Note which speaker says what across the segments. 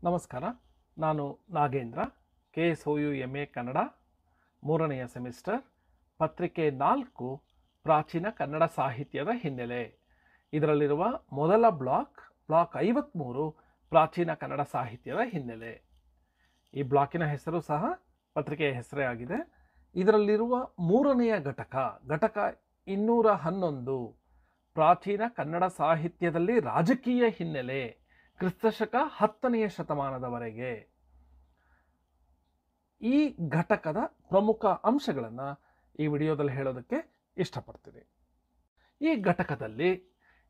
Speaker 1: ನಮಸ್ಕಾರ. ನಾನು Nagendra, KSOU MA Kannada 3ನೇ ಸೆಮಿಸ್ಟರ್, ಪತ್ರಿಕೆ 4 ಪ್ರಾಚೀನ ಕನ್ನಡ ಸಾಹಿತ್ಯದ ಹಿನ್ನೆಲೆ. ಇದರಲ್ಲಿರುವ ಮೊದಲ ಬ್ಲಾಕ್ 53 ಪ್ರಾಚೀನ ಕನ್ನಡ ಸಾಹಿತ್ಯದ ಹಿನ್ನೆಲೆ. ಈ ಬ್ಲಾಕಿನ ಹೆಸರು ಸಹ ಪತ್ರಿಕೆಯ ಹೆಸರೇ ಆಗಿದೆ. ಇದರಲ್ಲಿರುವ 3ನೆಯ ಘಟಕ 211 ಪ್ರಾಚೀನ ಕನ್ನಡ ಸಾಹಿತ್ಯದಲ್ಲಿ ರಾಜಕೀಯ ಹಿನ್ನೆಲೆ, ಕ್ರಿಸ್ತಶಕ 10ನೇ ಶತಮಾನದವರೆಗೆ. ಈ ಘಟಕದ ಪ್ರಮುಖ ಅಂಶಗಳನ್ನು ಈ ವಿಡಿಯೋದಲ್ಲಿ ಹೇಳೋದಕ್ಕೆ ಇಷ್ಟಪಡ್ತೀನಿ. ಈ ಘಟಕದಲ್ಲಿ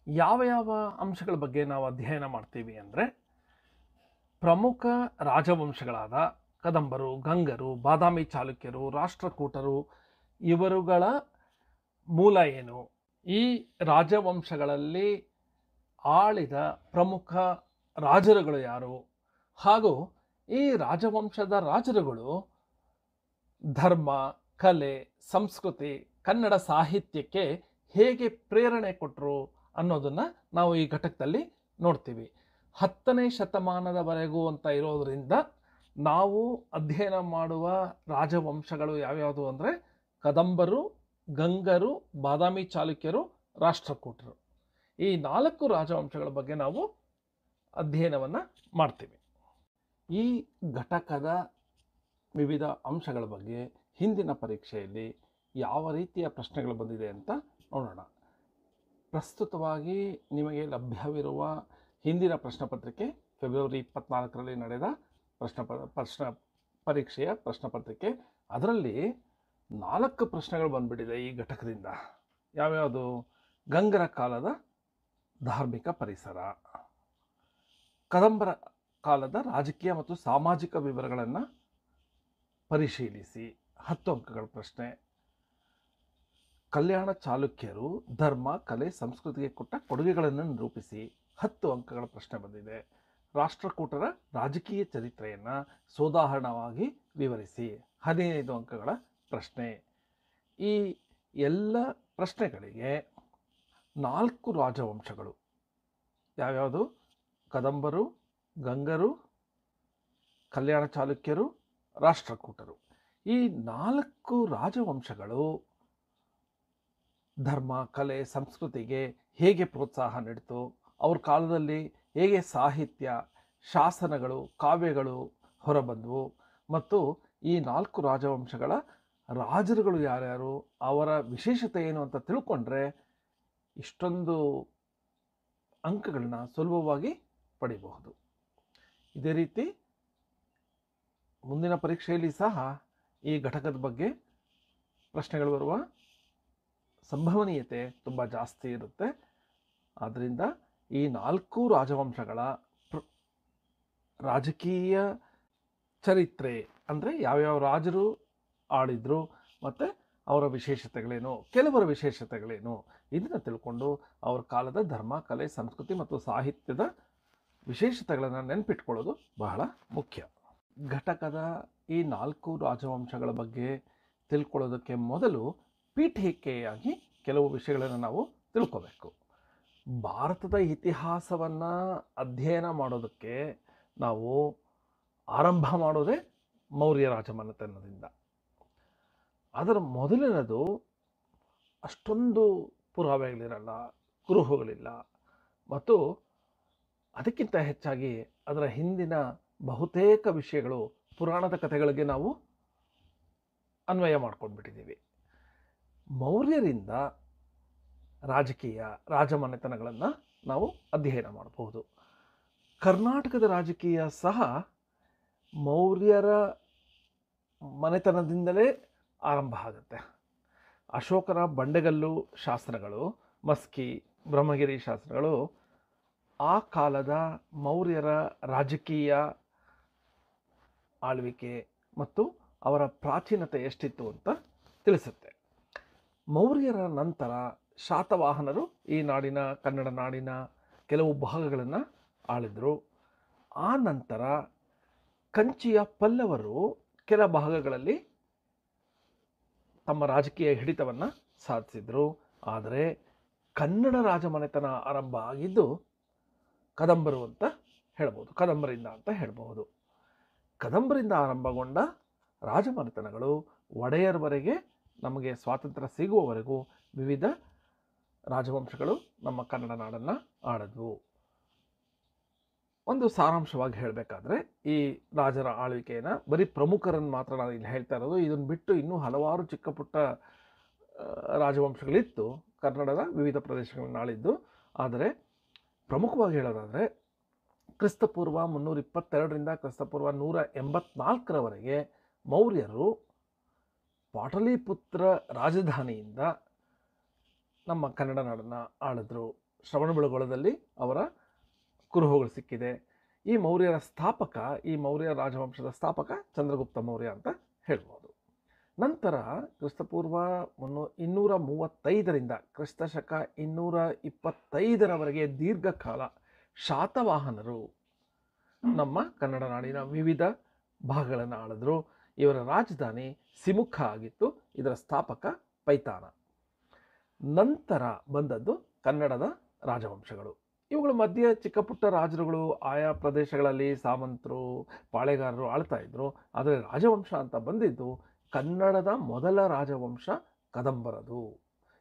Speaker 1: ಯಾವ ಯಾವ ಅಂಶಗಳ ಬಗ್ಗೆ ನಾವು ಅಧ್ಯಯನ ಮಾಡ್ತೀವಿ ಅಂದರೆ, ಪ್ರಮುಖ ರಾಜವಂಶಗಳಾದ ಕದಂಬರು, ಗಂಗರು, ಬಾದಾಮಿ ಚಾಲುಕ್ಯರು, ರಾಷ್ಟ್ರಕೂಟರು ಇವರುಗಳ ಮೂಲ ಏನು, ಈ ರಾಜವಂಶಗಳಲ್ಲಿ ಆಳಿದ ಪ್ರಮುಖ ರಾಜರುಗಳು ಯಾರು, ಹಾಗೂ ಈ ರಾಜವಂಶದ ರಾಜರುಗಳು ಧರ್ಮ, ಕಲೆ, ಸಂಸ್ಕೃತಿ, ಕನ್ನಡ ಸಾಹಿತ್ಯಕ್ಕೆ ಹೇಗೆ ಪ್ರೇರಣೆ ಕೊಟ್ಟರು ಅನ್ನೋದನ್ನು ನಾವು ಈ ಘಟಕದಲ್ಲಿ ನೋಡ್ತೀವಿ. 10ನೇ ಶತಮಾನದವರೆಗೂ ಅಂತ ಇರೋದರಿಂದ ನಾವು ಅಧ್ಯಯನ ಮಾಡುವ ರಾಜವಂಶಗಳು ಯಾವ್ಯಾವುದು ಅಂದರೆ ಕದಂಬರು, ಗಂಗರು, ಬಾದಾಮಿ ಚಾಲುಕ್ಯರು, ರಾಷ್ಟ್ರಕೂಟರು. ಈ 4 ರಾಜವಂಶಗಳ ಬಗ್ಗೆ ನಾವು ಅಧ್ಯಯನವನ್ನು ಮಾಡ್ತೀವಿ. ಈ ಘಟಕದ ವಿವಿಧ ಅಂಶಗಳ ಬಗ್ಗೆ ಹಿಂದಿನ ಪರೀಕ್ಷೆಯಲ್ಲಿ ಯಾವ ರೀತಿಯ ಪ್ರಶ್ನೆಗಳು ಬಂದಿದೆ ಅಂತ ನೋಡೋಣ. ಪ್ರಸ್ತುತವಾಗಿ ನಿಮಗೆ ಲಭ್ಯವಿರುವ ಹಿಂದಿನ ಪ್ರಶ್ನೆ ಪತ್ರಿಕೆ ಫೆಬ್ರವರಿ 24ರಲ್ಲಿ ನಡೆದ ಪರೀಕ್ಷೆಯ ಪ್ರಶ್ನೆ ಪತ್ರಿಕೆ. ಅದರಲ್ಲಿ 4 ಪ್ರಶ್ನೆಗಳು ಬಂದ್ಬಿಟ್ಟಿದೆ ಈ ಘಟಕದಿಂದ. ಯಾವ್ಯಾವುದು? ಗಂಗರ ಕಾಲದ ಧಾರ್ಮಿಕ ಪರಿಸರ, ಕದಂಬರ ಕಾಲದ ರಾಜಕೀಯ ಮತ್ತು ಸಾಮಾಜಿಕ ವಿವರಗಳನ್ನು ಪರಿಶೀಲಿಸಿ 10 ಅಂಕಗಳ ಪ್ರಶ್ನೆ, ಕಲ್ಯಾಣ ಚಾಲುಕ್ಯರು ಧರ್ಮ, ಕಲೆ, ಸಂಸ್ಕೃತಿಗೆ ಕೊಟ್ಟ ಕೊಡುಗೆಗಳನ್ನು ನಿರೂಪಿಸಿ 10 ಅಂಕಗಳ ಪ್ರಶ್ನೆ ಬಂದಿದೆ. ರಾಷ್ಟ್ರಕೂಟರ ರಾಜಕೀಯ ಚರಿತ್ರೆಯನ್ನು ಸೋದಾಹರಣವಾಗಿ ವಿವರಿಸಿ 15 ಅಂಕಗಳ ಪ್ರಶ್ನೆ. ಈ ಎಲ್ಲ ಪ್ರಶ್ನೆಗಳಿಗೆ 4 ರಾಜವಂಶಗಳು ಯಾವ್ಯಾವುದು? ಕದಂಬರು, ಗಂಗರು, ಕಲ್ಯಾಣ ಚಾಲುಕ್ಯರು, ರಾಷ್ಟ್ರಕೂಟರು. ಈ 4 ರಾಜವಂಶಗಳು ಧರ್ಮ, ಕಲೆ, ಸಂಸ್ಕೃತಿಗೆ ಹೇಗೆ ಪ್ರೋತ್ಸಾಹ ನೀಡಿತು, ಅವ್ರ ಕಾಲದಲ್ಲಿ ಹೇಗೆ ಸಾಹಿತ್ಯ, ಶಾಸನಗಳು, ಕಾವ್ಯಗಳು ಹೊರಬಂದವು, ಮತ್ತು ಈ 4 ರಾಜವಂಶಗಳ ರಾಜರುಗಳು ಯಾರ್ಯಾರು, ಅವರ ವಿಶೇಷತೆ ಏನು ಅಂತ ತಿಳ್ಕೊಂಡ್ರೆ ಇಷ್ಟೊಂದು ಅಂಕಗಳನ್ನ ಸುಲಭವಾಗಿ ಪಡಿಬಹುದು. ಇದೇ ರೀತಿ ಮುಂದಿನ ಪರೀಕ್ಷೆಯಲ್ಲಿ ಸಹ ಈ ಘಟಕದ ಬಗ್ಗೆ ಪ್ರಶ್ನೆಗಳು ಬರುವ ಸಂಭವನೀಯತೆ ತುಂಬ ಜಾಸ್ತಿ ಇರುತ್ತೆ. ಆದ್ದರಿಂದ ಈ 4 ರಾಜವಂಶಗಳ ರಾಜಕೀಯ ಚರಿತ್ರೆ ಅಂದರೆ ಯಾವ್ಯಾವ ರಾಜರು ಆಳಿದ್ರು ಮತ್ತು ಅವರ ವಿಶೇಷತೆಗಳೇನು, ಕೆಲವರ ವಿಶೇಷತೆಗಳೇನು, ಇದನ್ನು ತಿಳ್ಕೊಂಡು ಅವರ ಕಾಲದ ಧರ್ಮ, ಕಲೆ, ಸಂಸ್ಕೃತಿ ಮತ್ತು ಸಾಹಿತ್ಯದ ವಿಶೇಷತೆಗಳನ್ನು ನೆನಪಿಟ್ಕೊಳ್ಳೋದು ಬಹಳ ಮುಖ್ಯ. ಘಟಕದ ಈ 4 ರಾಜವಂಶಗಳ ಬಗ್ಗೆ ತಿಳ್ಕೊಳ್ಳೋದಕ್ಕೆ ಮೊದಲು ಪೀಠಿಕೆಯಾಗಿ ಕೆಲವು ವಿಷಯಗಳನ್ನು ನಾವು ತಿಳ್ಕೋಬೇಕು. ಭಾರತದ ಇತಿಹಾಸವನ್ನು ಅಧ್ಯಯನ ಮಾಡೋದಕ್ಕೆ ನಾವು ಆರಂಭ ಮಾಡೋದೇ ಮೌರ್ಯ ರಾಜಮನೆತನದಿಂದ. ಅದರ ಮೊದಲಿನದು ಅಷ್ಟೊಂದು ಪುರಾವೆಗಳಿರಲ್ಲ, ಕುರುಹುಗಳಿಲ್ಲ, ಮತ್ತು ಅದಕ್ಕಿಂತ ಹೆಚ್ಚಾಗಿ ಅದರ ಹಿಂದಿನ ಬಹುತೇಕ ವಿಷಯಗಳು ಪುರಾಣದ ಕಥೆಗಳಿಗೆ ನಾವು ಅನ್ವಯ ಮಾಡ್ಕೊಂಡ್ಬಿಟ್ಟಿದ್ದೀವಿ. ಮೌರ್ಯರಿಂದ ರಾಜಕೀಯ ರಾಜಮನೆತನಗಳನ್ನು ನಾವು ಅಧ್ಯಯನ ಮಾಡಬಹುದು. ಕರ್ನಾಟಕದ ರಾಜಕೀಯ ಸಹ ಮೌರ್ಯರ ಮನೆತನದಿಂದಲೇ ಆರಂಭ ಆಗುತ್ತೆ. ಅಶೋಕನ ಬಂಡೆಗಲ್ಲು ಶಾಸನಗಳು, ಮಸ್ಕಿ, ಬ್ರಹ್ಮಗಿರಿ ಶಾಸನಗಳು ಆ ಕಾಲದ ಮೌರ್ಯರ ರಾಜಕೀಯ ಆಳ್ವಿಕೆ ಮತ್ತು ಅವರ ಪ್ರಾಚೀನತೆ ಎಷ್ಟಿತ್ತು ಅಂತ ತಿಳಿಸುತ್ತೆ. ಮೌರ್ಯರ ನಂತರ ಶಾತವಾಹನರು ಈ ನಾಡಿನ, ಕನ್ನಡ ನಾಡಿನ ಕೆಲವು ಭಾಗಗಳನ್ನು ಆಳಿದರು. ಆ ನಂತರ ಕಂಚಿಯ ಪಲ್ಲವರು ಕೆಲ ಭಾಗಗಳಲ್ಲಿ ತಮ್ಮ ರಾಜಕೀಯ ಹಿಡಿತವನ್ನು ಸಾಧಿಸಿದರು. ಆದರೆ ಕನ್ನಡ ರಾಜಮನೆತನ ಆರಂಭ ಆಗಿದ್ದು ಕದಂಬರು ಅಂತ ಹೇಳ್ಬೋದು, ಕದಂಬರಿಂದ ಅಂತ ಹೇಳ್ಬೋದು. ಕದಂಬರಿಂದ ಆರಂಭಗೊಂಡ ರಾಜಮನೆತನಗಳು ಒಡೆಯರ್ವರೆಗೆ ನಮಗೆ ಸ್ವಾತಂತ್ರ್ಯ ಸಿಗುವವರೆಗೂ ವಿವಿಧ ರಾಜವಂಶಗಳು ನಮ್ಮ ಕನ್ನಡ ನಾಡನ್ನು ಆಳಿದ್ವು. ಒಂದು ಸಾರಾಂಶವಾಗಿ ಹೇಳಬೇಕಾದ್ರೆ ಈ ರಾಜರ ಆಳ್ವಿಕೆಯನ್ನು ಬರೀ ಪ್ರಮುಖರನ್ನು ಮಾತ್ರ ನಾನು ಇಲ್ಲಿ ಹೇಳ್ತಾ ಇರೋದು. ಇದನ್ನು ಬಿಟ್ಟು ಇನ್ನೂ ಹಲವಾರು ಚಿಕ್ಕ ಪುಟ್ಟ ರಾಜವಂಶಗಳಿತ್ತು ಕನ್ನಡದ ವಿವಿಧ ಪ್ರದೇಶಗಳನ್ನು ಆಳಿದ್ದು. ಆದರೆ ಪ್ರಮುಖವಾಗಿ ಹೇಳೋದಾದರೆ ಕ್ರಿಸ್ತಪೂರ್ವ 322ರಿಂದ ಕ್ರಿಸ್ತಪೂರ್ವ 184ರವರೆಗೆ ಮೌರ್ಯರು ಪಾಟಲಿಪುತ್ರ ರಾಜಧಾನಿಯಿಂದ ನಮ್ಮ ಕನ್ನಡ ನಾಡನ್ನು ಆಳಿದ್ರು. ಶ್ರವಣಬೆಳಗೊಳದಲ್ಲಿ ಅವರ ಕುರುಹುಗಳು ಸಿಕ್ಕಿದೆ. ಈ ಮೌರ್ಯರ ಸ್ಥಾಪಕ, ಈ ಮೌರ್ಯ ರಾಜವಂಶದ ಸ್ಥಾಪಕ ಚಂದ್ರಗುಪ್ತ ಮೌರ್ಯ ಅಂತ ಹೇಳ್ಬೋದು. ನಂತರ ಕ್ರಿಸ್ತಪೂರ್ವ 235ರಿಂದ ಕ್ರಿಸ್ತಶಕ 225ರವರೆಗೆ ದೀರ್ಘಕಾಲ ಶಾತವಾಹನರು ನಮ್ಮ ಕನ್ನಡ ನಾಡಿನ ವಿವಿಧ ಭಾಗಗಳನ್ನು ಆಳಿದ್ರು. ಇವರ ರಾಜಧಾನಿ ಸಿಮುಖ ಆಗಿತ್ತು. ಇದರ ಸ್ಥಾಪಕ ಪೈತಾನ. ನಂತರ ಬಂದದ್ದು ಕನ್ನಡದ ರಾಜವಂಶಗಳು. ಇವುಗಳ ಮಧ್ಯೆ ಚಿಕ್ಕ ಪುಟ್ಟ ರಾಜರುಗಳು ಆಯಾ ಪ್ರದೇಶಗಳಲ್ಲಿ ಸಾಮಂತರು, ಪಾಳೆಗಾರರು ಆಳ್ತಾ ಇದ್ರು. ಆದರೆ ರಾಜವಂಶ ಅಂತ ಬಂದಿದ್ದು ಕನ್ನಡದ ಮೊದಲ ರಾಜವಂಶ ಕದಂಬರದು.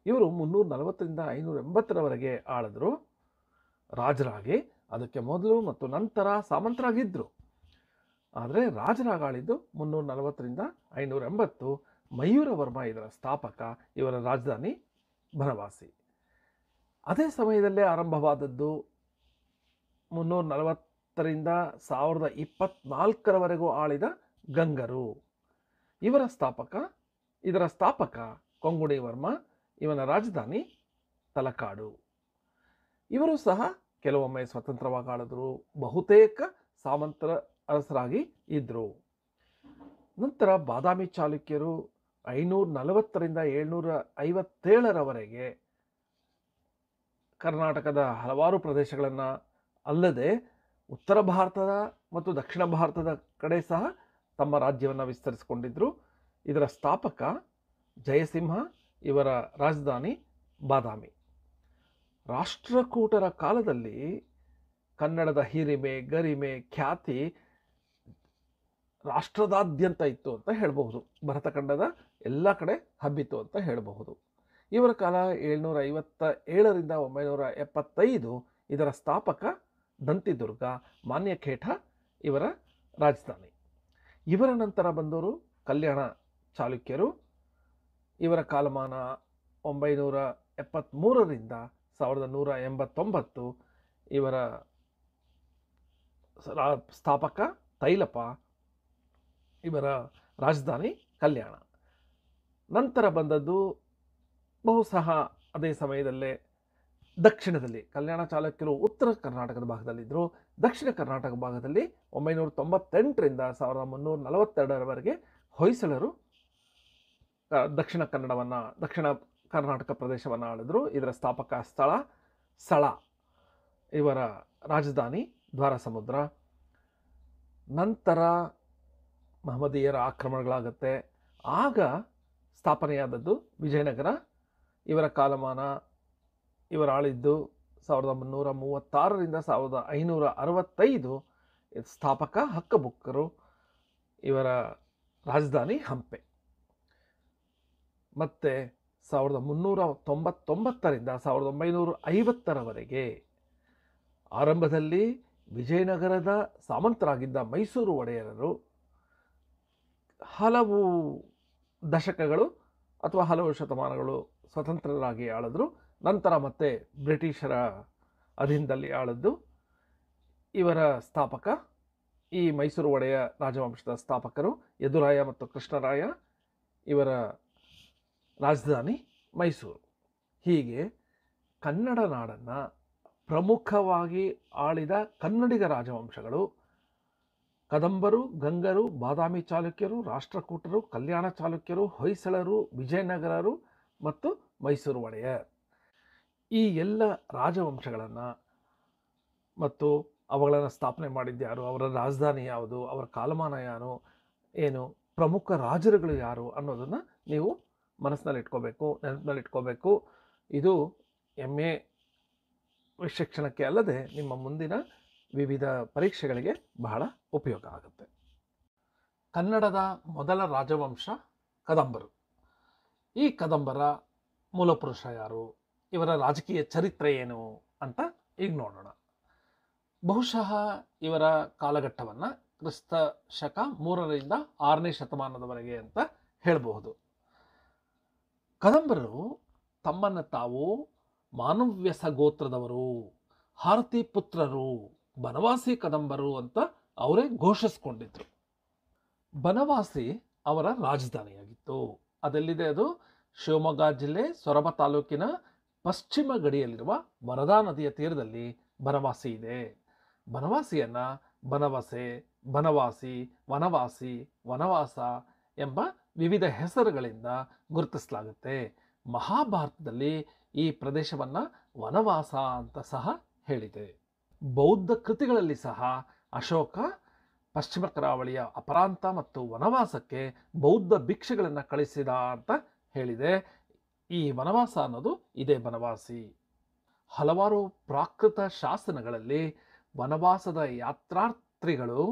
Speaker 1: ಇವರು 340ರಿಂದ 580ರವರೆಗೆ ಆಳಿದ್ರು ರಾಜರಾಗಿ. ಅದಕ್ಕೆ ಮೊದಲು ಮತ್ತು ನಂತರ ಸಾಮಂತರಾಗಿದ್ದರು. ಆದರೆ ರಾಜರಾಗಿ ಆಳಿದ್ದು 340ರಿಂದ 580. ಮಯೂರವರ್ಮ ಇದರ ಸ್ಥಾಪಕ. ಇವರ ರಾಜಧಾನಿ ಬನವಾಸಿ. ಅದೇ ಸಮಯದಲ್ಲೇ ಆರಂಭವಾದದ್ದು 340ರಿಂದ 1024ರವರೆಗೂ ಆಳಿದ ಗಂಗರು. ಇದರ ಸ್ಥಾಪಕ ಕೊಂಗುಣಿ ವರ್ಮ. ಇವನ ರಾಜಧಾನಿ ತಲಕಾಡು. ಇವರು ಸಹ ಕೆಲವೊಮ್ಮೆ ಸ್ವತಂತ್ರವಾಗಿ ಆಳಿದ್ರು. ಬಹುತೇಕ ಸಾಮಂತರ ಅರಸರಾಗಿ ಇದ್ದರು. ನಂತರ ಬಾದಾಮಿ ಚಾಲುಕ್ಯರು 540ರಿಂದ 757ರವರೆಗೆ ಕರ್ನಾಟಕದ ಹಲವಾರು ಪ್ರದೇಶಗಳನ್ನು ಅಲ್ಲದೆ ಉತ್ತರ ಭಾರತದ ಮತ್ತು ದಕ್ಷಿಣ ಭಾರತದ ಕಡೆ ಸಹ ತಮ್ಮ ರಾಜ್ಯವನ್ನು ವಿಸ್ತರಿಸಿಕೊಂಡಿದ್ದರು. ಇದರ ಸ್ಥಾಪಕ ಜಯಸಿಂಹ. ಇವರ ರಾಜಧಾನಿ ಬಾದಾಮಿ. ರಾಷ್ಟ್ರಕೂಟರ ಕಾಲದಲ್ಲಿ ಕನ್ನಡದ ಹಿರಿಮೆ, ಗರಿಮೆ, ಖ್ಯಾತಿ ರಾಷ್ಟ್ರದಾದ್ಯಂತ ಇತ್ತು ಅಂತ ಹೇಳಬಹುದು. ಭರತಖಂಡದ ಎಲ್ಲ ಕಡೆ ಹಬ್ಬಿತ್ತು ಅಂತ ಹೇಳಬಹುದು. ಇವರ ಕಾಲ 757ರಿಂದ 975. ಇದರ ಸ್ಥಾಪಕ ದಂತಿದುರ್ಗ. ಮಾನ್ಯಖೇಟ ಇವರ ರಾಜಧಾನಿ. ಇವರ ನಂತರ ಬಂದವರು ಕಲ್ಯಾಣ ಚಾಲುಕ್ಯರು. ಇವರ ಕಾಲಮಾನ 973ರಿಂದ 1189. ಇವರ ಸ್ಥಾಪಕ ತೈಲಪ. ಇವರ ರಾಜಧಾನಿ ಕಲ್ಯಾಣ. ನಂತರ ಬಂದದ್ದು ಬಹುಶಃ ಅದೇ ಸಮಯದಲ್ಲೇ ದಕ್ಷಿಣದಲ್ಲಿ ಕಲ್ಯಾಣ ಚಾಲುಕ್ಯರು ಉತ್ತರ ಕರ್ನಾಟಕದ ಭಾಗದಲ್ಲಿದ್ದರು. ದಕ್ಷಿಣ ಕರ್ನಾಟಕ ಭಾಗದಲ್ಲಿ 998ರಿಂದ 1342ರವರೆಗೆ ಹೊಯ್ಸಳರು ದಕ್ಷಿಣ ಕರ್ನಾಟಕ ಪ್ರದೇಶವನ್ನು ಆಳಿದ್ರು. ಇದರ ಸ್ಥಾಪಕ ಸಳ. ಇವರ ರಾಜಧಾನಿ ದ್ವಾರಸಮುದ್ರ. ನಂತರ ಮಹಮ್ಮದೀಯರ ಆಕ್ರಮಣಗಳಾಗುತ್ತೆ. ಆಗ ಸ್ಥಾಪನೆಯಾದದ್ದು ವಿಜಯನಗರ. ಇವರ ಕಾಲಮಾನ, ಇವರ ಆಳಿದ್ದು 1336ರಿಂದ 1565. ಸ್ಥಾಪಕ ಹಕ್ಕಬುಕ್ಕರು. ಇವರ ರಾಜಧಾನಿ ಹಂಪೆ. ಮತ್ತು 1399ರಿಂದ 1950ರವರೆಗೆ ಆರಂಭದಲ್ಲಿ ವಿಜಯನಗರದ ಸಾಮಂತರಾಗಿದ್ದ ಮೈಸೂರು ಒಡೆಯರರು ಹಲವು ದಶಕಗಳು ಅಥವಾ ಹಲವು ಶತಮಾನಗಳು ಸ್ವತಂತ್ರರಾಗಿ ಆಳಿದ್ರು. ನಂತರ ಮತ್ತೆ ಬ್ರಿಟಿಷರ ಅಧೀನದಲ್ಲಿ ಆಳಿದ್ದು. ಇವರ ಸ್ಥಾಪಕ, ಈ ಮೈಸೂರು ಒಡೆಯ ರಾಜವಂಶದ ಸ್ಥಾಪಕರು ಯದುರಾಯ ಮತ್ತು ಕೃಷ್ಣರಾಯ. ಇವರ ರಾಜಧಾನಿ ಮೈಸೂರು. ಹೀಗೆ ಕನ್ನಡ ನಾಡನ್ನು ಪ್ರಮುಖವಾಗಿ ಆಳಿದ ಕನ್ನಡಿಗ ರಾಜವಂಶಗಳು ಕದಂಬರು, ಗಂಗರು, ಬಾದಾಮಿ ಚಾಲುಕ್ಯರು, ರಾಷ್ಟ್ರಕೂಟರು, ಕಲ್ಯಾಣ ಚಾಲುಕ್ಯರು, ಹೊಯ್ಸಳರು, ವಿಜಯನಗರರು ಮತ್ತು ಮೈಸೂರು ಒಡೆಯರ್. ಈ ಎಲ್ಲ ರಾಜವಂಶಗಳನ್ನು ಮತ್ತು ಅವುಗಳನ್ನು ಸ್ಥಾಪನೆ ಮಾಡಿದ್ಯಾರು, ಅವರ ರಾಜಧಾನಿ ಯಾವುದು, ಅವರ ಕಾಲಮಾನ ಏನು, ಪ್ರಮುಖ ರಾಜರುಗಳು ಯಾರು ಅನ್ನೋದನ್ನು ನೀವು ನೆನಪಿನಲ್ಲಿಟ್ಕೋಬೇಕು. ಇದು MA ಶಿಕ್ಷಣಕ್ಕೆ ಅಲ್ಲದೆ ನಿಮ್ಮ ಮುಂದಿನ ವಿವಿಧ ಪರೀಕ್ಷೆಗಳಿಗೆ ಬಹಳ ಉಪಯೋಗ ಆಗುತ್ತೆ. ಕನ್ನಡದ ಮೊದಲ ರಾಜವಂಶ ಕದಂಬರು. ಈ ಕದಂಬರ ಮೂಲಪುರುಷ ಯಾರು, ಇವರ ರಾಜಕೀಯ ಚರಿತ್ರೆ ಏನು ಅಂತ ಈಗ ನೋಡೋಣ. ಬಹುಶಃ ಇವರ ಕಾಲಘಟ್ಟವನ್ನು ಕ್ರಿಸ್ತ ಶಕ 3ರಿಂದ 6ನೇ ಶತಮಾನದವರೆಗೆ ಅಂತ ಹೇಳಬಹುದು. ಕದಂಬರು ತಮ್ಮನ್ನು ತಾವು ಮಾನವ್ಯಸ ಗೋತ್ರದವರು, ಹಾರತಿ ಪುತ್ರರು, ಬನವಾಸಿ ಕದಂಬರು ಅಂತ ಅವರೇ ಘೋಷಿಸ್ಕೊಂಡಿದ್ರು. ಬನವಾಸಿ ಅವರ ರಾಜಧಾನಿಯಾಗಿತ್ತು. ಅದೆಲ್ಲಿದೆ? ಅದು ಶಿವಮೊಗ್ಗ ಜಿಲ್ಲೆ ಸೊರಬ ತಾಲೂಕಿನ ಪಶ್ಚಿಮ ಗಡಿಯಲ್ಲಿರುವ ವರದಾ ನದಿಯ ತೀರದಲ್ಲಿ ಬನವಾಸಿ ಇದೆ. ಬನವಾಸಿಯನ್ನ ಬನವಸೆ, ಬನವಾಸಿ, ವನವಾಸಿ, ವನವಾಸ ಎಂಬ ವಿವಿಧ ಹೆಸರುಗಳಿಂದ ಗುರುತಿಸಲಾಗುತ್ತೆ. ಮಹಾಭಾರತದಲ್ಲಿ ಈ ಪ್ರದೇಶವನ್ನ ವನವಾಸ ಅಂತ ಸಹ ಹೇಳಿದೆ. ಬೌದ್ಧ ಕೃತಿಗಳಲ್ಲಿ ಸಹ ಅಶೋಕ ಪಶ್ಚಿಮ ಕರಾವಳಿಯ ಅಪರಾಂತ ಮತ್ತು ವನವಾಸಕ್ಕೆ ಬೌದ್ಧ ಭಿಕ್ಷೆಗಳನ್ನು ಕಳಿಸಿದ ಅಂತ ಹೇಳಿದೆ. ಈ ವನವಾಸ ಅನ್ನೋದು ಇದೇ ಬನವಾಸಿ. ಹಲವಾರು ಪ್ರಾಕೃತ ಶಾಸನಗಳಲ್ಲಿ ವನವಾಸದ ಯಾತ್ರಾರ್ಥಿಗಳು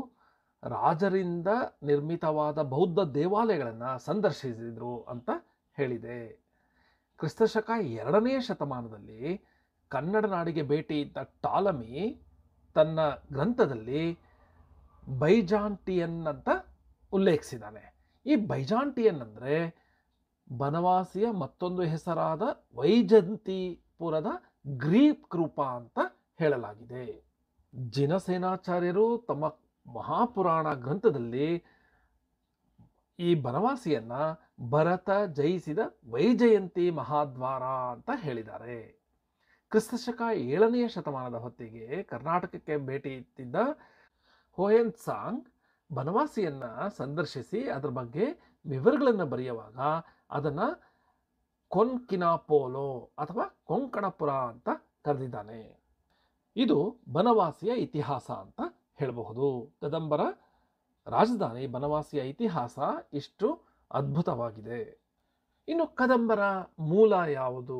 Speaker 1: ರಾಜರಿಂದ ನಿರ್ಮಿತವಾದ ಬೌದ್ಧ ದೇವಾಲಯಗಳನ್ನು ಸಂದರ್ಶಿಸಿದರು ಅಂತ ಹೇಳಿದೆ. ಕ್ರಿಸ್ತಶಕ 2ನೇ ಶತಮಾನದಲ್ಲಿ ಕನ್ನಡ ನಾಡಿಗೆ ಭೇಟಿ ಇದ್ದ ಟಾಲಮಿ ತನ್ನ ಗ್ರಂಥದಲ್ಲಿ ಬೈಜಾಂಟಿಯನ್ ಅಂತ ಉಲ್ಲೇಖಿಸಿದ್ದಾನೆ. ಈ ಬೈಜಾಂಟಿಯನ್ ಅಂದರೆ ಬನವಾಸಿಯ ಮತ್ತೊಂದು ಹೆಸರಾದ ವೈಜಂತಿಪುರದ ಗ್ರೀಕ್ ರೂಪ ಅಂತ ಹೇಳಲಾಗಿದೆ. ಜಿನಸೇನಾಚಾರ್ಯರು ತಮ್ಮ ಮಹಾಪುರಾಣ ಗ್ರಂಥದಲ್ಲಿ ಈ ಬನವಾಸಿಯನ್ನ ಭರತ ಜಯಿಸಿದ ವೈಜಯಂತಿ ಮಹಾದ್ವಾರ ಅಂತ ಹೇಳಿದ್ದಾರೆ. ಕ್ರಿಸ್ತಶಕ 7ನೇ ಶತಮಾನದ ಹೊತ್ತಿಗೆ ಕರ್ನಾಟಕಕ್ಕೆ ಭೇಟಿ ಇತ್ತಿದ್ದ ಹೋಯೆನ್ ಸಾಂಗ್ ಬನವಾಸಿಯನ್ನ ಸಂದರ್ಶಿಸಿ ಅದರ ಬಗ್ಗೆ ವಿವರಗಳನ್ನು ಬರೆಯುವಾಗ ಅದನ್ನು ಕೊನ್ಕಿನಾಪೋಲೋ ಅಥವಾ ಕೊಂಕಣಪುರ ಅಂತ ಕರೆದಿದ್ದಾನೆ. ಇದು ಬನವಾಸಿಯ ಇತಿಹಾಸ ಅಂತ ಹೇಳಬಹುದು. ಕದಂಬರ ರಾಜಧಾನಿ ಬನವಾಸಿಯ ಇತಿಹಾಸ ಇಷ್ಟು ಅದ್ಭುತವಾಗಿದೆ. ಇನ್ನು ಕದಂಬರ ಮೂಲ ಯಾವುದು?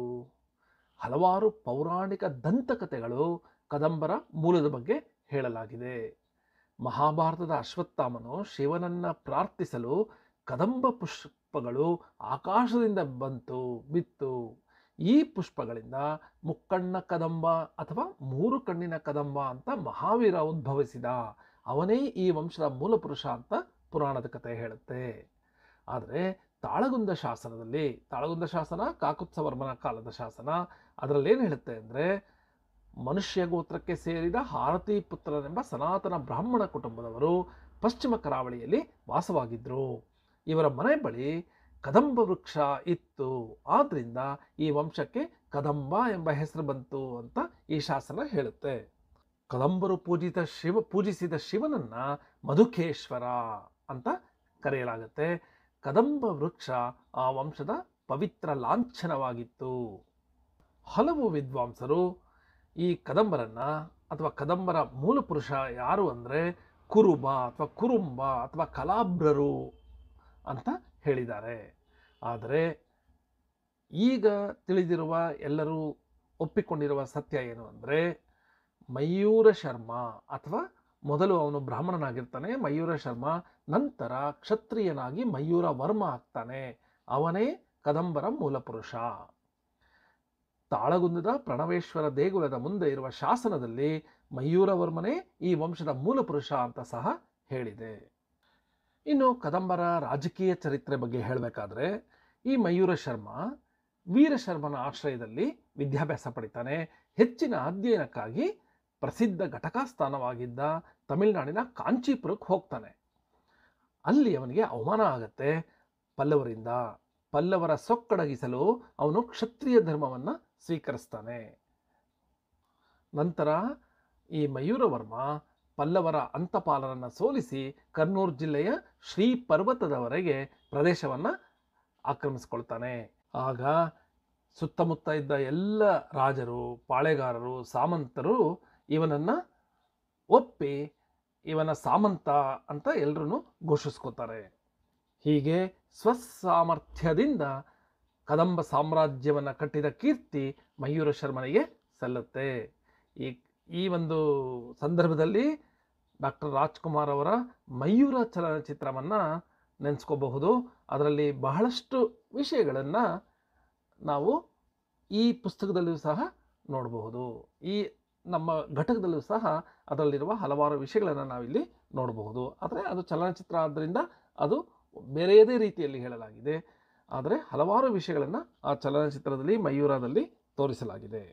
Speaker 1: ಹಲವಾರು ಪೌರಾಣಿಕ ದಂತಕಥೆಗಳು ಕದಂಬರ ಮೂಲದ ಬಗ್ಗೆ ಹೇಳಲಾಗಿದೆ. ಮಹಾಭಾರತದ ಅಶ್ವತ್ಥಾಮನು ಶಿವನನ್ನ ಪ್ರಾರ್ಥಿಸಲು ಕದಂಬ ಪುಷ್ಪಗಳು ಆಕಾಶದಿಂದ ಬಿತ್ತು. ಈ ಪುಷ್ಪಗಳಿಂದ ಮುಕ್ಕಣ್ಣ ಕದಂಬ ಅಥವಾ 3 ಕಣ್ಣಿನ ಕದಂಬ ಅಂತ ಮಹಾವೀರ ಉದ್ಭವಿಸಿದ. ಅವನೇ ಈ ವಂಶದ ಮೂಲ ಪುರುಷ ಅಂತ ಪುರಾಣದ ಕಥೆ ಹೇಳುತ್ತೆ. ಆದರೆ ತಾಳಗುಂದ ಶಾಸನ ಕಾಕುತ್ಸವರ್ಮನ ಕಾಲದ ಶಾಸನ, ಅದರಲ್ಲೇನು ಹೇಳುತ್ತೆ ಅಂದರೆ, ಮನುಷ್ಯ ಗೋತ್ರಕ್ಕೆ ಸೇರಿದ ಹಾರತಿ ಪುತ್ರನೆಂಬ ಸನಾತನ ಬ್ರಾಹ್ಮಣ ಕುಟುಂಬದವರು ಪಶ್ಚಿಮ ಕರಾವಳಿಯಲ್ಲಿ ವಾಸವಾಗಿದ್ದರು. ಇವರ ಮನೆ ಬಳಿ ಕದಂಬ ವೃಕ್ಷ ಇತ್ತು. ಆದ್ದರಿಂದ ಈ ವಂಶಕ್ಕೆ ಕದಂಬ ಎಂಬ ಹೆಸರು ಬಂತು ಅಂತ ಈ ಶಾಸನ ಹೇಳುತ್ತೆ. ಕದಂಬರು ಪೂಜಿಸಿದ ಶಿವನನ್ನ ಮಧುಕೇಶ್ವರ ಅಂತ ಕರೆಯಲಾಗುತ್ತೆ. ಕದಂಬ ವೃಕ್ಷ ಆ ವಂಶದ ಪವಿತ್ರ ಲಾಂಛನವಾಗಿತ್ತು. ಹಲವು ವಿದ್ವಾಂಸರು ಈ ಕದಂಬರನ್ನ ಅಥವಾ ಕದಂಬರ ಮೂಲ ಪುರುಷ ಯಾರು ಅಂದರೆ ಕುರುಬ ಅಥವಾ ಕುರುಂಬ ಅಥವಾ ಕಲಾಬ್ರರು ಅಂತ ಹೇಳಿದ್ದಾರೆ. ಆದರೆ ಈಗ ತಿಳಿದಿರುವ, ಎಲ್ಲರೂ ಒಪ್ಪಿಕೊಂಡಿರುವ ಸತ್ಯ ಏನು ಅಂದರೆ, ಮಯೂರ ಶರ್ಮ ಅಥವಾ ಮೊದಲು ಅವನು ಬ್ರಾಹ್ಮಣನಾಗಿರ್ತಾನೆ, ಮಯೂರ ಶರ್ಮ, ನಂತರ ಕ್ಷತ್ರಿಯನಾಗಿ ಮಯೂರ ವರ್ಮ ಆಗ್ತಾನೆ. ಅವನೇ ಕದಂಬರ ಮೂಲಪುರುಷ. ತಾಳಗುಂದದ ಪ್ರಣವೇಶ್ವರ ದೇಗುಲದ ಮುಂದೆ ಇರುವ ಶಾಸನದಲ್ಲಿ ಮಯೂರವರ್ಮನೇ ಈ ವಂಶದ ಮೂಲಪುರುಷ ಅಂತ ಸಹ ಹೇಳಿದೆ. ಇನ್ನು ಕದಂಬರ ರಾಜಕೀಯ ಚರಿತ್ರೆ ಬಗ್ಗೆ ಹೇಳಬೇಕಾದ್ರೆ, ಈ ಮಯೂರ ಶರ್ಮ ವೀರಶರ್ಮನ ಆಶ್ರಯದಲ್ಲಿ ವಿದ್ಯಾಭ್ಯಾಸ ಪಡಿತಾನೆ. ಹೆಚ್ಚಿನ ಅಧ್ಯಯನಕ್ಕಾಗಿ ಪ್ರಸಿದ್ಧ ಘಟಕಾಸ್ಥಾನವಾಗಿದ್ದ ತಮಿಳುನಾಡಿನ ಕಾಂಚೀಪುರಕ್ಕೆ ಹೋಗ್ತಾನೆ. ಅಲ್ಲಿ ಅವನಿಗೆ ಅವಮಾನ ಆಗತ್ತೆ ಪಲ್ಲವರಿಂದ. ಪಲ್ಲವರ ಸೊಕ್ಕಡಗಿಸಲು ಅವನು ಕ್ಷತ್ರಿಯ ಧರ್ಮವನ್ನು ಸ್ವೀಕರಿಸ್ತಾನೆ. ನಂತರ ಈ ಮಯೂರವರ್ಮ ಪಲ್ಲವರ ಅಂತಪಾಲರನ್ನು ಸೋಲಿಸಿ ಕರ್ನೂರು ಜಿಲ್ಲೆಯ ಶ್ರೀ ಪರ್ವತದವರೆಗೆ ಪ್ರದೇಶವನ್ನು ಆಕ್ರಮಿಸಿಕೊಳ್ತಾನೆ. ಆಗ ಸುತ್ತಮುತ್ತ ಇದ್ದ ಎಲ್ಲ ರಾಜರು, ಪಾಳೆಗಾರರು, ಸಾಮಂತರು ಇವನನ್ನು ಒಪ್ಪಿ ಇವನ ಸಾಮಂತ ಅಂತ ಎಲ್ಲರೂ ಘೋಷಿಸ್ಕೋತಾರೆ. ಹೀಗೆ ಸ್ವಸಾಮರ್ಥ್ಯದಿಂದ ಕದಂಬ ಸಾಮ್ರಾಜ್ಯವನ್ನು ಕಟ್ಟಿದ ಕೀರ್ತಿ ಮಯೂರ ಶರ್ಮನಿಗೆ ಸಲ್ಲುತ್ತೆ. ಈ ಈ ಒಂದು ಸಂದರ್ಭದಲ್ಲಿ ಡಾಕ್ಟರ್ ರಾಜ್ಕುಮಾರ್ ಅವರ ಮಯೂರ ಚಲನಚಿತ್ರವನ್ನು ನೆನೆಸ್ಕೋಬಹುದು. ಅದರಲ್ಲಿ ಬಹಳಷ್ಟು ವಿಷಯಗಳನ್ನು ನಾವು ಈ ಪುಸ್ತಕದಲ್ಲಿಯೂ ಸಹ ನೋಡಬಹುದು. ಈ ನಮ್ಮ ಘಟಕದಲ್ಲೂ ಸಹ ಅದರಲ್ಲಿರುವ ಹಲವಾರು ವಿಷಯಗಳನ್ನು ನಾವಿಲ್ಲಿ ನೋಡಬಹುದು. ಆದರೆ ಅದು ಚಲನಚಿತ್ರ ಆದ್ದರಿಂದ ಅದು ಬೇರೆಯದೇ ರೀತಿಯಲ್ಲಿ ಹೇಳಲಾಗಿದೆ. ಆದರೆ ಹಲವಾರು ವಿಷಯಗಳನ್ನು ಆ ಚಲನಚಿತ್ರದಲ್ಲಿ ಮಯೂರದಲ್ಲಿ ತೋರಿಸಲಾಗಿದೆ.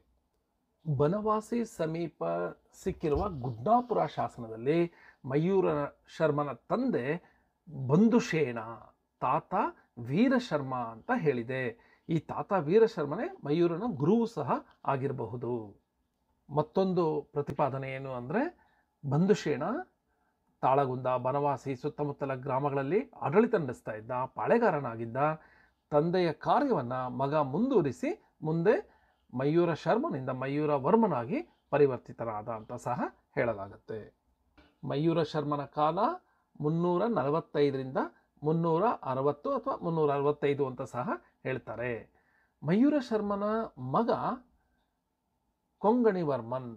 Speaker 1: ಬನವಾಸಿ ಸಮೀಪ ಸಿಕ್ಕಿರುವ ಗುಡ್ಡಾಪುರ ಶಾಸನದಲ್ಲಿ ಮಯೂರ ಶರ್ಮನ ತಂದೆ ಬಂಧುಶೇಣ ತಾತ ವೀರಶರ್ಮ ಅಂತ ಹೇಳಿದೆ. ಈ ತಾತ ವೀರಶರ್ಮನೇ ಮಯೂರನ ಗುರುವು ಸಹ ಆಗಿರಬಹುದು. ಮತ್ತೊಂದು ಪ್ರತಿಪಾದನೆ ಏನು ಅಂದರೆ, ಬಂಧುಶೇಣ ತಾಳಗುಂದ, ಬನವಾಸಿ ಸುತ್ತಮುತ್ತಲ ಗ್ರಾಮಗಳಲ್ಲಿ ಆಡಳಿತ ನಡೆಸ್ತಾ ಇದ್ದ, ಪಾಳೆಗಾರನಾಗಿದ್ದ. ತಂದೆಯ ಕಾರ್ಯವನ್ನು ಮಗ ಮುಂದುವರಿಸಿ ಮುಂದೆ ಮಯೂರ ಶರ್ಮನಿಂದ ಮಯೂರ ವರ್ಮನಾಗಿ ಪರಿವರ್ತಿತನಾದ ಅಂತ ಸಹ ಹೇಳಲಾಗುತ್ತೆ. ಮಯೂರ ಶರ್ಮನ ಕಾಲ 345ರಿಂದ 360 ಅಥವಾ 365 ಅಂತ ಸಹ ಹೇಳ್ತಾರೆ. ಮಯೂರ ಶರ್ಮನ ಮಗ ಕೊಂಗಣಿ ವರ್ಮನ್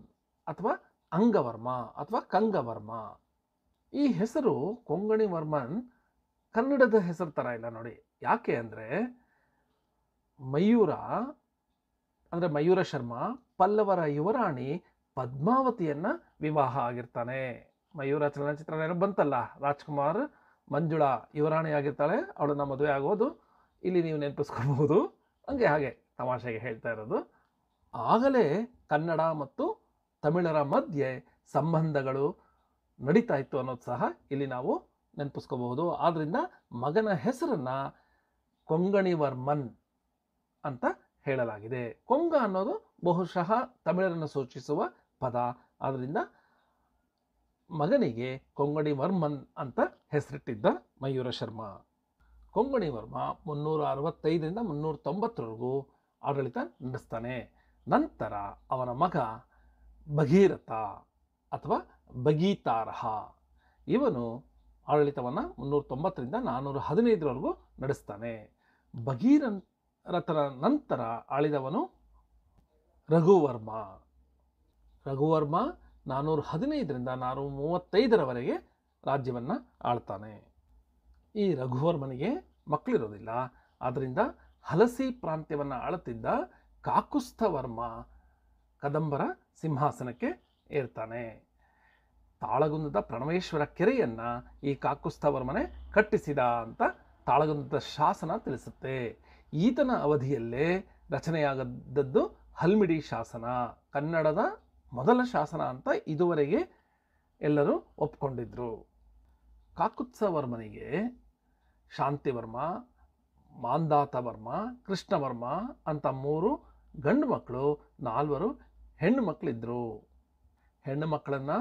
Speaker 1: ಅಥವಾ ಅಂಗವರ್ಮ ಅಥವಾ ಕಂಗವರ್ಮ. ಈ ಹೆಸರು ಕೊಂಗಣಿ ವರ್ಮನ್ ಕನ್ನಡದ ಹೆಸರು ಥರ ಇಲ್ಲ ನೋಡಿ. ಯಾಕೆ ಅಂದರೆ ಮಯೂರ ಅಂದರೆ ಮಯೂರ ಶರ್ಮ ಪಲ್ಲವರ ಯುವರಾಣಿ ಪದ್ಮಾವತಿಯನ್ನು ವಿವಾಹ ಆಗಿರ್ತಾನೆ. ಮಯೂರ ಚಲನಚಿತ್ರ ನೆನಪು ಬಂತಲ್ಲ, ರಾಜ್ಕುಮಾರ್ ಮಂಜುಳಾ ಯುವರಾಣಿ ಆಗಿರ್ತಾಳೆ, ಅವಳನ್ನು ಮದುವೆ ಆಗೋದು ಇಲ್ಲಿ ನೀವು ನೆನಪಿಸ್ಕೋಬಹುದು. ಹಾಗೆ ತಮಾಷೆಗೆ ಹೇಳ್ತಾ ಇರೋದು. ಆಗಲೇ ಕನ್ನಡ ಮತ್ತು ತಮಿಳರ ಮಧ್ಯೆ ಸಂಬಂಧಗಳು ನಡೀತಾ ಇತ್ತು ಅನ್ನೋದು ಸಹ ಇಲ್ಲಿ ನಾವು ನೆನಪಿಸ್ಕೋಬಹುದು. ಆದ್ದರಿಂದ ಮಗನ ಹೆಸರನ್ನು ಕೊಂಗಣಿ ವರ್ಮನ್ ಅಂತ ಹೇಳಲಾಗಿದೆ. ಕೊಂಗ ಅನ್ನೋದು ಬಹುಶಃ ತಮಿಳರನ್ನು ಸೂಚಿಸುವ ಪದ. ಆದ್ದರಿಂದ ಮಗನಿಗೆ ಕೊಂಗಣಿ ವರ್ಮನ್ ಅಂತ ಹೆಸರಿಟ್ಟಿದ್ದ ಮಯೂರ ಶರ್ಮ. ಕೊಂಗಣಿ ವರ್ಮ 365ರಿಂದ 390ರವರೆಗೂ ಆಡಳಿತ ನಡೆಸ್ತಾನೆ. ನಂತರ ಅವನ ಮಗ ಭಗೀರಥ ಅಥವಾ ಭಗೀತಾರಹ ಇವನು ಆಡಳಿತವನ್ನು 390ರಿಂದ 415ರವರೆಗೂ ನಡೆಸ್ತಾನೆ. ಭಗೀರಥನ ನಂತರ ಆಳಿದವನು ರಘುವರ್ಮ. ರಘುವರ್ಮ 415ರಿಂದ 435ರವರೆಗೆ ರಾಜ್ಯವನ್ನು ಆಳ್ತಾನೆ. ಈ ರಘುವರ್ಮನಿಗೆ ಮಕ್ಕಳಿರೋದಿಲ್ಲ. ಆದ್ದರಿಂದ ಹಲಸಿ ಪ್ರಾಂತ್ಯವನ್ನು ಆಳುತ್ತಿದ್ದ ಕಾಕುಸ್ಥವರ್ಮ ಕದಂಬರ ಸಿಂಹಾಸನಕ್ಕೆ ಏರ್ತಾನೆ. ತಾಳಗುಂದದ ಪ್ರಣವೇಶ್ವರ ಕೆರೆಯನ್ನು ಈ ಕಾಕುಸ್ಥವರ್ಮನೆ ಕಟ್ಟಿಸಿದ ಅಂತ ತಾಳಗುಂದದ ಶಾಸನ ತಿಳಿಸುತ್ತೆ. ಈತನ ಅವಧಿಯಲ್ಲೇ ರಚನೆಯಾಗದ್ದು ಹಲ್ಮಿಡಿ ಶಾಸನ, ಕನ್ನಡದ ಮೊದಲ ಶಾಸನ ಅಂತ ಇದುವರೆಗೆ ಎಲ್ಲರೂ ಒಪ್ಕೊಂಡಿದ್ರು. ಕಾಕುತ್ಸವರ್ಮನಿಗೆ ಶಾಂತಿವರ್ಮ, ಮಾಂಧಾತವರ್ಮ, ಕೃಷ್ಣವರ್ಮ ಅಂತ 3 ಗಂಡು ಮಕ್ಕಳು, 4 ಹೆಣ್ಣು ಮಕ್ಕಳಿದ್ರು. ಹೆಣ್ಣು ಮಕ್ಕಳನ್ನು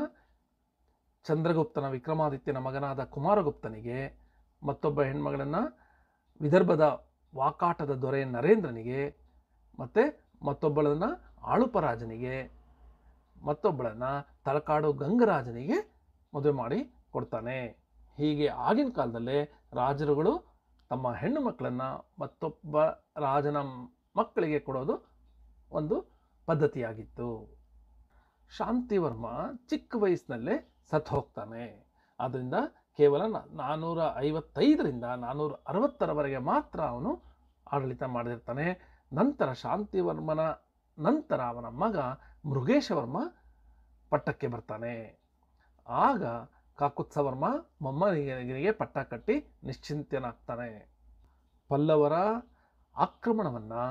Speaker 1: ಚಂದ್ರಗುಪ್ತನ ವಿಕ್ರಮಾದಿತ್ಯನ ಮಗನಾದ ಕುಮಾರಗುಪ್ತನಿಗೆ, ಮತ್ತೊಬ್ಬ ಹೆಣ್ಮಗಳನ್ನು ವಿದರ್ಭದ ವಾಕಾಟದ ದೊರೆ ನರೇಂದ್ರನಿಗೆ, ಮತ್ತೊಬ್ಬಳನ್ನು ಆಳುಪರಾಜನಿಗೆ, ಮತ್ತೊಬ್ಬಳನ್ನು ತಲಕಾಡು ಗಂಗರಾಜನಿಗೆ ಮದುವೆ ಮಾಡಿ ಕೊಡ್ತಾನೆ. ಹೀಗೆ ಆಗಿನ ಕಾಲದಲ್ಲೇ ರಾಜರುಗಳು ತಮ್ಮ ಹೆಣ್ಣು ಮಕ್ಕಳನ್ನು ಮತ್ತೊಬ್ಬ ರಾಜನ ಮಕ್ಕಳಿಗೆ ಕೊಡೋದು ಒಂದು ಪದ್ಧತಿಯಾಗಿತ್ತು. ಶಾಂತಿವರ್ಮ ಚಿಕ್ಕ ವಯಸ್ಸಿನಲ್ಲೇ ಸತ್ತು ಹೋಗ್ತಾನೆ. ಆದ್ದರಿಂದ ಕೇವಲ 455ರಿಂದ 460ರವರೆಗೆ ಮಾತ್ರ ಅವನು ಆಡಳಿತ ಮಾಡಿರ್ತಾನೆ. ನಂತರ ಶಾಂತಿವರ್ಮನ ನಂತರ ಅವನ ಮಗ ಮೃಗೇಶವರ್ಮ ಪಟ್ಟಕ್ಕೆ ಬರ್ತಾನೆ. ಆಗ ಕಾಕುತ್ಸವರ್ಮ ಮೊಮ್ಮಗನಿಗೆ ಪಟ್ಟ ಕಟ್ಟಿ ನಿಶ್ಚಿಂತನಾಗ್ತಾನೆ. ಪಲ್ಲವರ ಆಕ್ರಮಣವನ್ನು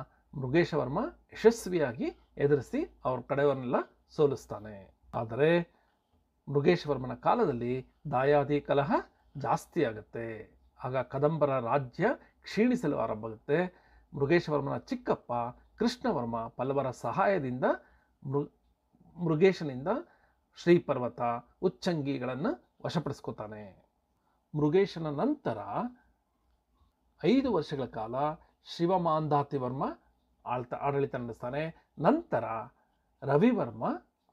Speaker 1: ಮೃಗೇಶವರ್ಮ ಯಶಸ್ವಿಯಾಗಿ ಎದುರಿಸಿ ಅವ್ರ ಕಡೆಯವನ್ನೆಲ್ಲ ಸೋಲಿಸ್ತಾನೆ. ಆದರೆ ಮೃಗೇಶವರ್ಮನ ಕಾಲದಲ್ಲಿ ದಾಯಾದಿ ಕಲಹ ಜಾಸ್ತಿ ಆಗುತ್ತೆ. ಆಗ ಕದಂಬರ ರಾಜ್ಯ ಕ್ಷೀಣಿಸಲು ಆರಂಭವಾಗುತ್ತೆ. ಮೃಗೇಶವರ್ಮನ ಚಿಕ್ಕಪ್ಪ ಕೃಷ್ಣವರ್ಮ ಪಲ್ಲವರ ಸಹಾಯದಿಂದ ಮೃಗೇಶನಿಂದ ಶ್ರೀಪರ್ವತ, ಉಚ್ಚಂಗಿಗಳನ್ನು ವಶಪಡಿಸ್ಕೋತಾನೆ. ಮೃಗೇಶನ ನಂತರ 5 ವರ್ಷಗಳ ಕಾಲ ಶಿವಮಾಂಧಾತಿವರ್ಮ ಆಡಳಿತ ನಡೆಸ್ತಾನೆ. ನಂತರ ರವಿವರ್ಮ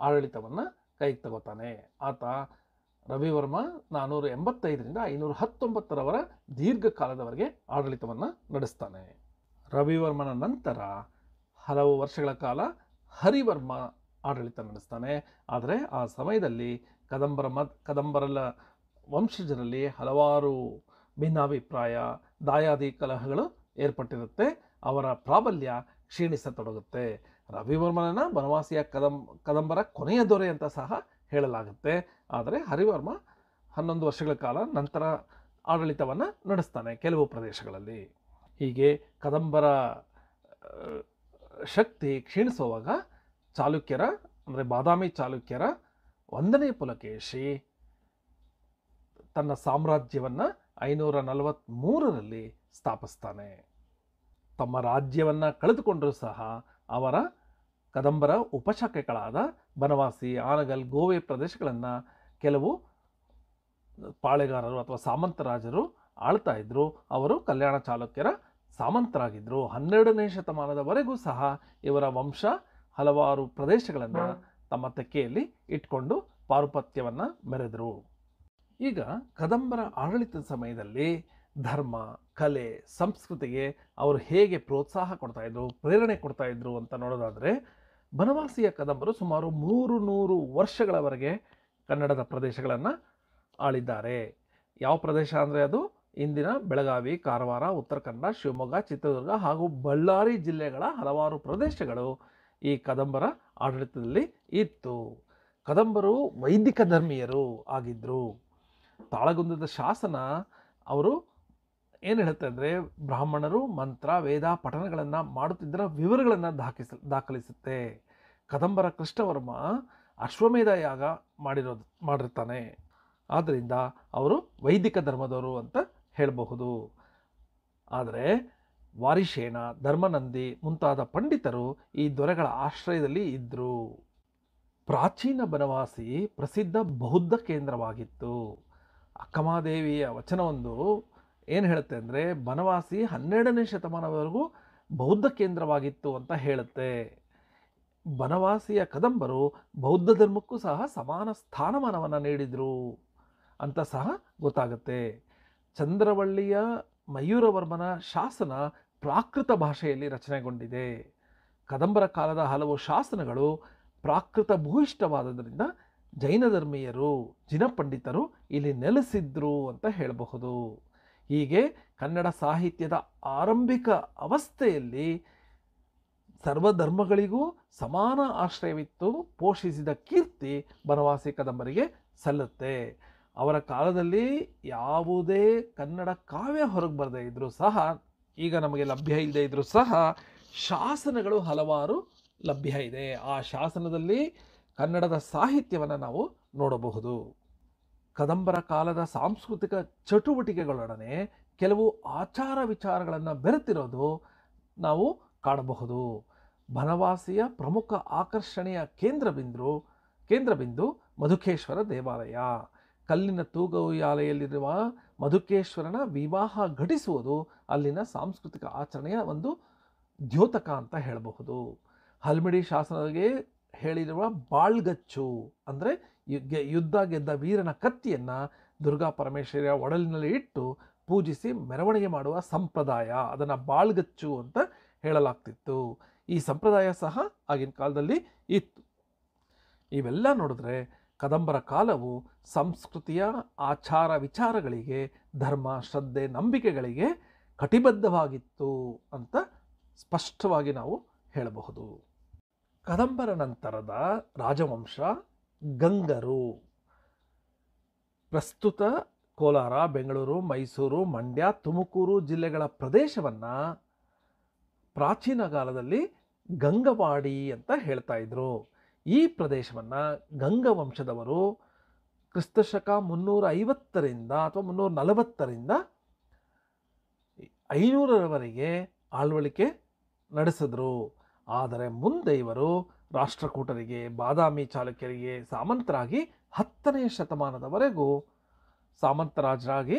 Speaker 1: ಆಡಳಿತವನ್ನು ಕೈಗೆ ತಗೋತಾನೆ. ಆತ ರವಿವರ್ಮ 485ರಿಂದ 519ರವರ ದೀರ್ಘಕಾಲದವರೆಗೆ ಆಡಳಿತವನ್ನು ನಡೆಸ್ತಾನೆ. ರವಿವರ್ಮನ ನಂತರ ಹಲವು ವರ್ಷಗಳ ಕಾಲ ಹರಿವರ್ಮ ಆಡಳಿತ ನಡೆಸ್ತಾನೆ. ಆದರೆ ಆ ಸಮಯದಲ್ಲಿ ಕದಂಬರಲ ವಂಶಜರಲ್ಲಿ ಹಲವಾರು ಭಿನ್ನಾಭಿಪ್ರಾಯ, ದಾಯಾದಿ ಕಲಹಗಳು ಏರ್ಪಟ್ಟಿರುತ್ತೆ. ಅವರ ಪ್ರಾಬಲ್ಯ ಕ್ಷೀಣಿಸತೊಡಗುತ್ತೆ. ರವಿವರ್ಮನನ್ನ ಬನವಾಸಿಯ ಕದಂಬರ ಕೊನೆಯ ದೊರೆ ಅಂತ ಸಹ ಹೇಳಲಾಗುತ್ತೆ. ಆದರೆ ಹರಿವರ್ಮ 11 ವರ್ಷಗಳ ಕಾಲ ನಂತರ ಆಡಳಿತವನ್ನು ನಡೆಸ್ತಾನೆ ಕೆಲವು ಪ್ರದೇಶಗಳಲ್ಲಿ. ಹೀಗೆ ಕದಂಬರ ಶಕ್ತಿ ಕ್ಷೀಣಿಸುವಾಗ ಚಾಲುಕ್ಯರ ಅಂದರೆ ಬಾದಾಮಿ ಚಾಲುಕ್ಯರ 1ನೇ ಪುಲಕೇಶಿ ತನ್ನ ಸಾಮ್ರಾಜ್ಯವನ್ನು 543ರಲ್ಲಿ ಸ್ಥಾಪಿಸ್ತಾನೆ. ತಮ್ಮ ರಾಜ್ಯವನ್ನು ಕಳೆದುಕೊಂಡರೂ ಸಹ ಅವರ ಕದಂಬರ ಉಪಶಾಖೆಗಳಾದ ಬನವಾಸಿ, ಆನಗಲ್, ಗೋವೆ ಪ್ರದೇಶಗಳನ್ನು ಕೆಲವು ಪಾಳೆಗಾರರು ಅಥವಾ ಸಾಮಂತರಾಜರು ಆಳ್ತಾ ಇದ್ದರು. ಅವರು ಕಲ್ಯಾಣ ಚಾಲುಕ್ಯರ ಸಾಮಂತರಾಗಿದ್ದರು. 12ನೇ ಶತಮಾನದವರೆಗೂ ಸಹ ಇವರ ವಂಶ ಹಲವಾರು ಪ್ರದೇಶಗಳನ್ನು ತಮ್ಮ ತೆಕ್ಕೆಯಲ್ಲಿ ಇಟ್ಕೊಂಡು ಪಾರುಪತ್ಯವನ್ನು ಮೆರೆದರು. ಈಗ ಕದಂಬರ ಆಡಳಿತದ ಸಮಯದಲ್ಲಿ ಧರ್ಮ, ಕಲೆ, ಸಂಸ್ಕೃತಿಗೆ ಅವರು ಹೇಗೆ ಪ್ರೋತ್ಸಾಹ ಕೊಡ್ತಾಯಿದ್ರು, ಪ್ರೇರಣೆ ಕೊಡ್ತಾಯಿದ್ರು ಅಂತ ನೋಡೋದಾದರೆ, ಬನವಾಸಿಯ ಕದಂಬರು ಸುಮಾರು 300 ವರ್ಷಗಳವರೆಗೆ ಕನ್ನಡದ ಪ್ರದೇಶಗಳನ್ನು ಆಳಿದ್ದಾರೆ. ಯಾವ ಪ್ರದೇಶ ಅಂದರೆ ಅದು ಇಂದಿನ ಬೆಳಗಾವಿ, ಕಾರವಾರ, ಉತ್ತರ ಕನ್ನಡ, ಶಿವಮೊಗ್ಗ, ಚಿತ್ರದುರ್ಗ ಹಾಗೂ ಬಳ್ಳಾರಿ ಜಿಲ್ಲೆಗಳ ಹಲವಾರು ಪ್ರದೇಶಗಳು ಈ ಕದಂಬರ ಆಡಳಿತದಲ್ಲಿ ಇತ್ತು. ಕದಂಬರು ವೈದಿಕ ಧರ್ಮೀಯರು ಆಗಿದ್ದರು. ತಾಳಗುಂದದ ಶಾಸನ ಅವರು ಏನು ಹೇಳುತ್ತೆ ಅಂದರೆ, ಬ್ರಾಹ್ಮಣರು ಮಂತ್ರ, ವೇದ ಪಠಣಗಳನ್ನು ಮಾಡುತ್ತಿದ್ದರ ವಿವರಗಳನ್ನು ದಾಖಲಿಸುತ್ತೆ. ಕದಂಬರ ಕೃಷ್ಣವರ್ಮ ಅಶ್ವಮೇಧ ಯಾಗ ಮಾಡಿರ್ತಾನೆ. ಆದ್ದರಿಂದ ಅವರು ವೈದಿಕ ಧರ್ಮದವರು ಅಂತ ಹೇಳಬಹುದು. ಆದರೆ ವಾರಿಶೇನ, ಧರ್ಮನಂದಿ ಮುಂತಾದ ಪಂಡಿತರು ಈ ದೊರೆಗಳ ಆಶ್ರಯದಲ್ಲಿ ಇದ್ದರು. ಪ್ರಾಚೀನ ಬನವಾಸಿ ಪ್ರಸಿದ್ಧ ಬೌದ್ಧ ಕೇಂದ್ರವಾಗಿತ್ತು. ಅಕ್ಕಮಹಾದೇವಿಯ ವಚನವೊಂದು ಏನು ಹೇಳುತ್ತೆ ಅಂದರೆ, ಬನವಾಸಿ 12ನೇ ಶತಮಾನದವರೆಗೂ ಬೌದ್ಧ ಕೇಂದ್ರವಾಗಿತ್ತು ಅಂತ ಹೇಳುತ್ತೆ. ಬನವಾಸಿಯ ಕದಂಬರು ಬೌದ್ಧ ಧರ್ಮಕ್ಕೂ ಸಹ ಸಮಾನ ಸ್ಥಾನಮಾನವನ್ನು ನೀಡಿದರು ಅಂತ ಸಹ ಗೊತ್ತಾಗುತ್ತೆ. ಚಂದ್ರವಳ್ಳಿಯ ಮಯೂರವರ್ಮನ ಶಾಸನ ಪ್ರಾಕೃತ ಭಾಷೆಯಲ್ಲಿ ರಚನೆಗೊಂಡಿದೆ. ಕದಂಬರ ಕಾಲದ ಹಲವು ಶಾಸನಗಳು ಪ್ರಾಕೃತ ಭೂಯಿಷ್ಠವಾದದ್ದರಿಂದ ಜೈನ ಧರ್ಮೀಯರು, ಜಿನಪಂಡಿತರು ಇಲ್ಲಿ ನೆಲೆಸಿದ್ರು ಅಂತ ಹೇಳಬಹುದು. ಹೀಗೆ ಕನ್ನಡ ಸಾಹಿತ್ಯದ ಆರಂಭಿಕ ಅವಸ್ಥೆಯಲ್ಲಿ ಸರ್ವಧರ್ಮಗಳಿಗೂ ಸಮಾನ ಆಶ್ರಯವಿತ್ತು ಪೋಷಿಸಿದ ಕೀರ್ತಿ ಬನವಾಸಿ ಕದಂಬರಿಗೆ ಸಲ್ಲುತ್ತೆ. ಅವರ ಕಾಲದಲ್ಲಿ ಯಾವುದೇ ಕನ್ನಡ ಕಾವ್ಯ ಹೊರಗೆ ಬರದೇ ಇದ್ದರೂ ಸಹ, ಈಗ ನಮಗೆ ಲಭ್ಯ ಇಲ್ಲದೆ ಇದ್ದರೂ ಸಹ ಶಾಸನಗಳು ಹಲವಾರು ಲಭ್ಯ ಇದೆ. ಆ ಶಾಸನದಲ್ಲಿ ಕನ್ನಡದ ಸಾಹಿತ್ಯವನ್ನು ನಾವು ನೋಡಬಹುದು. ಕದಂಬರ ಕಾಲದ ಸಾಂಸ್ಕೃತಿಕ ಚಟುವಟಿಕೆಗಳೊಡನೆ ಕೆಲವು ಆಚಾರ ವಿಚಾರಗಳನ್ನು ಬೆರೆತಿರೋದು ನಾವು ಕಾಣಬಹುದು. ಬನವಾಸಿಯ ಪ್ರಮುಖ ಆಕರ್ಷಣೆಯ ಕೇಂದ್ರಬಿಂದು ಮಧುಕೇಶ್ವರ ದೇವಾಲಯ. ಕಲ್ಲಿನ ತೂಗುಯ್ಯಾಲೆಯಲ್ಲಿರುವ ಮಧುಕೇಶ್ವರನ ವಿವಾಹ ಘಟಿಸುವುದು ಅಲ್ಲಿನ ಸಾಂಸ್ಕೃತಿಕ ಆಚರಣೆಯ ಒಂದು ದ್ಯೋತಕ ಅಂತ ಹೇಳಬಹುದು. ಹಲ್ಮಿಡಿ ಶಾಸನಗೆ ಹೇಳಿರುವ ಬಾಳ್ಗಚ್ಚು ಅಂದರೆ ಯುದ್ಧ ಗೆದ್ದ ವೀರನ ಕತ್ತಿಯನ್ನು ದುರ್ಗಾ ಪರಮೇಶ್ವರಿಯ ಒಡಲಿನಲ್ಲಿ ಇಟ್ಟು ಪೂಜಿಸಿ ಮೆರವಣಿಗೆ ಮಾಡುವ ಸಂಪ್ರದಾಯ, ಅದನ್ನು ಬಾಳ್ಗಚ್ಚು ಅಂತ ಹೇಳಲಾಗ್ತಿತ್ತು. ಈ ಸಂಪ್ರದಾಯ ಸಹ ಆಗಿನ ಕಾಲದಲ್ಲಿ ಇತ್ತು. ಇವೆಲ್ಲ ನೋಡಿದ್ರೆ ಕದಂಬರ ಕಾಲವು ಸಂಸ್ಕೃತಿಯ ಆಚಾರ ವಿಚಾರಗಳಿಗೆ, ಧರ್ಮ, ಶ್ರದ್ಧೆ, ನಂಬಿಕೆಗಳಿಗೆ ಕಟಿಬದ್ಧವಾಗಿತ್ತು ಅಂತ ಸ್ಪಷ್ಟವಾಗಿ ನಾವು ಹೇಳಬಹುದು. ಕದಂಬರ ನಂತರದ ರಾಜವಂಶ ಗಂಗರು ಪ್ರಸ್ತುತ ಕೋಲಾರ, ಬೆಂಗಳೂರು, ಮೈಸೂರು, ಮಂಡ್ಯ, ತುಮಕೂರು ಜಿಲ್ಲೆಗಳ ಪ್ರದೇಶವನ್ನು ಪ್ರಾಚೀನ ಕಾಲದಲ್ಲಿ ಗಂಗವಾಡಿ ಅಂತ ಹೇಳ್ತಾ ಇದ್ರು. ಈ ಪ್ರದೇಶವನ್ನು ಗಂಗವಂಶದವರು ಕ್ರಿಸ್ತಶಕ 350ರಿಂದ ಅಥವಾ 340ರಿಂದ 500ರವರೆಗೆ ಆಳ್ವಳಿಕೆ ನಡೆಸಿದ್ರು. ಆದರೆ ಮುಂದೆ ಇವರು ರಾಷ್ಟ್ರಕೂಟರಿಗೆ, ಬಾದಾಮಿ ಚಾಲುಕ್ಯರಿಗೆ ಸಾಮಂತರಾಗಿ 10ನೇ ಶತಮಾನದವರೆಗೂ ಸಾಮಂತರಾಜರಾಗಿ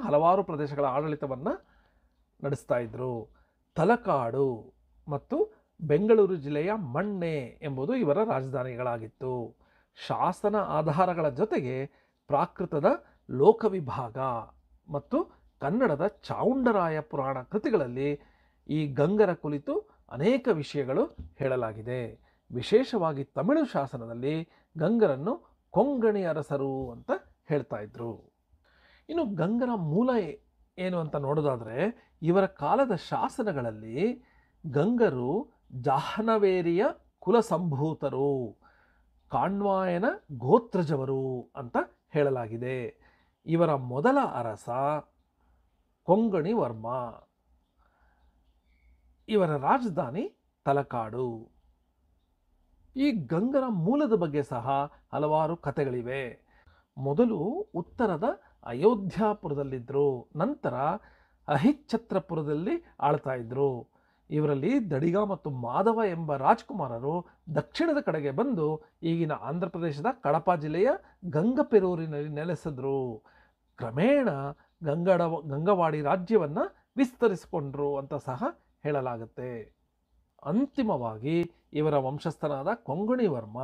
Speaker 1: ಹಲವಾರು ಪ್ರದೇಶಗಳ ಆಡಳಿತವನ್ನು ನಡೆಸ್ತಾ ಇದ್ರು. ತಲಕಾಡು ಮತ್ತು ಬೆಂಗಳೂರು ಜಿಲ್ಲೆಯ ಮಣ್ಣೆ ಎಂಬುದು ಇವರ ರಾಜಧಾನಿಗಳಾಗಿತ್ತು. ಶಾಸನ ಆಧಾರಗಳ ಜೊತೆಗೆ ಪ್ರಾಕೃತದ ಲೋಕವಿಭಾಗ ಮತ್ತು ಕನ್ನಡದ ಚಾವುಂಡರಾಯ ಪುರಾಣ ಕೃತಿಗಳಲ್ಲಿ ಈ ಗಂಗರ ಕುರಿತು ಅನೇಕ ವಿಷಯಗಳು ಹೇಳಲಾಗಿದೆ. ವಿಶೇಷವಾಗಿ ತಮಿಳು ಶಾಸನದಲ್ಲಿ ಗಂಗರನ್ನು ಕೊಂಗಣಿ ಅರಸರು ಅಂತ ಹೇಳ್ತಾ ಇದ್ರು. ಇನ್ನು ಗಂಗರ ಮೂಲ ಏನು ಅಂತ ನೋಡೋದಾದರೆ, ಇವರ ಕಾಲದ ಶಾಸನಗಳಲ್ಲಿ ಗಂಗರು ಜಾಹ್ನವೇರಿಯ ಕುಲಸಂಭೂತರು, ಕಾಣ್ವಾಯನ ಗೋತ್ರಜವರು ಅಂತ ಹೇಳಲಾಗಿದೆ. ಇವರ ಮೊದಲ ಅರಸ ಕೊಂಗಣಿ ವರ್ಮ. ಇವರ ರಾಜಧಾನಿ ತಲಕಾಡು. ಈ ಗಂಗರ ಮೂಲದ ಬಗ್ಗೆ ಸಹ ಹಲವಾರು ಕಥೆಗಳಿವೆ. ಮೊದಲು ಉತ್ತರದ ಅಯೋಧ್ಯಾಪುರದಲ್ಲಿದ್ದರು, ನಂತರ ಅಹಿಚ್ಛತ್ರಪುರದಲ್ಲಿ ಆಳ್ತಾ ಇದ್ರು. ಇವರಲ್ಲಿ ದಡಿಗ ಮತ್ತು ಮಾಧವ ಎಂಬ ರಾಜ್ಕುಮಾರರು ದಕ್ಷಿಣದ ಕಡೆಗೆ ಬಂದು ಈಗಿನ ಆಂಧ್ರ ಪ್ರದೇಶದ ಕಡಪ ಜಿಲ್ಲೆಯ ಗಂಗಪೆರೂರಿನಲ್ಲಿ ನೆಲೆಸಿದ್ರು. ಕ್ರಮೇಣ ಗಂಗವಾಡಿ ರಾಜ್ಯವನ್ನು ವಿಸ್ತರಿಸಿಕೊಂಡ್ರು ಅಂತ ಸಹ ಹೇಳಲಾಗುತ್ತೆ. ಅಂತಿಮವಾಗಿ ಇವರ ವಂಶಸ್ಥನಾದ ಕೊಂಗಣಿ ವರ್ಮ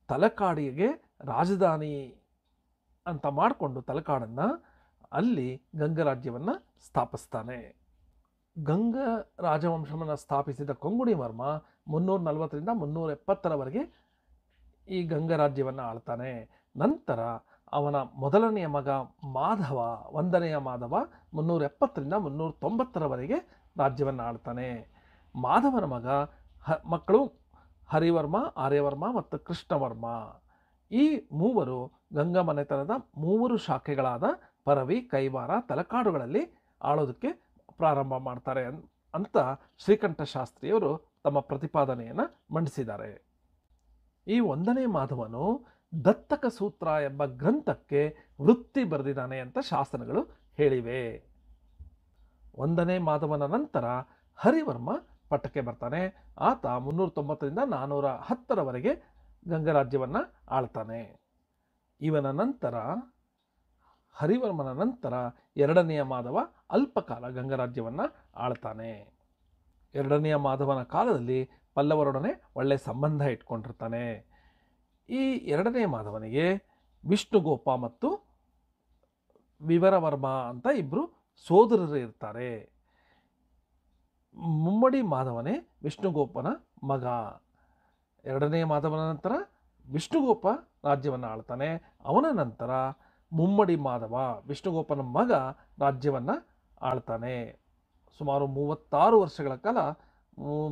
Speaker 1: ತಲಕಾಡಿಗೆ ರಾಜಧಾನಿ ಅಂತ ಮಾಡಿಕೊಂಡು ತಲಕಾಡನ್ನು ಅಲ್ಲಿ ಗಂಗರಾಜ್ಯವನ್ನು ಸ್ಥಾಪಿಸ್ತಾನೆ. ಗಂಗ ರಾಜವಂಶವನ್ನು ಸ್ಥಾಪಿಸಿದ ಕೊಂಗಣಿ ವರ್ಮ 340ರಿಂದ 370ರವರೆಗೆ ಈ ಗಂಗರಾಜ್ಯವನ್ನು ಆಳ್ತಾನೆ. ನಂತರ ಅವನ ಮೊದಲನೆಯ ಮಗ ಮಾಧವ, 1ನೆಯ ಮಾಧವ 370ರಿಂದ 390ರವರೆಗೆ ರಾಜ್ಯವನ್ನು ಆಳ್ತಾನೆ. ಮಾಧವನ ಮಕ್ಕಳು ಹರಿವರ್ಮ, ಆರ್ಯವರ್ಮ ಮತ್ತು ಕೃಷ್ಣವರ್ಮ. ಈ ಮೂವರು ಗಂಗಾ ಮನೆತನದ 3 ಶಾಖೆಗಳಾದ ಪರವಿ, ಕೈವಾರ, ತಲಕಾಡುಗಳಲ್ಲಿ ಆಳೋದಕ್ಕೆ ಪ್ರಾರಂಭ ಮಾಡ್ತಾರೆ ಅಂತ ಶ್ರೀಕಂಠ ಶಾಸ್ತ್ರಿಯವರು ತಮ್ಮ ಪ್ರತಿಪಾದನೆಯನ್ನು ಮಂಡಿಸಿದ್ದಾರೆ. ಈ 1ನೇ ಮಾಧವನು ದತ್ತಕ ಸೂತ್ರ ಎಂಬ ಗ್ರಂಥಕ್ಕೆ ವೃತ್ತಿ ಬರೆದಿದ್ದಾನೆ ಅಂತ ಶಾಸನಗಳು ಹೇಳಿವೆ. 1ನೇ ಮಾಧವನ ನಂತರ ಹರಿವರ್ಮ ಪಟ್ಟಕ್ಕೆ ಬರ್ತಾನೆ. ಆತ 390ರಿಂದ 410ರವರೆಗೆ ಗಂಗರಾಜ್ಯವನ್ನು ಆಳ್ತಾನೆ. ಇವನ ನಂತರ ಹರಿವರ್ಮನ ನಂತರ 2ನೆಯ ಮಾಧವ ಅಲ್ಪಕಾಲ ಗಂಗರಾಜ್ಯವನ್ನು ಆಳ್ತಾನೆ. 2ನೆಯ ಮಾಧವನ ಕಾಲದಲ್ಲಿ ಪಲ್ಲವರೊಡನೆ ಒಳ್ಳೆ ಸಂಬಂಧ ಇಟ್ಕೊಂಡಿರ್ತಾನೆ. ಈ 2ನೇ ಮಾಧವನಿಗೆ ವಿಷ್ಣುಗೋಪ ಮತ್ತು ವಿವರವರ್ಮ ಅಂತ ಇಬ್ಬರು ಸೋದರರು ಇರ್ತಾರೆ. ಮುಮ್ಮಡಿ ಮಾಧವನೇ ವಿಷ್ಣುಗೋಪನ ಮಗ. 2ನೇ ಮಾಧವನ ನಂತರ ವಿಷ್ಣುಗೋಪ ರಾಜ್ಯವನ್ನು ಆಳ್ತಾನೆ. ಅವನ ನಂತರ ಮುಮ್ಮಡಿ ಮಾಧವ, ವಿಷ್ಣುಗೋಪನ ಮಗ, ರಾಜ್ಯವನ್ನು ಆಳ್ತಾನೆ. ಸುಮಾರು 36 ವರ್ಷಗಳ ಕಾಲ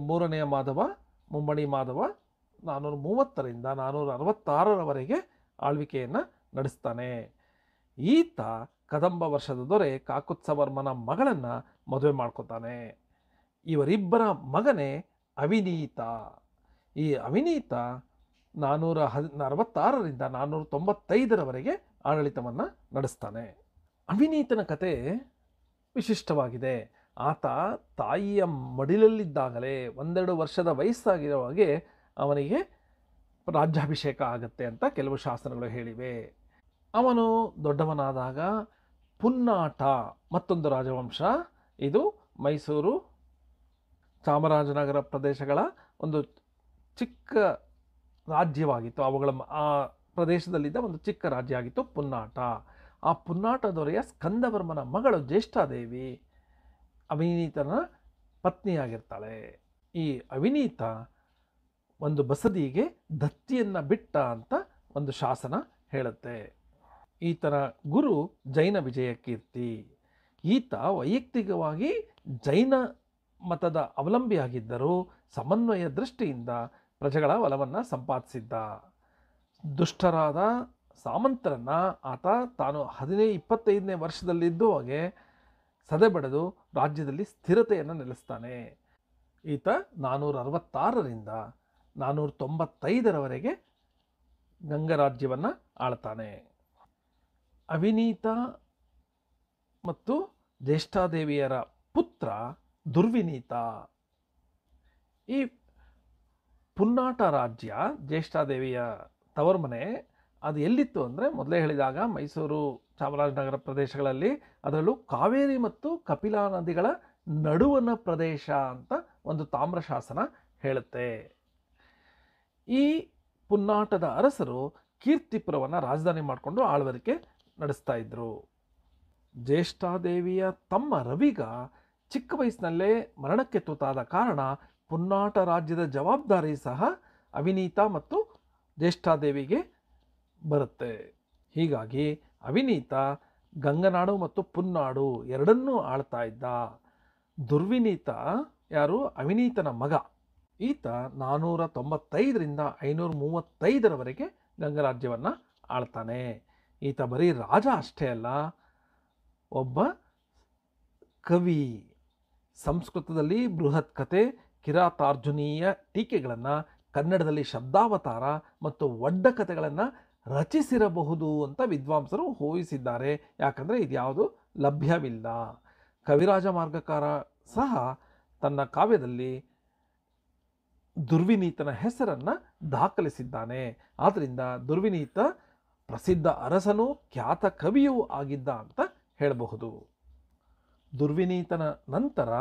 Speaker 1: 3ನೇ ಮಾಧವ, ಮುಮ್ಮಡಿ ಮಾಧವ 430ರಿಂದ 466ರವರೆಗೆ ಆಳ್ವಿಕೆಯನ್ನು ನಡೆಸ್ತಾನೆ. ಈತ ಕದಂಬ ವರ್ಷದ ದೊರೆ ಕಾಕುತ್ಸವರ್ಮನ ಮಗಳನ್ನು ಮದುವೆ ಮಾಡ್ಕೋತಾನೆ. ಇವರಿಬ್ಬರ ಮಗನೇ ಅವಿನೀತ. ಈ ಅವಿನೀತ 466ರಿಂದ 495ರವರೆಗೆ ಆಡಳಿತವನ್ನು ನಡೆಸ್ತಾನೆ. ಅವಿನೀತನ ಕತೆ ವಿಶಿಷ್ಟವಾಗಿದೆ. ಆತ ತಾಯಿಯ ಮಡಿಲಲ್ಲಿದ್ದಾಗಲೇ 1-2 ವರ್ಷದ ವಯಸ್ಸಾಗಿರುವಾಗೆ ಅವನಿಗೆ ರಾಜ್ಯಾಭಿಷೇಕ ಆಗುತ್ತೆ ಅಂತ ಕೆಲವು ಶಾಸನಗಳು ಹೇಳಿವೆ. ಅವನು ದೊಡ್ಡವನಾದಾಗ ಪುನ್ನಾಟ ಮತ್ತೊಂದು ರಾಜವಂಶ, ಇದು ಮೈಸೂರು, ಚಾಮರಾಜನಗರ ಪ್ರದೇಶಗಳ ಒಂದು ಚಿಕ್ಕ ರಾಜ್ಯವಾಗಿತ್ತು. ಅವುಗಳ ಆ ಪ್ರದೇಶದಲ್ಲಿದ್ದ ಒಂದು ಚಿಕ್ಕ ರಾಜ್ಯ ಆಗಿತ್ತು ಪುನ್ನಾಟ. ಆ ಪುನ್ನಾಟ ದೊರೆಯ ಸ್ಕಂದವರ್ಮನ ಮಗಳು ಜ್ಯೇಷ್ಠಾದೇವಿ ಅವಿನೀತನ ಪತ್ನಿಯಾಗಿರ್ತಾಳೆ. ಈ ಅವಿನೀತ ಒಂದು ಬಸದಿಗೆ ದತ್ತಿಯನ್ನು ಬಿಟ್ಟ ಅಂತ ಒಂದು ಶಾಸನ ಹೇಳುತ್ತೆ. ಈತನ ಗುರು ಜೈನ ವಿಜಯಕೀರ್ತಿ. ಈತ ವೈಯಕ್ತಿಕವಾಗಿ ಜೈನ ಮತದ ಅವಲಂಬಿಯಾಗಿದ್ದರೂ ಸಮನ್ವಯ ದೃಷ್ಟಿಯಿಂದ ಪ್ರಜೆಗಳ ಒಲವನ್ನು ಸಂಪಾದಿಸಿದ್ದ. ದುಷ್ಟರಾದ ಸಾಮಂತರನ್ನು ಆತ ತಾನು 25ನೇ ವರ್ಷದಲ್ಲಿದ್ದುವಾಗೆ ಸದೆಬಡೆದು ರಾಜ್ಯದಲ್ಲಿ ಸ್ಥಿರತೆಯನ್ನು ನೆಲೆಸ್ತಾನೆ. ಈತ 466ರಿಂದ 495ರವರೆಗೆ ಗಂಗರಾಜ್ಯವನ್ನು ಆಳ್ತಾನೆ. ಅವಿನೀತ ಮತ್ತು ಜ್ಯೇಷ್ಠಾದೇವಿಯರ ಪುತ್ರ ದುರ್ವಿನೀತ. ಈ ಪುನ್ನಾಟ ರಾಜ್ಯ, ಜ್ಯೇಷ್ಠಾದೇವಿಯ ತವರ್ಮನೆ, ಅದು ಎಲ್ಲಿತ್ತು ಅಂದರೆ ಮೊದಲೇ ಹೇಳಿದಾಗ ಮೈಸೂರು, ಚಾಮರಾಜನಗರ ಪ್ರದೇಶಗಳಲ್ಲಿ, ಅದರಲ್ಲೂ ಕಾವೇರಿ ಮತ್ತು ಕಪಿಲಾ ನದಿಗಳ ನಡುವಣ ಪ್ರದೇಶ ಅಂತ ಒಂದು ತಾಮ್ರ ಶಾಸನ ಹೇಳುತ್ತೆ. ಈ ಪುನ್ನಾಟದ ಅರಸರು ಕೀರ್ತಿಪುರವನ್ನು ರಾಜಧಾನಿ ಮಾಡಿಕೊಂಡು ಆಳ್ವರಿಕೆ ನಡೆಸ್ತಾ ಇದ್ರು. ಜ್ಯೇಷ್ಠಾದೇವಿಯ ತಮ್ಮ ರವಿಗ ಚಿಕ್ಕ ವಯಸ್ಸಿನಲ್ಲೇ ಮರಣಕ್ಕೆ ತುತ್ತಾದ ಕಾರಣ ಪುನ್ನಾಟ ರಾಜ್ಯದ ಜವಾಬ್ದಾರಿ ಸಹ ಅವಿನೀತ ಮತ್ತು ಜ್ಯೇಷ್ಠಾದೇವಿಗೆ ಬರುತ್ತೆ. ಹೀಗಾಗಿ ಅವಿನೀತ ಗಂಗನಾಡು ಮತ್ತು ಪುನ್ನಾಡು ಎರಡನ್ನೂ ಆಳ್ತಾ ಇದ್ದ. ದುರ್ವಿನೀತ ಯಾರು? ಅವಿನೀತನ ಮಗ. ಈತ 495ರಿಂದ 535ರವರೆಗೆ ಗಂಗರಾಜ್ಯವನ್ನು ಆಳ್ತಾನೆ. ಈತ ಬರೀ ರಾಜ ಅಷ್ಟೇ ಅಲ್ಲ, ಒಬ್ಬ ಕವಿ. ಸಂಸ್ಕೃತದಲ್ಲಿ ಬೃಹತ್ ಕಥೆ, ಕಿರಾತಾರ್ಜುನೀಯ ಟೀಕೆಗಳನ್ನು, ಕನ್ನಡದಲ್ಲಿ ಶಬ್ದಾವತಾರ ಮತ್ತು ಒಡ್ಡ ಕಥೆಗಳನ್ನು ರಚಿಸಿರಬಹುದು ಅಂತ ವಿದ್ವಾಂಸರು ಊಹಿಸಿದ್ದಾರೆ. ಯಾಕಂದರೆ ಇದ್ಯಾವುದು ಲಭ್ಯವಿಲ್ಲ. ಕವಿರಾಜ ಮಾರ್ಗಕಾರ ಸಹ ತನ್ನ ಕಾವ್ಯದಲ್ಲಿ ದುರ್ವಿನೀತನ ಹೆಸರನ್ನು ದಾಖಲಿಸಿದ್ದಾನೆ. ಆದ್ದರಿಂದ ದುರ್ವಿನೀತ ಪ್ರಸಿದ್ಧ ಅರಸನೂ ಖ್ಯಾತ ಕವಿಯೂ ಆಗಿದ್ದ ಅಂತ ಹೇಳಬಹುದು. ದುರ್ವಿನೀತನ ನಂತರ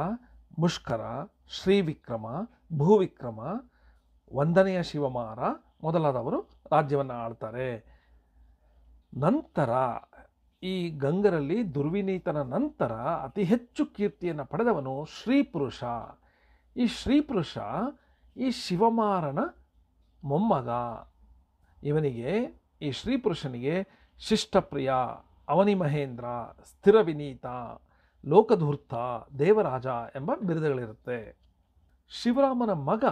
Speaker 1: ಮುಷ್ಕರ, ಶ್ರೀವಿಕ್ರಮ, ಭೂವಿಕ್ರಮ, ಒಂದನೆಯ ಶಿವಮಾರ ಮೊದಲಾದವರು ರಾಜ್ಯವನ್ನು ಆಳ್ತಾರೆ. ನಂತರ ಈ ಗಂಗರಲ್ಲಿ ದುರ್ವಿನೀತನ ನಂತರ ಅತಿ ಹೆಚ್ಚು ಕೀರ್ತಿಯನ್ನು ಪಡೆದವನು ಶ್ರೀಪುರುಷ. ಈ ಶ್ರೀಪುರುಷ ಈ ಶಿವಮಾರನ ಮೊಮ್ಮಗ. ಇವನಿಗೆ, ಈ ಶ್ರೀಪುರುಷನಿಗೆ ಶಿಷ್ಟಪ್ರಿಯ, ಅವನಿ ಮಹೇಂದ್ರ, ಸ್ಥಿರವಿನೀತ, ಲೋಕಧೂರ್ತ, ದೇವರಾಜ ಎಂಬ ಬಿರುದುಗಳಿರುತ್ತೆ. ಶಿವರಾಮನ ಮಗ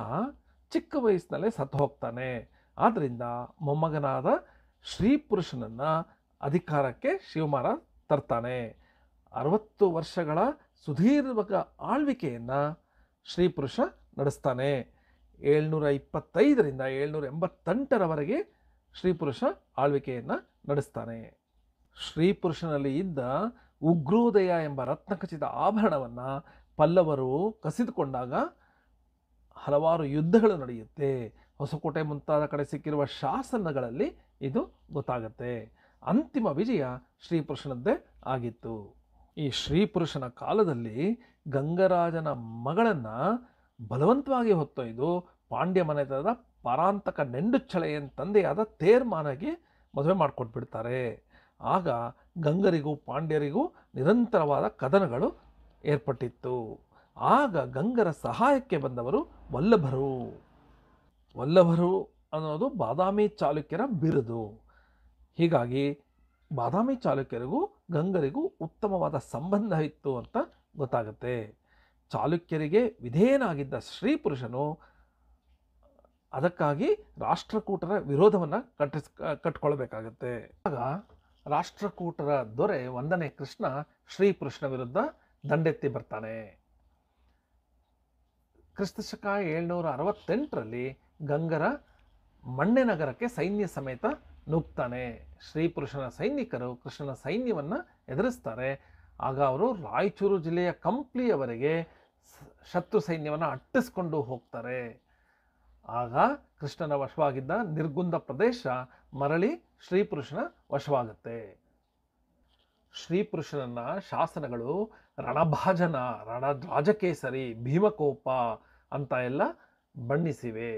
Speaker 1: ಚಿಕ್ಕ ವಯಸ್ಸಿನಲ್ಲೇ ಸತ್ತು ಹೋಗ್ತಾನೆ. ಆದ್ದರಿಂದ ಮೊಮ್ಮಗನಾದ ಶ್ರೀಪುರುಷನನ್ನು ಅಧಿಕಾರಕ್ಕೆ ಶಿವಮಾರ ತರ್ತಾನೆ. 60 ವರ್ಷಗಳ ಸುದೀರ್ಘ ಆಳ್ವಿಕೆಯನ್ನು ಶ್ರೀಪುರುಷ ನಡೆಸ್ತಾನೆ. 725ರಿಂದ 788ರವರೆಗೆ ಶ್ರೀಪುರುಷ ಆಳ್ವಿಕೆಯನ್ನು ನಡೆಸ್ತಾನೆ. ಶ್ರೀಪುರುಷನಲ್ಲಿ ಇದ್ದ ಉಗ್ರೋದಯ ಎಂಬ ರತ್ನಖಚಿತ ಆಭರಣವನ್ನು ಪಲ್ಲವರು ಕಸಿದುಕೊಂಡಾಗ ಹಲವಾರು ಯುದ್ಧಗಳು ನಡೆಯುತ್ತೆ. ಹೊಸಕೋಟೆ ಮುಂತಾದ ಕಡೆ ಸಿಕ್ಕಿರುವ ಶಾಸನಗಳಲ್ಲಿ ಇದು ಗೊತ್ತಾಗತ್ತೆ. ಅಂತಿಮ ವಿಜಯ ಶ್ರೀಪುರುಷನದ್ದೇ ಆಗಿತ್ತು. ಈ ಶ್ರೀಪುರುಷನ ಕಾಲದಲ್ಲಿ ಗಂಗರಾಜನ ಮಗಳನ್ನು ಬಲವಂತವಾಗಿ ಹೊತ್ತೊಯ್ದು ಪಾಂಡ್ಯ ಮನೆತನದ ಪರಾಂತಕ ನೆಂಡುಚ್ಚಳೆಯನ್ ತಂದೆಯಾದ ತೇರ್ಮಾನಗೆ ಮದುವೆ ಮಾಡಿಕೊಟ್ಬಿಡ್ತಾರೆ. ಆಗ ಗಂಗರಿಗೂ ಪಾಂಡ್ಯರಿಗೂ ನಿರಂತರವಾದ ಕದನಗಳು ಏರ್ಪಟ್ಟಿತ್ತು. ಆಗ ಗಂಗರ ಸಹಾಯಕ್ಕೆ ಬಂದವರು ವಲ್ಲಭರು. ವಲ್ಲಭರು ಅನ್ನೋದು ಬಾದಾಮಿ ಚಾಲುಕ್ಯರ ಬಿರುದು. ಹೀಗಾಗಿ ಬಾದಾಮಿ ಚಾಲುಕ್ಯರಿಗೂ ಗಂಗರಿಗೂ ಉತ್ತಮವಾದ ಸಂಬಂಧ ಇತ್ತು ಅಂತ ಗೊತ್ತಾಗುತ್ತೆ. ಚಾಲುಕ್ಯರಿಗೆ ವಿಧೇಯನಾಗಿದ್ದ ಶ್ರೀಪುರುಷನು ಅದಕ್ಕಾಗಿ ರಾಷ್ಟ್ರಕೂಟರ ವಿರೋಧವನ್ನು ಕಟ್ಕೊಳ್ಬೇಕಾಗತ್ತೆ. ಆಗ ರಾಷ್ಟ್ರಕೂಟರ ದೊರೆ 1ನೇ ಕೃಷ್ಣ ಶ್ರೀಪುರುಷನ ವಿರುದ್ಧ ದಂಡೆತ್ತಿ ಬರ್ತಾನೆ. ಕ್ರಿಸ್ತಶಕ 768ರಲ್ಲಿ ಗಂಗರ ಮಣ್ಣೆನಗರಕ್ಕೆ ಸೈನ್ಯ ಸಮೇತ ನುಗ್ತಾನೆ. ಶ್ರೀಪುರುಷನ ಸೈನಿಕರು ಕೃಷ್ಣನ ಸೈನ್ಯವನ್ನು ಎದುರಿಸ್ತಾರೆ. ಆಗ ಅವರು ರಾಯಚೂರು ಜಿಲ್ಲೆಯ ಕಂಪ್ಲಿಯವರೆಗೆ ಶತ್ರು ಸೈನ್ಯವನ್ನು ಅಟ್ಟಿಸ್ಕೊಂಡು ಹೋಗ್ತಾರೆ. ಆಗ ಕೃಷ್ಣನ ವಶವಾಗಿದ್ದ ನಿರ್ಗುಂದ ಪ್ರದೇಶ ಮರಳಿ ಶ್ರೀಪುರುಷನ ವಶವಾಗುತ್ತೆ. ಶ್ರೀಪುರುಷನನ್ನ ಶಾಸನಗಳು ರಣಭಾಜನ, ರಾಜಕೇಸರಿ, ಭೀಮಕೋಪ ಅಂತ ಎಲ್ಲ ಬಣ್ಣಿಸಿವೆ.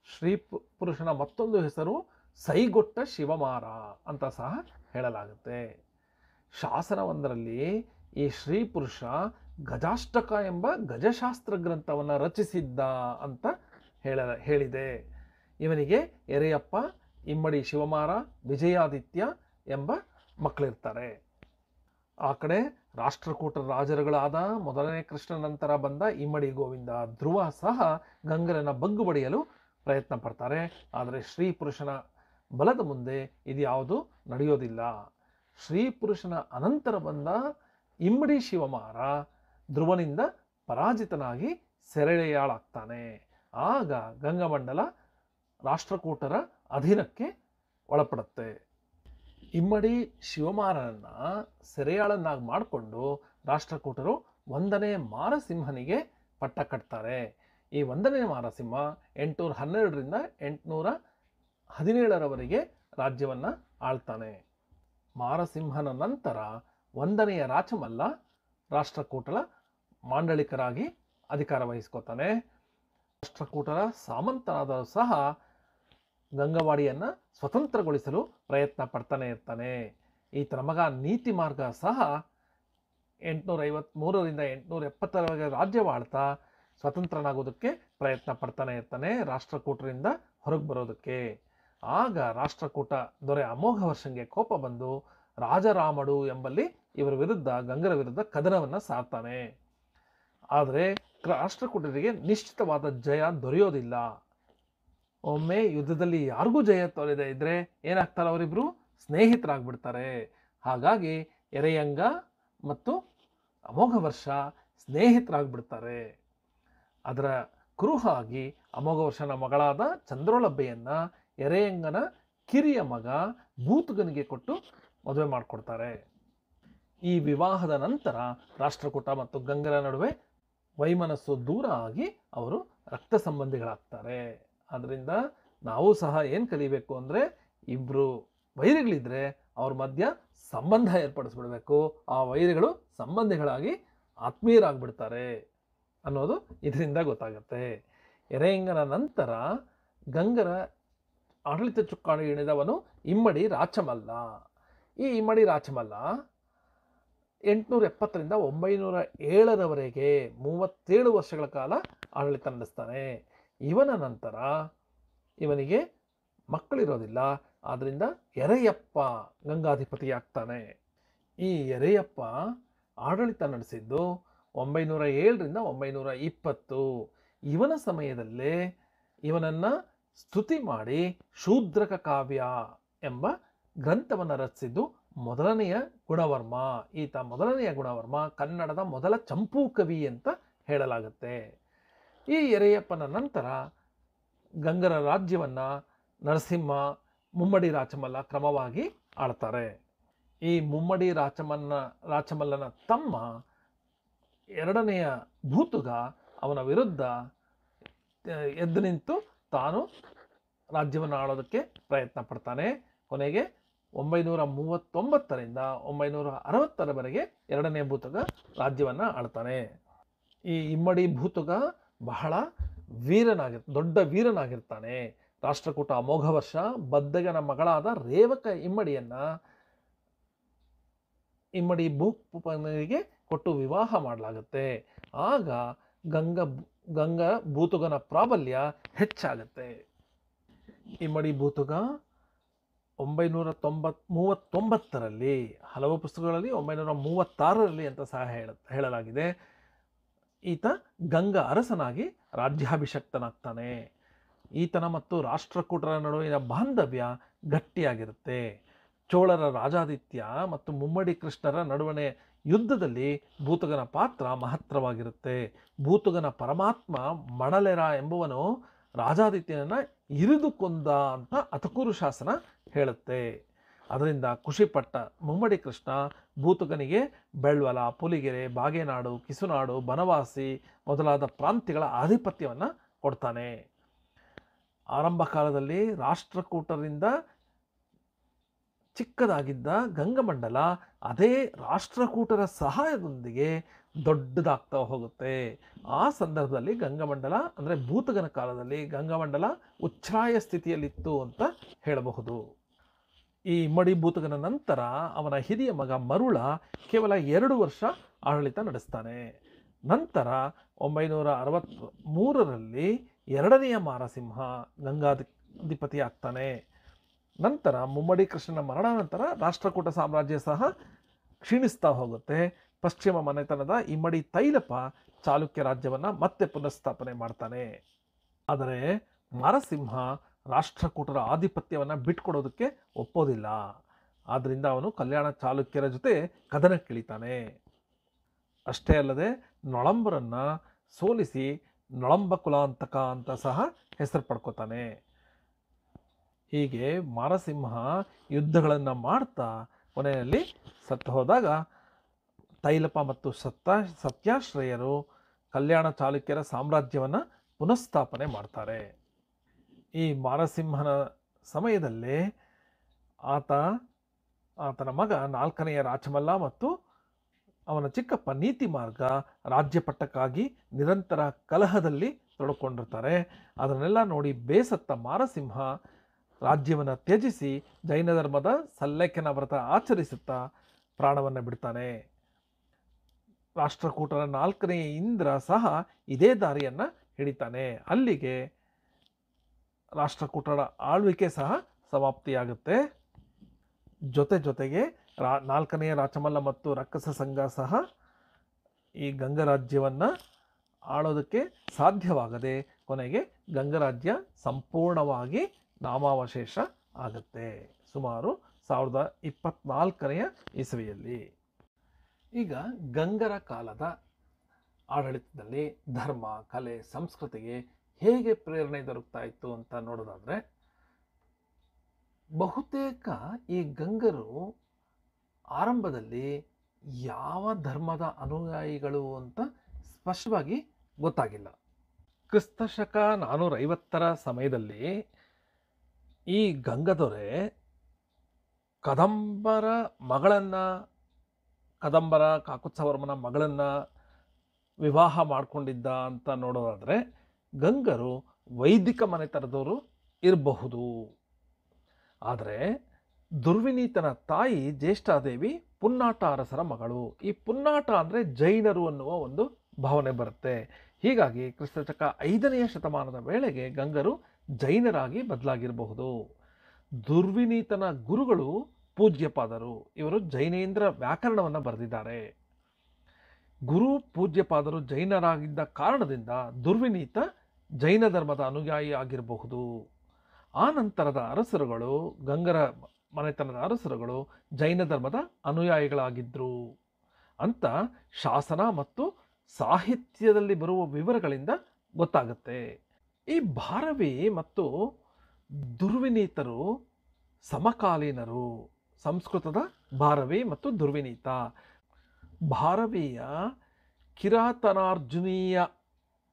Speaker 1: ಶ್ರೀಪುರುಷನ ಮತ್ತೊಂದು ಹೆಸರು ಸೈಗೊಟ್ಟ ಶಿವಮಾರ ಅಂತ ಸಹ ಹೇಳಲಾಗುತ್ತೆ. ಶಾಸನವೊಂದರಲ್ಲಿ ಈ ಶ್ರೀಪುರುಷ ಗಜಾಷ್ಟಕ ಎಂಬ ಗಜಶಾಸ್ತ್ರ ಗ್ರಂಥವನ್ನು ರಚಿಸಿದ್ದ ಅಂತ ಹೇಳಿದೆ. ಇವನಿಗೆ ಎರೆಯಪ್ಪ, ಇಮ್ಮಡಿ ಶಿವಮಾರ, ವಿಜಯಾದಿತ್ಯ ಎಂಬ ಮಕ್ಕಳಿರ್ತಾರೆ. ಆ ಕಡೆ ರಾಷ್ಟ್ರಕೂಟರ ರಾಜರುಗಳಾದ 1ನೇ ಕೃಷ್ಣ ನಂತರ ಬಂದ ಇಮ್ಮಡಿ ಗೋವಿಂದ, ಧ್ರುವ ಸಹ ಗಂಗರನ್ನ ಬಗ್ಗು ಬಡಿಯಲು ಪ್ರಯತ್ನ ಪಡ್ತಾರೆ. ಆದರೆ ಶ್ರೀಪುರುಷನ ಬಲದ ಮುಂದೆ ಇದ್ಯಾವುದು ನಡೆಯೋದಿಲ್ಲ. ಶ್ರೀಪುರುಷನ ಅನಂತರ ಬಂದ ಇಮ್ಮಡಿ ಶಿವಮಾರ ಧ್ರುವನಿಂದ ಪರಾಜಿತನಾಗಿ ಸೆರೆಯಾಳಾಗ್ತಾನೆ. ಆಗ ಗಂಗಮಂಡಲ ರಾಷ್ಟ್ರಕೂಟರ ಅಧೀನಕ್ಕೆ ಒಳಪಡುತ್ತೆ. ಇಮ್ಮಡಿ ಶಿವಮಾರನನ್ನ ಸೆರೆಯಾಳನ್ನಾಗಿ ಮಾಡಿಕೊಂಡು ರಾಷ್ಟ್ರಕೂಟರು 1ನೇ ಮಾರಸಿಂಹನಿಗೆ ಪಟ್ಟ ಕಟ್ತಾರೆ. ಈ 1ನೇ ಮಾರಸಿಂಹ 812ರಿಂದ 817ರವರೆಗೆ ರಾಜ್ಯವನ್ನು ಆಳ್ತಾನೆ. ಮಾರಸಿಂಹನ ನಂತರ 1ನೇಯ ರಾಚಮಲ್ಲ ರಾಷ್ಟ್ರಕೂಟರ ಮಾಂಡಳಿಕರಾಗಿ ಅಧಿಕಾರ ವಹಿಸ್ಕೋತಾನೆ. ರಾಷ್ಟ್ರಕೂಟರ ಸಾಮಂತನಾದರೂ ಸಹ ಗಂಗವಾಡಿಯನ್ನು ಸ್ವತಂತ್ರಗೊಳಿಸಲು ಪ್ರಯತ್ನ ಪಡ್ತಾನೆ ಇರ್ತಾನೆ. ಈತನ ಮಗ ನೀತಿ ಮಾರ್ಗ ಸಹ 853ರಿಂದ 870ರವರೆಗೆ ರಾಜ್ಯವಾಳ್ತಾ ಸ್ವತಂತ್ರನಾಗೋದಕ್ಕೆ ಪ್ರಯತ್ನ ಪಡ್ತಾನೆ ಇರ್ತಾನೆ ರಾಷ್ಟ್ರಕೂಟರಿಂದ ಹೊರಗೆ ಬರೋದಕ್ಕೆ. ಆಗ ರಾಷ್ಟ್ರಕೂಟ ದೊರೆ ಅಮೋಘ ವರ್ಷಂಗೆ ಕೋಪ ಬಂದು ರಾಜರಾಮಡು ಎಂಬಲ್ಲಿ ಇವರ ವಿರುದ್ಧ, ಗಂಗರ ವಿರುದ್ಧ ಕದನವನ್ನು ಸಾರ್ತಾನೆ. ಆದರೆ ರಾಷ್ಟ್ರಕೂಟರಿಗೆ ನಿಶ್ಚಿತವಾದ ಜಯ ದೊರೆಯೋದಿಲ್ಲ. ಒಮ್ಮೆ ಯುದ್ಧದಲ್ಲಿ ಯಾರಿಗೂ ಜಯ ತೋರದೆ ಇದ್ರೆ ಏನಾಗ್ತಾರೆ, ಅವರಿಬ್ರು ಸ್ನೇಹಿತರಾಗ್ಬಿಡ್ತಾರೆ. ಹಾಗಾಗಿ ಎರೆಯಂಗ ಮತ್ತು ಅಮೋಘ ವರ್ಷ ಸ್ನೇಹಿತರಾಗ್ಬಿಡ್ತಾರೆ. ಅದರ ಕುರುಹ ಆಗಿ ಅಮೋಘ ವರ್ಷನ ಮಗಳಾದ ಚಂದ್ರೋಳಬ್ಬೆಯನ್ನ ಎರೆಯಂಗನ ಕಿರಿಯ ಮಗ ಭೂತುಗನಿಗೆ ಕೊಟ್ಟು ಮದುವೆ ಮಾಡಿಕೊಡ್ತಾರೆ. ಈ ವಿವಾಹದ ನಂತರ ರಾಷ್ಟ್ರಕೂಟ ಮತ್ತು ಗಂಗರ ನಡುವೆ ವೈಮನಸ್ಸು ದೂರ ಆಗಿ ಅವರು ರಕ್ತ ಸಂಬಂಧಿಗಳಾಗ್ತಾರೆ. ಆದ್ದರಿಂದ ನಾವು ಸಹ ಏನು ಕಲಿಬೇಕು ಅಂದರೆ, ಇಬ್ಬರು ವೈರಿಗಳಿದ್ರೆ ಅವ್ರ ಮಧ್ಯ ಸಂಬಂಧ ಏರ್ಪಡಿಸ್ಬಿಡ್ಬೇಕು. ಆ ವೈರಿಗಳು ಸಂಬಂಧಿಗಳಾಗಿ ಆತ್ಮೀಯರಾಗ್ಬಿಡ್ತಾರೆ ಅನ್ನೋದು ಇದರಿಂದ ಗೊತ್ತಾಗುತ್ತೆ. ಎರೆಯಂಗನ ನಂತರ ಗಂಗರ ಆಡಳಿತ ಚುಕ್ಕಾಣಿ ಇಳಿದವನು ಇಮ್ಮಡಿ ರಾಚಮಲ್ಲ. ಈ ಇಮ್ಮಡಿ ರಾಚಮಲ್ಲ 870ರಿಂದ 907ರವರೆಗೆ 37 ವರ್ಷಗಳ ಕಾಲ ಆಡಳಿತ ನಡೆಸ್ತಾನೆ. ಇವನ ನಂತರ ಇವನಿಗೆ ಮಕ್ಕಳಿರೋದಿಲ್ಲ. ಆದ್ದರಿಂದ ಎರೆಯಪ್ಪ ಗಂಗಾಧಿಪತಿಯಾಗ್ತಾನೆ. ಈ ಎರೆಯಪ್ಪ ಆಡಳಿತ ನಡೆಸಿದ್ದು 907ರಿಂದ 920. ಇವನ ಸಮಯದಲ್ಲೇ ಇವನನ್ನು ಸ್ತುತಿ ಮಾಡಿ ಶೂದ್ರಕ ಕಾವ್ಯ ಎಂಬ ಗ್ರಂಥವನ್ನು ರಚಿಸಿದ್ದು ಮೊದಲನೆಯ ಗುಣವರ್ಮ. ಈತ ಮೊದಲನೆಯ ಗುಣವರ್ಮ ಕನ್ನಡದ ಮೊದಲ ಚಂಪೂ ಕವಿ ಅಂತ ಹೇಳಲಾಗುತ್ತೆ. ಈ ಎರೆಯಪ್ಪನ ನಂತರ ಗಂಗರ ರಾಜ್ಯವನ್ನು ನರಸಿಂಹ, ಮುಮ್ಮಡಿ ರಾಚಮಲ್ಲ ಕ್ರಮವಾಗಿ ಆಳ್ತಾರೆ. ಈ ಮುಮ್ಮಡಿ ರಾಚಮಲ್ಲನ ತಮ್ಮ ಎರಡನೆಯ ಭೂತುಗ ಅವನ ವಿರುದ್ಧ ಎದ್ದು ನಿಂತು ತಾನು ರಾಜ್ಯವನ್ನು ಆಳೋದಕ್ಕೆ ಪ್ರಯತ್ನ ಪಡ್ತಾನೆ. ಕೊನೆಗೆ 939ರಿಂದ 960ರವರೆಗೆ ಎರಡನೇ ಭೂತುಗ ರಾಜ್ಯವನ್ನು ಆಳ್ತಾನೆ. ಈ ಇಮ್ಮಡಿ ಭೂತುಗ ಬಹಳ ದೊಡ್ಡ ವೀರನಾಗಿರ್ತಾನೆ. ರಾಷ್ಟ್ರಕೂಟ ಅಮೋಘ ವರ್ಷ ಬದ್ದಗನ ಮಗಳಾದ ರೇವಕ ಇಮ್ಮಡಿ ಭೂಪನಿಗೆ ಕೊಟ್ಟು ವಿವಾಹ ಮಾಡಲಾಗುತ್ತೆ. ಆಗ ಗಂಗ ಭೂತುಗನ ಪ್ರಾಬಲ್ಯ ಹೆಚ್ಚಾಗುತ್ತೆ. ಇಮ್ಮಡಿ ಭೂತುಗ 939ರಲ್ಲಿ, ಹಲವು ಪುಸ್ತಕಗಳಲ್ಲಿ 936ರಲ್ಲಿ ಅಂತ ಸಹ ಹೇಳಲಾಗಿದೆ, ಈತ ಗಂಗ ಅರಸನಾಗಿ ರಾಜ್ಯಾಭಿಷಕ್ತನಾಗ್ತಾನೆ. ಈತನ ಮತ್ತು ರಾಷ್ಟ್ರಕೂಟರ ನಡುವಿನ ಬಾಂಧವ್ಯ ಗಟ್ಟಿಯಾಗಿರುತ್ತೆ. ಚೋಳರ ರಾಜಾದಿತ್ಯ ಮತ್ತು ಮುಮ್ಮಡಿ ಕೃಷ್ಣರ ನಡುವಣ ಯುದ್ಧದಲ್ಲಿ ಭೂತುಗನ ಪಾತ್ರ ಮಹತ್ತರವಾಗಿರುತ್ತೆ. ಭೂತುಗನ ಪರಮಾತ್ಮ ಮಣಲೆರ ಎಂಬುವನು ರಾಜಾದಿತ್ಯನನ್ನು ಇರಿದು ಕೊಂದ ಅಂತ ಅತಕೂರು ಶಾಸನ ಹೇಳುತ್ತೆ. ಅದರಿಂದ ಖುಷಿಪಟ್ಟ ಮುಮ್ಮಡಿ ಕೃಷ್ಣ ಭೂತುಗನಿಗೆ ಬೆಳ್ವಲ, ಪುಲಿಗೆರೆ, ಬಾಗೇನಾಡು, ಕಿಸುನಾಡು, ಬನವಾಸಿ ಮೊದಲಾದ ಪ್ರಾಂತ್ಯಗಳ ಆಧಿಪತ್ಯವನ್ನು ಕೊಡ್ತಾನೆ. ಆರಂಭ ಕಾಲದಲ್ಲಿ ರಾಷ್ಟ್ರಕೂಟರಿಂದ ಚಿಕ್ಕದಾಗಿದ್ದ ಗಂಗಮಂಡಲ ಅದೇ ರಾಷ್ಟ್ರಕೂಟರ ಸಹಾಯದೊಂದಿಗೆ ದೊಡ್ಡದಾಗ್ತಾ ಹೋಗುತ್ತೆ. ಆ ಸಂದರ್ಭದಲ್ಲಿ ಗಂಗಮಂಡಲ ಅಂದರೆ ಭೂತುಗನ ಕಾಲದಲ್ಲಿ ಗಂಗಮಂಡಲ ಉಚ್ಛ್ರಾಯ ಸ್ಥಿತಿಯಲ್ಲಿತ್ತು ಅಂತ ಹೇಳಬಹುದು. ಈ ಇಮ್ಮಡಿ ಭೂತುಗನ ನಂತರ ಅವನ ಹಿರಿಯ ಮಗ ಮರುಳ ಕೇವಲ 2 ವರ್ಷ ಆಡಳಿತ ನಡೆಸ್ತಾನೆ. ನಂತರ 963ರಲ್ಲಿ ಎರಡನೆಯ ಮಾರಸಿಂಹ ಗಂಗಾಧಿಪತಿ ಆಗ್ತಾನೆ. ನಂತರ ಮುಮ್ಮಡಿ ಕೃಷ್ಣನ ಮರಣಾನಂತರ ರಾಷ್ಟ್ರಕೂಟ ಸಾಮ್ರಾಜ್ಯ ಸಹ ಕ್ಷೀಣಿಸ್ತಾ ಹೋಗುತ್ತೆ. ಪಶ್ಚಿಮ ಮನೆತನದ ಇಮ್ಮಡಿ ತೈಲಪ ಚಾಲುಕ್ಯ ರಾಜ್ಯವನ್ನು ಮತ್ತೆ ಪುನಃಸ್ಥಾಪನೆ ಮಾಡ್ತಾನೆ. ಆದರೆ ಮಾರಸಿಂಹ ರಾಷ್ಟ್ರಕೂಟರ ಆಧಿಪತ್ಯವನ್ನು ಬಿಟ್ಕೊಡೋದಕ್ಕೆ ಒಪ್ಪೋದಿಲ್ಲ. ಆದ್ದರಿಂದ ಅವನು ಕಲ್ಯಾಣ ಚಾಲುಕ್ಯರ ಜೊತೆ ಕದನಕ್ಕಿಳಿತಾನೆ. ಅಷ್ಟೇ ಅಲ್ಲದೆ ನೊಳಂಬರನ್ನು ಸೋಲಿಸಿ ನೊಳಂಬ ಕುಲಾಂತಕ ಅಂತ ಸಹ ಹೆಸರು ಪಡ್ಕೋತಾನೆ. ಹೀಗೆ ಮಾರಸಿಂಹ ಯುದ್ಧಗಳನ್ನು ಮಾಡ್ತಾ ಕೊನೆಯಲ್ಲಿ ಸತ್ತು ಹೋದಾಗ ತೈಲಪ ಮತ್ತು ಸತ್ಯಾಶ್ರಯರು ಕಲ್ಯಾಣ ಚಾಲುಕ್ಯರ ಸಾಮ್ರಾಜ್ಯವನ್ನು ಪುನಃಸ್ಥಾಪನೆ ಮಾಡ್ತಾರೆ. ಈ ಮಾರಸಿಂಹನ ಸಮಯದಲ್ಲೇ ಆತನ ಮಗ 4ನೆಯ ರಾಚಮಲ್ಲ ಮತ್ತು ಅವನ ಚಿಕ್ಕಪ್ಪ ನೀತಿ ಮಾರ್ಗ ರಾಜ್ಯ ಪಟ್ಟಕ್ಕಾಗಿ ನಿರಂತರ ಕಲಹದಲ್ಲಿ ತೊಡಕೊಂಡಿರ್ತಾರೆ. ಅದನ್ನೆಲ್ಲ ನೋಡಿ ಬೇಸತ್ತ ಮಾರಸಿಂಹ ರಾಜ್ಯವನ್ನು ತ್ಯಜಿಸಿ ಜೈನ ಧರ್ಮದ ಸಲ್ಲೇಖನ ವ್ರತ ಆಚರಿಸುತ್ತಾ ಪ್ರಾಣವನ್ನು ಬಿಡ್ತಾನೆ. ರಾಷ್ಟ್ರಕೂಟರ 4ನೇ ಇಂದ್ರ ಸಹ ಇದೇ ದಾರಿಯನ್ನು ಹಿಡಿತಾನೆ. ಅಲ್ಲಿಗೆ ರಾಷ್ಟ್ರಕೂಟರ ಆಳ್ವಿಕೆ ಸಹ ಸಮಾಪ್ತಿಯಾಗುತ್ತೆ. ಜೊತೆಗೆ 4ನೇ ರಾಚಮಲ್ಲ ಮತ್ತು ರಕ್ಕಸ ಸಂಘ ಸಹ ಈ ಗಂಗರಾಜ್ಯವನ್ನು ಆಳೋದಕ್ಕೆ ಸಾಧ್ಯವಾಗದೆ ಕೊನೆಗೆ ಗಂಗರಾಜ್ಯ ಸಂಪೂರ್ಣವಾಗಿ ನಾಮಾವಶೇಷ ಆಗುತ್ತೆ ಸುಮಾರು 1024ನೇ ಇಸವಿಯಲ್ಲಿ. ಈಗ ಗಂಗರ ಕಾಲದ ಆಡಳಿತದಲ್ಲಿ ಧರ್ಮ, ಕಲೆ, ಸಂಸ್ಕೃತಿಗೆ ಹೇಗೆ ಪ್ರೇರಣೆ ದೊರಕ್ತಾ ಇತ್ತು ಅಂತ ನೋಡೋದಾದರೆ, ಬಹುತೇಕ ಈ ಗಂಗರು ಆರಂಭದಲ್ಲಿ ಯಾವ ಧರ್ಮದ ಅನುಯಾಯಿಗಳು ಅಂತ ಸ್ಪಷ್ಟವಾಗಿ ಗೊತ್ತಾಗಿಲ್ಲ. ಕ್ರಿಸ್ತಶಕ 450ರ ಸಮಯದಲ್ಲಿ ಈ ಗಂಗದೊರೆ ಕದಂಬರ ಕಾಕುತ್ಸವರ್ಮನ ಮಗಳನ್ನು ವಿವಾಹ ಮಾಡಿಕೊಂಡಿದ್ದ ಅಂತ ನೋಡೋದಾದರೆ ಗಂಗರು ವೈದಿಕ ಮನೆತನದವರು ಇರಬಹುದು. ಆದರೆ ದುರ್ವಿನೀತನ ತಾಯಿ ಜ್ಯೇಷ್ಠಾದೇವಿ ಪುನ್ನಾಟ ಅರಸರ ಮಗಳು. ಈ ಪುನ್ನಾಟ ಅಂದರೆ ಜೈನರು ಅನ್ನುವ ಒಂದು ಭಾವನೆ ಬರುತ್ತೆ. ಹೀಗಾಗಿ ಕ್ರಿಸ್ತಶಕ 5ನೇ ಶತಮಾನದ ವೇಳೆಗೆ ಗಂಗರು ಜೈನರಾಗಿ ಬದಲಾಗಿರಬಹುದು. ದುರ್ವಿನೀತನ ಗುರುಗಳು ಪೂಜ್ಯಪಾದರು. ಇವರು ಜೈನೇಂದ್ರ ವ್ಯಾಕರಣವನ್ನು ಬರೆದಿದ್ದಾರೆ. ಗುರು ಪೂಜ್ಯಪಾದರು ಜೈನರಾಗಿದ್ದ ಕಾರಣದಿಂದ ದುರ್ವಿನೀತ ಜೈನ ಧರ್ಮದ ಅನುಯಾಯಿ ಆಗಿರಬಹುದು. ಆ ನಂತರದ ಅರಸರುಗಳು, ಗಂಗರ ಮನೆತನದ ಅರಸರುಗಳು ಜೈನ ಧರ್ಮದ ಅನುಯಾಯಿಗಳಾಗಿದ್ದರು ಅಂತ ಶಾಸನ ಮತ್ತು ಸಾಹಿತ್ಯದಲ್ಲಿ ಬರುವ ವಿವರಗಳಿಂದ ಗೊತ್ತಾಗುತ್ತೆ. ಈ ಭಾರವಿ ಮತ್ತು ದುರ್ವಿನೀತರು ಸಮಕಾಲೀನರು. ಸಂಸ್ಕೃತದ ಭಾರವಿ ಮತ್ತು ದುರ್ವಿನೀತ. ಭಾರವಿಯ ಕಿರಾತನಾರ್ಜುನೀಯ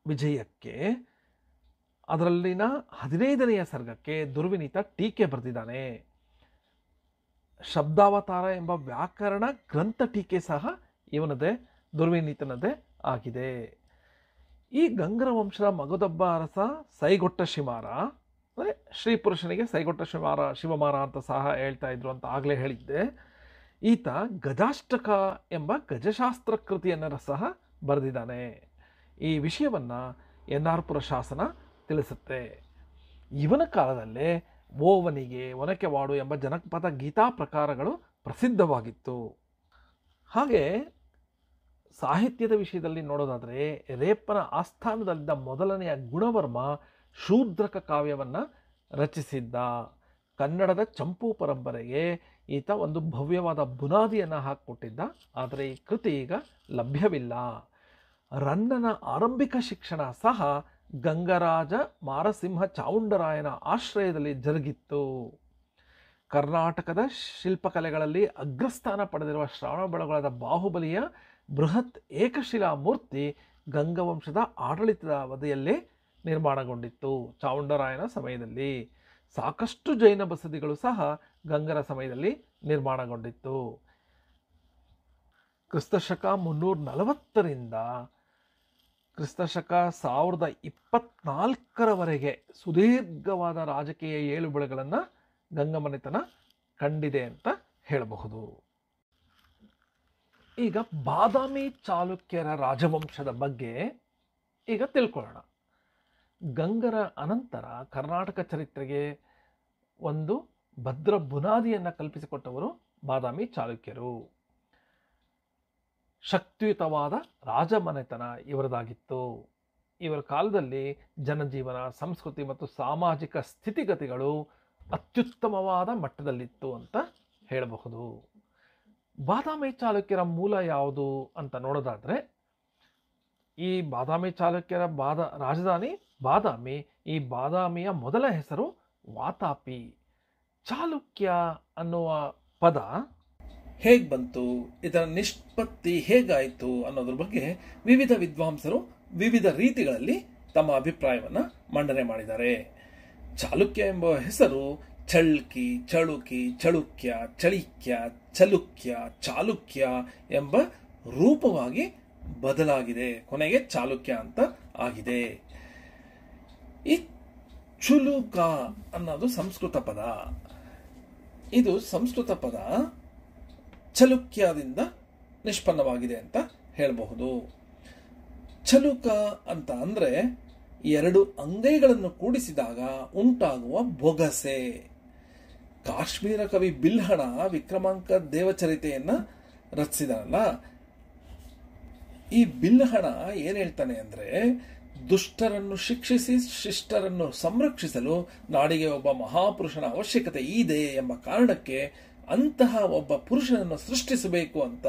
Speaker 1: ವಿಜಯಕ್ಕೆ ಅದರಲ್ಲಿನ 15ನೆಯ ಸರ್ಗಕ್ಕೆ ದುರ್ವಿನೀತ ಟೀಕೆ ಬರೆದಿದ್ದಾನೆ. ಶಬ್ದಾವತಾರ ಎಂಬ ವ್ಯಾಕರಣ ಗ್ರಂಥ ಟೀಕೆ ಸಹ ಇವನದೇ, ದುರ್ವಿನೀತನದೇ ಆಗಿದೆ. ಈ ಗಂಗರ ವಂಶದ ಮಗದೊಬ್ಬ ಅರಸ ಸೈಗೊಟ್ಟ ಶಿಮಾರ, ಅಂದರೆ ಶ್ರೀ ಪುರುಷನಿಗೆ ಸೈಗೊಟ್ಟ ಶಿವಮಾರ ಅಂತ ಸಹ ಹೇಳ್ತಾ ಇದ್ರು ಅಂತ ಆಗಲೇ ಹೇಳಿದ್ದೆ. ಈತ ಗಜಾಷ್ಟಕ ಎಂಬ ಗಜಶಾಸ್ತ್ರ ಕೃತಿಯನ್ನು ಸಹ ಬರೆದಿದ್ದಾನೆ. ಈ ವಿಷಯವನ್ನು ಎನ್ನಾರ್ಪುರ ಶಾಸನ ತಿಳಿಸುತ್ತೆ. ಇವನ ಕಾಲದಲ್ಲೇ ಓವನಿಗೆ, ಒನಕೆವಾಡು ಎಂಬ ಜನಪದ ಗೀತಾ ಪ್ರಕಾರಗಳು ಪ್ರಸಿದ್ಧವಾಗಿತ್ತು. ಹಾಗೆ ಸಾಹಿತ್ಯದ ವಿಷಯದಲ್ಲಿ ನೋಡೋದಾದರೆ ರೇಪ್ಪನ ಆಸ್ಥಾನದಲ್ಲಿದ್ದ ಮೊದಲನೆಯ ಗುಣವರ್ಮ ಶೂದ್ರಕ ಕಾವ್ಯವನ್ನು ರಚಿಸಿದ್ದ. ಕನ್ನಡದ ಚಂಪು ಪರಂಪರೆಗೆ ಈತ ಒಂದು ಭವ್ಯವಾದ ಬುನಾದಿಯನ್ನು ಹಾಕಿಕೊಟ್ಟಿದ್ದ. ಆದರೆ ಈ ಕೃತಿ ಈಗ ಲಭ್ಯವಿಲ್ಲ. ರನ್ನನ ಆರಂಭಿಕ ಶಿಕ್ಷಣ ಸಹ ಗಂಗರಾಜ ಮಾರಸಿಂಹ ಚಾವುಂಡರಾಯನ ಆಶ್ರಯದಲ್ಲಿ ಜರುಗಿತ್ತು. ಕರ್ನಾಟಕದ ಶಿಲ್ಪಕಲೆಗಳಲ್ಲಿ ಅಗ್ರಸ್ಥಾನ ಪಡೆದಿರುವ ಶ್ರವಣಬೆಳಗೊಳದ ಬಾಹುಬಲಿಯ ಬೃಹತ್ ಏಕಶಿಲಾ ಮೂರ್ತಿ ಗಂಗವಂಶದ ಆಡಳಿತದ ಅವಧಿಯಲ್ಲೇ ನಿರ್ಮಾಣಗೊಂಡಿತ್ತು. ಚಾವುಂಡರಾಯನ ಸಮಯದಲ್ಲಿ ಸಾಕಷ್ಟು ಜೈನ ಬಸದಿಗಳು ಸಹ ಗಂಗರ ಸಮಯದಲ್ಲಿ ನಿರ್ಮಾಣಗೊಂಡಿತ್ತು. ಕ್ರಿಸ್ತಶಕ 340ರಿಂದ ಕ್ರಿಸ್ತಶಕ 1024ರವರೆಗೆ ಸುದೀರ್ಘವಾದ ರಾಜಕೀಯ ಏಳುಬೀಳುಗಳನ್ನು ಗಂಗಮನೆತನ ಕಂಡಿದೆ ಅಂತ ಹೇಳಬಹುದು. ಈಗ ಬಾದಾಮಿ ಚಾಲುಕ್ಯರ ರಾಜವಂಶದ ಬಗ್ಗೆ ಈಗ ತಿಳ್ಕೊಳ್ಳೋಣ. ಗಂಗರ ಅನಂತರ ಕರ್ನಾಟಕ ಚರಿತ್ರೆಗೆ ಒಂದು ಭದ್ರ ಬುನಾದಿಯನ್ನು ಕಲ್ಪಿಸಿಕೊಟ್ಟವರು ಬಾದಾಮಿ ಚಾಲುಕ್ಯರು. ಶಕ್ತಿಯುತವಾದ ರಾಜಮನೆತನ ಇವರದಾಗಿತ್ತು. ಇವರ ಕಾಲದಲ್ಲಿ ಜನಜೀವನ, ಸಂಸ್ಕೃತಿ ಮತ್ತು ಸಾಮಾಜಿಕ ಸ್ಥಿತಿಗತಿಗಳು ಅತ್ಯುತ್ತಮವಾದ ಮಟ್ಟದಲ್ಲಿತ್ತು ಅಂತ ಹೇಳಬಹುದು. ಬಾದಾಮಿ ಚಾಲುಕ್ಯರ ಮೂಲ ಯಾವುದು ಅಂತ ನೋಡೋದಾದರೆ, ಈ ಬಾದಾಮಿ ಚಾಲುಕ್ಯರ ರಾಜಧಾನಿ ಬಾದಾಮಿ. ಈ ಬಾದಾಮಿಯ ಮೊದಲ ಹೆಸರು ವಾತಾಪಿ. ಚಾಲುಕ್ಯ ಅನ್ನುವ ಪದ ಹೇಗೆ ಬಂತು, ಇದರ ನಿಷ್ಪತ್ತಿ ಹೇಗಾಯಿತು ಅನ್ನೋದ್ರ ಬಗ್ಗೆ ವಿವಿಧ ವಿದ್ವಾಂಸರು ವಿವಿಧ ರೀತಿಗಳಲ್ಲಿ ತಮ್ಮ ಅಭಿಪ್ರಾಯವನ್ನು ಮಂಡನೆ ಮಾಡಿದ್ದಾರೆ. ಚಾಲುಕ್ಯ ಎಂಬ ಹೆಸರು ಚಳ್ಕಿ, ಚಳುಕಿ, ಚಳುಕ್ಯ, ಚಳಿಕ್ಯ, ಚಲುಕ್ಯ, ಚಾಲುಕ್ಯ ಎಂಬ ರೂಪವಾಗಿ ಬದಲಾಗಿದೆ. ಕೊನೆಗೆ ಚಾಲುಕ್ಯ ಅಂತ ಆಗಿದೆ. ಈ ಚುಲುಕ ಅನ್ನೋದು ಸಂಸ್ಕೃತ ಪದ. ಇದು ಸಂಸ್ಕೃತ ಪದ ಚಲುಕ್ಯದಿಂದ ನಿಷ್ಪನ್ನವಾಗಿದೆ ಅಂತ ಹೇಳಬಹುದು. ಚಲುಕ ಅಂತ ಅಂದರೆ ಎರಡು ಅಂಗೈಗಳನ್ನು ಕೂಡಿಸಿದಾಗ ಉಂಟಾಗುವ ಬೊಗಸೆ. ಕಾಶ್ಮೀರ ಕವಿ ಬಿಲ್ಹಣ ವಿಕ್ರಮಾಂಕ ದೇವಚರಿತೆಯನ್ನ ರಚಿಸಿದನಲ್ಲ, ಈ ಬಿಲ್ಹಣ ಏನ್ ಹೇಳ್ತಾನೆ ಅಂದ್ರೆ, ದುಷ್ಟರನ್ನು ಶಿಕ್ಷಿಸಿ ಶಿಷ್ಟರನ್ನು ಸಂರಕ್ಷಿಸಲು ನಾಡಿಗೆ ಒಬ್ಬ ಮಹಾಪುರುಷನ ಅವಶ್ಯಕತೆ ಇದೆ ಎಂಬ ಕಾರಣಕ್ಕೆ ಅಂತಹ ಒಬ್ಬ ಪುರುಷನನ್ನು ಸೃಷ್ಟಿಸಬೇಕು ಅಂತ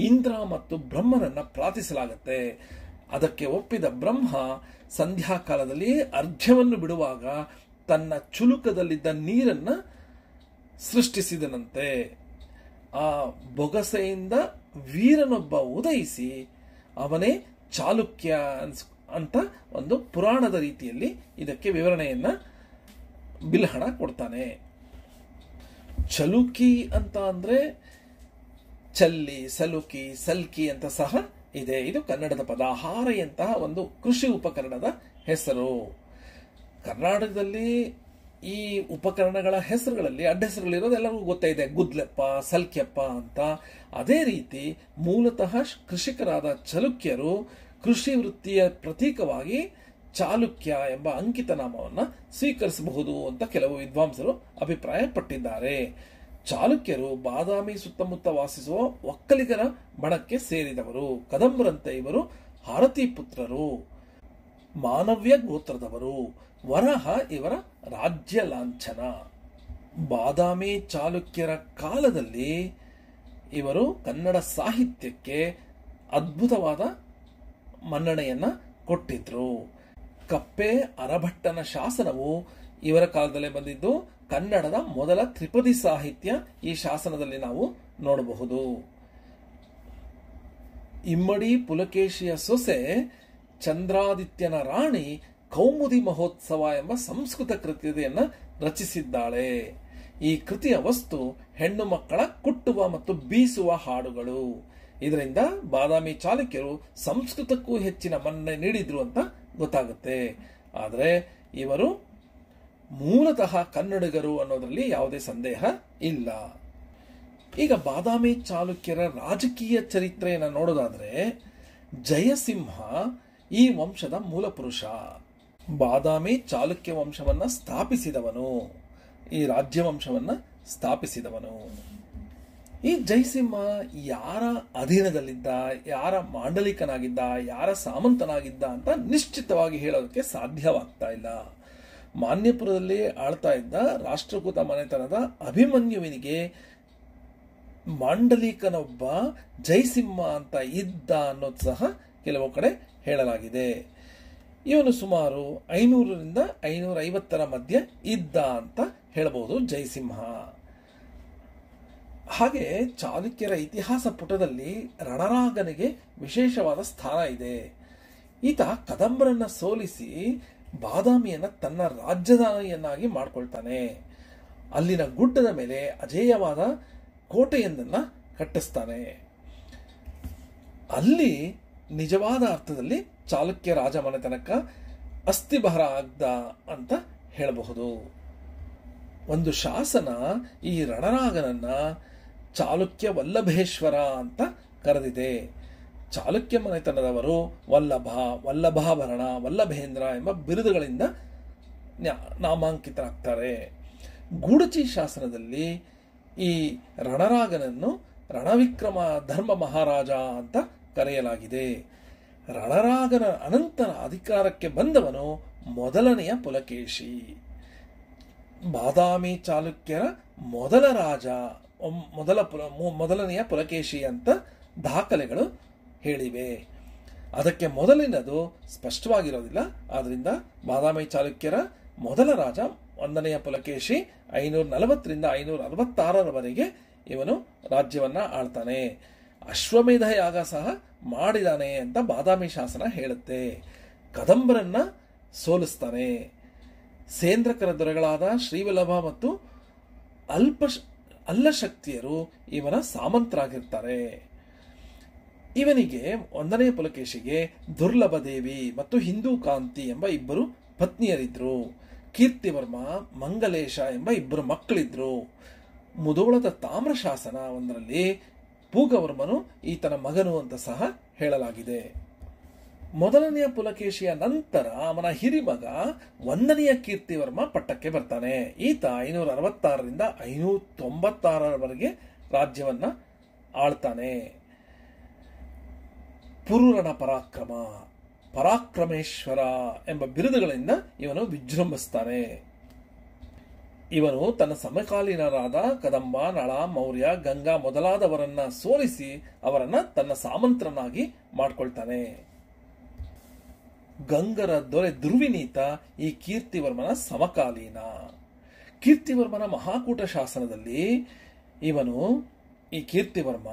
Speaker 1: ಇಂದ್ರ ಮತ್ತು ಬ್ರಹ್ಮನನ್ನ ಪ್ರಾರ್ಥಿಸಲಾಗುತ್ತೆ. ಅದಕ್ಕೆ ಒಪ್ಪಿದ ಬ್ರಹ್ಮ ಸಂಧ್ಯಾಕಾಲದಲ್ಲಿ ಅರ್ಘ್ಯವನ್ನು ಬಿಡುವಾಗ ತನ್ನ ಚುಲುಕದಲ್ಲಿದ್ದ ನೀರನ್ನ ಸೃಷ್ಟಿಸಿದನಂತೆ. ಆ ಬೊಗಸೆಯಿಂದ ವೀರನೊಬ್ಬ ಉದಯಿಸಿ ಅವನೇ ಚಾಲುಕ್ಯ ಅಂತ ಒಂದು ಪುರಾಣದ ರೀತಿಯಲ್ಲಿ ಇದಕ್ಕೆ ವಿವರಣೆಯನ್ನ ಬಿಲ್ಹಣ ಕೊಡ್ತಾನೆ. ಚಲುಕಿ ಅಂತ ಅಂದ್ರೆ ಚಲ್ಲಿ, ಸಲುಕಿ, ಸಲ್ಕಿ ಅಂತ ಸಹ ಇದೆ. ಇದು ಕನ್ನಡದ ಪದ. ಹಾರೆಯಂತಹ ಒಂದು ಕೃಷಿ ಉಪಕರಣದ ಹೆಸರು. ಕರ್ನಾಟಕದಲ್ಲಿ ಈ ಉಪಕರಣಗಳ ಹೆಸರುಗಳಲ್ಲಿ ಅಡ್ಡ ಹೆಸರುಗಳಿರೋದು ಎಲ್ಲರಿಗೂ ಗೊತ್ತೇ ಇದೆ, ಗುದ್ಲೆಪ್ಪ, ಸಲ್ಕ್ಯಪ್ಪ ಅಂತ. ಅದೇ ರೀತಿ ಮೂಲತಃ ಕೃಷಿಕರಾದ ಚಲುಕ್ಯರು ಕೃಷಿ ವೃತ್ತಿಯ ಪ್ರತೀಕವಾಗಿ ಚಾಲುಕ್ಯ ಎಂಬ ಅಂಕಿತ ನಾಮವನ್ನು ಸ್ವೀಕರಿಸಬಹುದು ಅಂತ ಕೆಲವು ವಿದ್ವಾಂಸರು ಅಭಿಪ್ರಾಯ ಪಟ್ಟಿದ್ದಾರೆ. ಚಾಲುಕ್ಯರು ಬಾದಾಮಿ ಸುತ್ತಮುತ್ತ ವಾಸಿಸುವ ಒಕ್ಕಲಿಗರ ಬಣಕ್ಕೆ ಸೇರಿದವರು. ಕದಂಬರಂತೆ ಇವರು ಹಾರತಿ ಪುತ್ರರು, ಮಾನವ್ಯ ಗೋತ್ರದವರು. ವರಹ ಇವರ ರಾಜ್ಯ ಲಾಂಛನ. ಬಾದಾಮಿ ಚಾಲುಕ್ಯರ ಕಾಲದಲ್ಲಿ ಇವರು ಕನ್ನಡ ಸಾಹಿತ್ಯಕ್ಕೆ ಅದ್ಭುತವಾದ ಮನ್ನಣೆಯನ್ನ ಕೊಟ್ಟಿದ್ರು. ಕಪ್ಪೆ ಅರಭಟ್ಟನ ಶಾಸನವು ಇವರ ಕಾಲದಲ್ಲೇ ಬಂದಿದ್ದು. ಕನ್ನಡದ ಮೊದಲ ತ್ರಿಪದಿ ಸಾಹಿತ್ಯ ಈ ಶಾಸನದಲ್ಲಿ ನಾವು ನೋಡಬಹುದು. ಇಮ್ಮಡಿ ಪುಲಕೇಶಿಯ ಸೊಸೆ ಚಂದ್ರಾದಿತ್ಯನ ರಾಣಿ ಕೌಮುದಿ ಮಹೋತ್ಸವ ಎಂಬ ಸಂಸ್ಕೃತ ಕೃತಿಯನ್ನು ರಚಿಸಿದ್ದಾಳೆ. ಈ ಕೃತಿಯ ವಸ್ತು ಹೆಣ್ಣು ಮಕ್ಕಳ ಕುಟ್ಟುವ ಮತ್ತು ಬೀಸುವ ಹಾಡುಗಳು. ಇದರಿಂದ ಬಾದಾಮಿ ಚಾಲುಕ್ಯರು ಸಂಸ್ಕೃತಕ್ಕೂ ಹೆಚ್ಚಿನ ಮನ್ನಣೆ ನೀಡಿದ್ರು ಅಂತ ಗೊತ್ತಾಗುತ್ತೆ. ಆದರೆ ಇವರು ಮೂಲತಃ ಕನ್ನಡಿಗರು ಅನ್ನೋದ್ರಲ್ಲಿ ಯಾವುದೇ ಸಂದೇಹ ಇಲ್ಲ. ಈಗ ಬಾದಾಮಿ ಚಾಲುಕ್ಯರ ರಾಜಕೀಯ ಚರಿತ್ರೆಯನ್ನು ನೋಡೋದಾದ್ರೆ, ಜಯಸಿಂಹ ಈ ವಂಶದ ಮೂಲ ಪುರುಷ. ಬಾದಾಮಿ ಚಾಲುಕ್ಯ ವಂಶವನ್ನ ಸ್ಥಾಪಿಸಿದವನು, ಈ ರಾಜ್ಯವಂಶವನ್ನ ಸ್ಥಾಪಿಸಿದವನು. ಈ ಜಯಸಿಂಹ ಯಾರ ಅಧೀನದಲ್ಲಿದ್ದ, ಯಾರ ಮಾಂಡಲಿಕನಾಗಿದ್ದ, ಯಾರ ಸಾಮಂತನಾಗಿದ್ದ ಅಂತ ನಿಶ್ಚಿತವಾಗಿ ಹೇಳೋದಕ್ಕೆ ಸಾಧ್ಯವಾಗ್ತಾ ಇಲ್ಲ. ಮಾನ್ಯಪುರದಲ್ಲಿ ಆಳ್ತಾ ಇದ್ದ ರಾಷ್ಟ್ರಕೂಟ ಮನೆತನದ ಅಭಿಮನ್ಯುವಿನಿಗೆ ಮಾಂಡಲಿಕನೊಬ್ಬ ಜಯಸಿಂಹ ಅಂತ ಇದ್ದ ಅನ್ನೋದು ಸಹ ಕೆಲವು ಕಡೆ ಹೇಳಲಾಗಿದೆ. ಇವನು ಸುಮಾರು 500ರಿಂದ 550ರ ಮಧ್ಯೆ ಇದ್ದ ಅಂತ ಹೇಳಬಹುದು ಜಯಸಿಂಹ. ಹಾಗೆ ಚಾಲುಕ್ಯರ ಇತಿಹಾಸ ಪುಟದಲ್ಲಿ ರಣರಾಗನಿಗೆ ವಿಶೇಷವಾದ ಸ್ಥಾನ ಇದೆ. ಈತ ಕದಂಬರನ್ನ ಸೋಲಿಸಿ ಬಾದಾಮಿಯನ್ನ ತನ್ನ ರಾಜಧಾನಿಯನ್ನಾಗಿ ಮಾಡ್ಕೊಳ್ತಾನೆ. ಅಲ್ಲಿನ ಗುಡ್ಡದ ಮೇಲೆ ಅಜೇಯವಾದ ಕೋಟೆಯೊಂದನ್ನ ಕಟ್ಟಿಸ್ತಾನೆ. ಅಲ್ಲಿ ನಿಜವಾದ ಅರ್ಥದಲ್ಲಿ ಚಾಲುಕ್ಯ ರಾಜಮನೆತನಕ್ಕ ಅಸ್ಥಿಭಾರ ಆಗ್ದ ಅಂತ ಹೇಳಬಹುದು. ಒಂದು ಶಾಸನ ಈ ರಣರಾಗನನ್ನ ಚಾಲುಕ್ಯ ವಲ್ಲಭೇಶ್ವರ ಅಂತ ಕರೆದಿದೆ. ಚಾಲುಕ್ಯ ಮನೆತನದವರು ವಲ್ಲಭ, ವಲ್ಲಭಾಭರಣ, ವಲ್ಲಭೇಂದ್ರ ಎಂಬ ಬಿರುದುಗಳಿಂದ ನಾಮಾಂಕಿತರಾಗ್ತಾರೆ. ಗೂಡಚಿ ಶಾಸನದಲ್ಲಿ ಈ ರಣರಾಗನನ್ನು ರಣವಿಕ್ರಮ ಧರ್ಮ ಮಹಾರಾಜ ಅಂತ ಕರೆಯಲಾಗಿದೆ. ರಣರಾಗನ ಅನಂತರ ಅಧಿಕಾರಕ್ಕೆ ಬಂದವನು ಮೊದಲನೆಯ ಪುಲಕೇಶಿ. ಬಾದಾಮಿ ಚಾಲುಕ್ಯರ ಮೊದಲ ರಾಜ, ಮೊದಲನೆಯ ಪುಲಕೇಶಿ ಅಂತ ದಾಖಲೆಗಳು ಹೇಳಿವೆ. ಅದಕ್ಕೆ ಮೊದಲಿನದು ಸ್ಪಷ್ಟವಾಗಿರೋದಿಲ್ಲ. ಆದ್ರಿಂದ ಬಾದಾಮಿ ಚಾಲುಕ್ಯರ ಮೊದಲ ರಾಜ 1ನೆಯ ಪುಲಕೇಶಿ 540ರಿಂದ 566ರವರೆಗೆ ಇವನು ರಾಜ್ಯವನ್ನ ಆಳ್ತಾನೆ. ಅಶ್ವಮೇಧ ಯಾಗ ಸಹ ಮಾಡಿದಾನೆ ಅಂತ ಬಾದಾಮಿ ಶಾಸನ ಹೇಳುತ್ತೆ. ಕದಂಬರನ್ನ ಸೋಲಿಸ್ತಾನೆ. ಸೇಂದ್ರಕರ ದೊರೆಗಳಾದ ಶ್ರೀವಲ್ಲಭ ಮತ್ತು ಅಲ್ಲಶಕ್ತಿಯರು ಇವನ ಸಾಮಂತರಾಗಿರ್ತಾರೆ. ಇವನಿಗೆ 1ನೇ ಪುಲಕೇಶಿಗೆ ದುರ್ಲಭ ದೇವಿ ಮತ್ತು ಹಿಂದೂ ಕಾಂತಿ ಎಂಬ ಇಬ್ಬರು ಪತ್ನಿಯರಿದ್ರು. ಕೀರ್ತಿವರ್ಮ, ಮಂಗಲೇಶ ಎಂಬ ಇಬ್ಬರು ಮಕ್ಕಳಿದ್ರು. ಮುಧೋಳದ ತಾಮ್ರ ಶಾಸನ ಒಂದರಲ್ಲಿ ಪೂಗವರ್ಮನು ಈತನ ಮಗನು ಅಂತ ಸಹ ಹೇಳಲಾಗಿದೆ. ಮೊದಲನೆಯ ಪುಲಕೇಶಿಯ ನಂತರ ಅವನ ಹಿರಿಮಗ 1ನೆಯ ಕೀರ್ತಿವರ್ಮ ಪಟ್ಟಕ್ಕೆ ಬರ್ತಾನೆ. ಈತ 566ರಿಂದ 596ರವರೆಗೆ ರಾಜ್ಯವನ್ನ ಆಳ್ತಾನೆ. ಪುರುರಣ ಪರಾಕ್ರಮ, ಪರಾಕ್ರಮೇಶ್ವರ ಎಂಬ ಬಿರುದುಗಳಿಂದ ಇವನು ವಿಜೃಂಭಿಸ್ತಾನೆ. ಇವನು ತನ್ನ ಸಮಕಾಲೀನರಾದ ಕದಂಬ, ನಳ, ಮೌರ್ಯ, ಗಂಗಾ ಮೊದಲಾದವರನ್ನ ಸೋಲಿಸಿ ಅವರನ್ನ ತನ್ನ ಸಾಮಂತರನ್ನಾಗಿ ಮಾಡ್ಕೊಳ್ತಾನೆ. ಗಂಗರ ದೊರೆ ದುರ್ವಿನೀತ ಈ ಕೀರ್ತಿವರ್ಮನ ಸಮಕಾಲೀನ. ಕೀರ್ತಿವರ್ಮನ ಮಹಾಕೂಟ ಶಾಸನದಲ್ಲಿ ಈ ಕೀರ್ತಿವರ್ಮ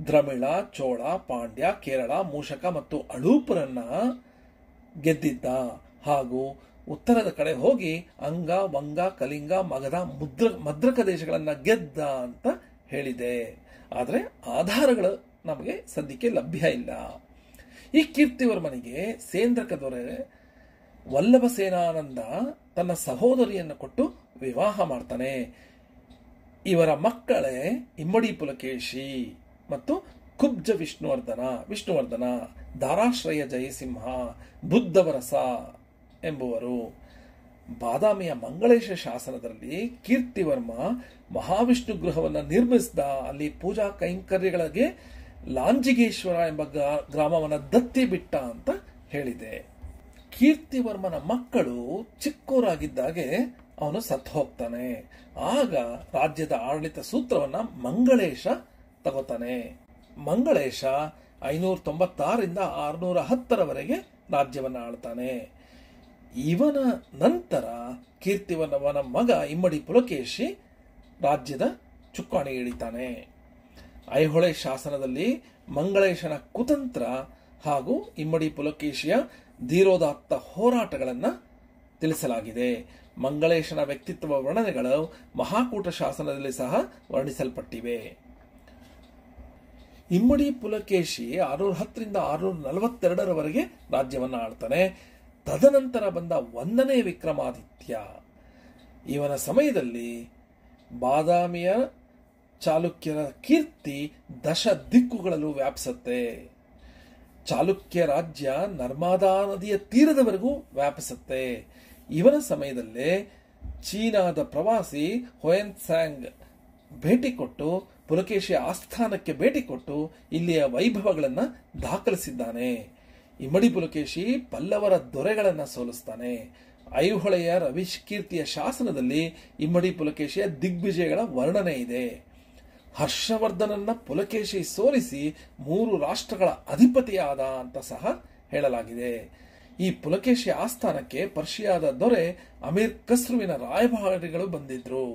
Speaker 1: ದ್ರಮಿಳ, ಚೋಳ, ಪಾಂಡ್ಯ, ಕೇರಳ, ಮೂಷಕ ಮತ್ತು ಅಳೂಪರನ್ನ ಗೆದ್ದಿದ್ದ ಹಾಗೂ ಉತ್ತರದ ಕಡೆ ಹೋಗಿ ಅಂಗ, ವಂಗ, ಕಲಿಂಗ, ಮಗಧ, ಮದ್ರಕ ದೇಶಗಳನ್ನ ಗೆದ್ದ ಅಂತ ಹೇಳಿದೆ. ಆದರೆ ಆಧಾರಗಳು ನಮಗೆ ಸದ್ಯಕ್ಕೆ ಲಭ್ಯ ಇಲ್ಲ. ಈ ಕೀರ್ತಿವರ್ಮನಿಗೆ ಸೇಂದ್ರಕ ದೊರೆ ವಲ್ಲಭ ಸೇನಾನಂದ ತನ್ನ ಸಹೋದರಿಯನ್ನು ಕೊಟ್ಟು ವಿವಾಹ ಮಾಡ್ತಾನೆ. ಇವರ ಮಕ್ಕಳೇ ಇಮ್ಮಡಿ ಪುಲಕೇಶಿ ಮತ್ತು ಕುಬ್ಜ ವಿಷ್ಣುವರ್ಧನ, ದಾರಾಶ್ರಯ ಜಯಸಿಂಹ, ಬುದ್ಧವರಸ ಎಂಬುವರು. ಬಾದಾಮಿಯ ಮಂಗಳೇಶ ಶಾಸನದಲ್ಲಿ ಕೀರ್ತಿವರ್ಮ ಮಹಾವಿಷ್ಣು ಗೃಹವನ್ನು ನಿರ್ಮಿಸಿದ. ಅಲ್ಲಿ ಪೂಜಾ ಕೈಂಕರ್ಯಗಳಿಗೆ ಲಾಂಜಿಗೇಶ್ವರ ಎಂಬ ಗ್ರಾಮವನ್ನು ದತ್ತಿ ಬಿಟ್ಟ ಅಂತ ಹೇಳಿದೆ. ಕೀರ್ತಿವರ್ಮನ ಮಕ್ಕಳು ಚಿಕ್ಕೋರಾಗಿದ್ದಾಗೆ ಅವನು ಸತ್ತು ಹೋಗ್ತಾನೆ. ಆಗ ರಾಜ್ಯದ ಆಡಳಿತ ಸೂತ್ರವನ್ನ ಮಂಗಳೇಶ ತಗೋತಾನೆ. ಮಂಗಳೇಶ 596ರಿಂದ 610ರವರೆಗೆ ರಾಜ್ಯವನ್ನ ಆಳ್ತಾನೆ. ಇವನ ನಂತರ ಕೀರ್ತಿವರ್ಮನ ಮಗ ಇಮ್ಮಡಿ ಪುಲಕೇಶಿ ರಾಜ್ಯದ ಚುಕ್ಕಾಣಿ ಇಳಿತಾನೆ. ಐಹೊಳೆ ಶಾಸನದಲ್ಲಿ ಮಂಗಳೇಶನ ಕುತಂತ್ರ ಹಾಗೂ ಇಮ್ಮಡಿ ಪುಲಕೇಶಿಯ ಧೀರೋದಾತ್ತ ಹೋರಾಟಗಳನ್ನು ತಿಳಿಸಲಾಗಿದೆ. ಮಂಗಳೇಶನ ವ್ಯಕ್ತಿತ್ವ ವರ್ಣನೆಗಳು ಮಹಾಕೂಟ ಶಾಸನದಲ್ಲಿ ಸಹ ವರ್ಣಿಸಲ್ಪಟ್ಟಿವೆ. ಇಮ್ಮಡಿ ಪುಲಕೇಶಿ 610ರಿಂದ 642ರವರೆಗೆ ರಾಜ್ಯವನ್ನು ಆಳ್ತಾನೆ. ತದನಂತರ ಬಂದ 1ನೇ ವಿಕ್ರಮಾದಿತ್ಯ. ಇವನ ಸಮಯದಲ್ಲಿ ಬಾದಾಮಿಯ ಚಾಲುಕ್ಯರ ಕೀರ್ತಿ ದಶ ದಿಕ್ಕುಗಳಲ್ಲೂ ವ್ಯಾಪಿಸುತ್ತೆ. ಚಾಲುಕ್ಯ ರಾಜ್ಯ ನರ್ಮದಾ ನದಿಯ ತೀರದವರೆಗೂ ವ್ಯಾಪಿಸುತ್ತೆ. ಇವನ ಸಮಯದಲ್ಲೇ ಚೀನಾದ ಪ್ರವಾಸಿ ಹೊಯೆನ್ಸಾಂಗ್ ಭೇಟಿ ಕೊಟ್ಟು ಪುಲಕೇಶಿಯ ಆಸ್ಥಾನಕ್ಕೆ ಭೇಟಿ ಕೊಟ್ಟು ಇಲ್ಲಿಯ ವೈಭವಗಳನ್ನು ದಾಖಲಿಸಿದ್ದಾನೆ. ಇಮ್ಮಡಿ ಪುಲಕೇಶಿ ಪಲ್ಲವರ ದೊರೆಗಳನ್ನು ಸೋಲಿಸ್ತಾನೆ. ಐಹೊಳೆಯ ರವಿಕೀರ್ತಿಯ ಶಾಸನದಲ್ಲಿ ಇಮ್ಮಡಿ ಪುಲಕೇಶಿಯ ದಿಗ್ವಿಜಯಗಳ ವರ್ಣನೆ ಇದೆ. ಹರ್ಷವರ್ಧನನ್ನ ಪುಲಕೇಶಿ ಸೋಲಿಸಿ 3 ರಾಷ್ಟ್ರಗಳ ಅಧಿಪತಿಯಾದ ಅಂತ ಸಹ ಹೇಳಲಾಗಿದೆ. ಈ ಪುಲಕೇಶಿ ಆಸ್ಥಾನಕ್ಕೆ ಪರ್ಷಿಯಾದ ದೊರೆ ಅಮೀರ್ ಖಸ್ರುವಿನ ರಾಯಭಾರಿಗಳು ಬಂದಿದ್ರು.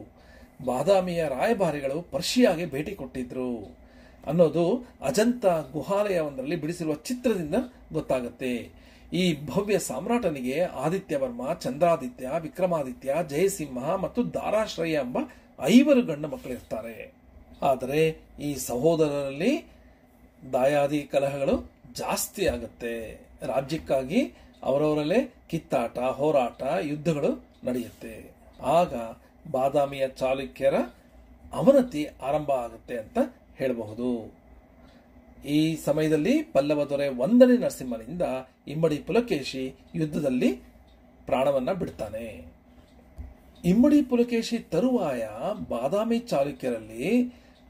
Speaker 1: ಬಾದಾಮಿಯ ರಾಯಭಾರಿಗಳು ಪರ್ಷಿಯಾಗೆ ಭೇಟಿ ಕೊಟ್ಟಿದ್ರು ಅನ್ನೋದು ಅಜಂತ ಗುಹಾಲಯವೊಂದರಲ್ಲಿ ಬಿಡಿಸಿರುವ ಚಿತ್ರದಿಂದ ಗೊತ್ತಾಗುತ್ತೆ. ಈ ಭವ್ಯ ಸಾಮ್ರಾಟನಿಗೆ ಆದಿತ್ಯವರ್ಮ, ಚಂದ್ರಾದಿತ್ಯ, ವಿಕ್ರಮಾದಿತ್ಯ, ಜಯಸಿಂಹ ಮತ್ತು ದಾರಾಶ್ರಯ ಎಂಬ 5 ಗಂಡು ಮಕ್ಕಳಿರ್ತಾರೆ. ಆದರೆ ಈ ಸಹೋದರರಲ್ಲಿ ದಾಯಾದಿ ಕಲಹಗಳು ಜಾಸ್ತಿ ಆಗುತ್ತೆ. ರಾಜ್ಯಕ್ಕಾಗಿ ಅವರವರಲ್ಲೇ ಕಿತ್ತಾಟ, ಹೋರಾಟ, ಯುದ್ಧಗಳು ನಡೆಯುತ್ತೆ. ಆಗ ಬಾದಾಮಿಯ ಚಾಲುಕ್ಯರ ಅವನತಿ ಆರಂಭ ಆಗುತ್ತೆ ಅಂತ ಹೇಳಬಹುದು. ಈ ಸಮಯದಲ್ಲಿ ಪಲ್ಲವ ದೊರೆ 1ನೇ ನರಸಿಂಹನಿಂದ ಇಮ್ಮಡಿ ಪುಲಕೇಶಿ ಯುದ್ಧದಲ್ಲಿ ಪ್ರಾಣವನ್ನ ಬಿಡ್ತಾನೆ. ಇಮ್ಮಡಿ ಪುಲಕೇಶಿ ತರುವಾಯ ಬಾದಾಮಿ ಚಾಲುಕ್ಯರಲ್ಲಿ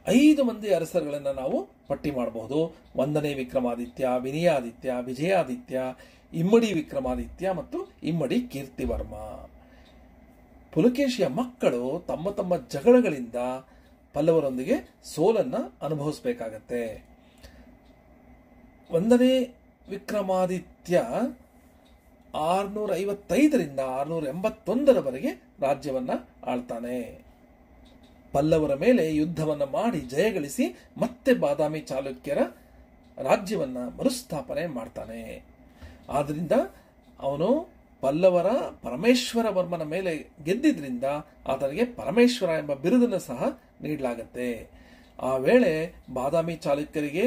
Speaker 1: 5 ಮಂದಿ ಅರಸರುಗಳನ್ನು ನಾವು ಪಟ್ಟಿ ಮಾಡಬಹುದು. 1ನೇ ವಿಕ್ರಮಾದಿತ್ಯ, ವಿನಯಾದಿತ್ಯ, ವಿಜಯಾದಿತ್ಯ, ಇಮ್ಮಡಿ ವಿಕ್ರಮಾದಿತ್ಯ ಮತ್ತು ಇಮ್ಮಡಿ ಕೀರ್ತಿವರ್ಮ. ಪುಲಕೇಶಿಯ ಮಕ್ಕಳು ತಮ್ಮ ತಮ್ಮ ಜಗಳಗಳಿಂದ ಪಲ್ಲವರೊಂದಿಗೆ ಸೋಲನ್ನ ಅನುಭವಿಸಬೇಕಾಗತ್ತೆ. 1ನೇ ವಿಕ್ರಮಾದಿತ್ಯ 655ರಿಂದ 681ರವರೆಗೆ ರಾಜ್ಯವನ್ನ ಆಳ್ತಾನೆ. ಪಲ್ಲವರ ಮೇಲೆ ಯುದ್ಧವನ್ನ ಮಾಡಿ ಜಯಗಳಿಸಿ ಮತ್ತೆ ಬಾದಾಮಿ ಚಾಲುಕ್ಯರ ರಾಜ್ಯವನ್ನ ಮರುಸ್ಥಾಪನೆ ಮಾಡ್ತಾನೆ. ಆದ್ರಿಂದ ಅವನು ಪಲ್ಲವರ ಪರಮೇಶ್ವರ ವರ್ಮನ ಮೇಲೆ ಗೆದ್ದಿದ್ರಿಂದ ಆತನಿಗೆ ಪರಮೇಶ್ವರ ಎಂಬ ಬಿರುದನ್ನು ಸಹ ನೀಡಲಾಗತ್ತೆ. ಆ ವೇಳೆ ಬಾದಾಮಿ ಚಾಲುಕ್ಯರಿಗೆ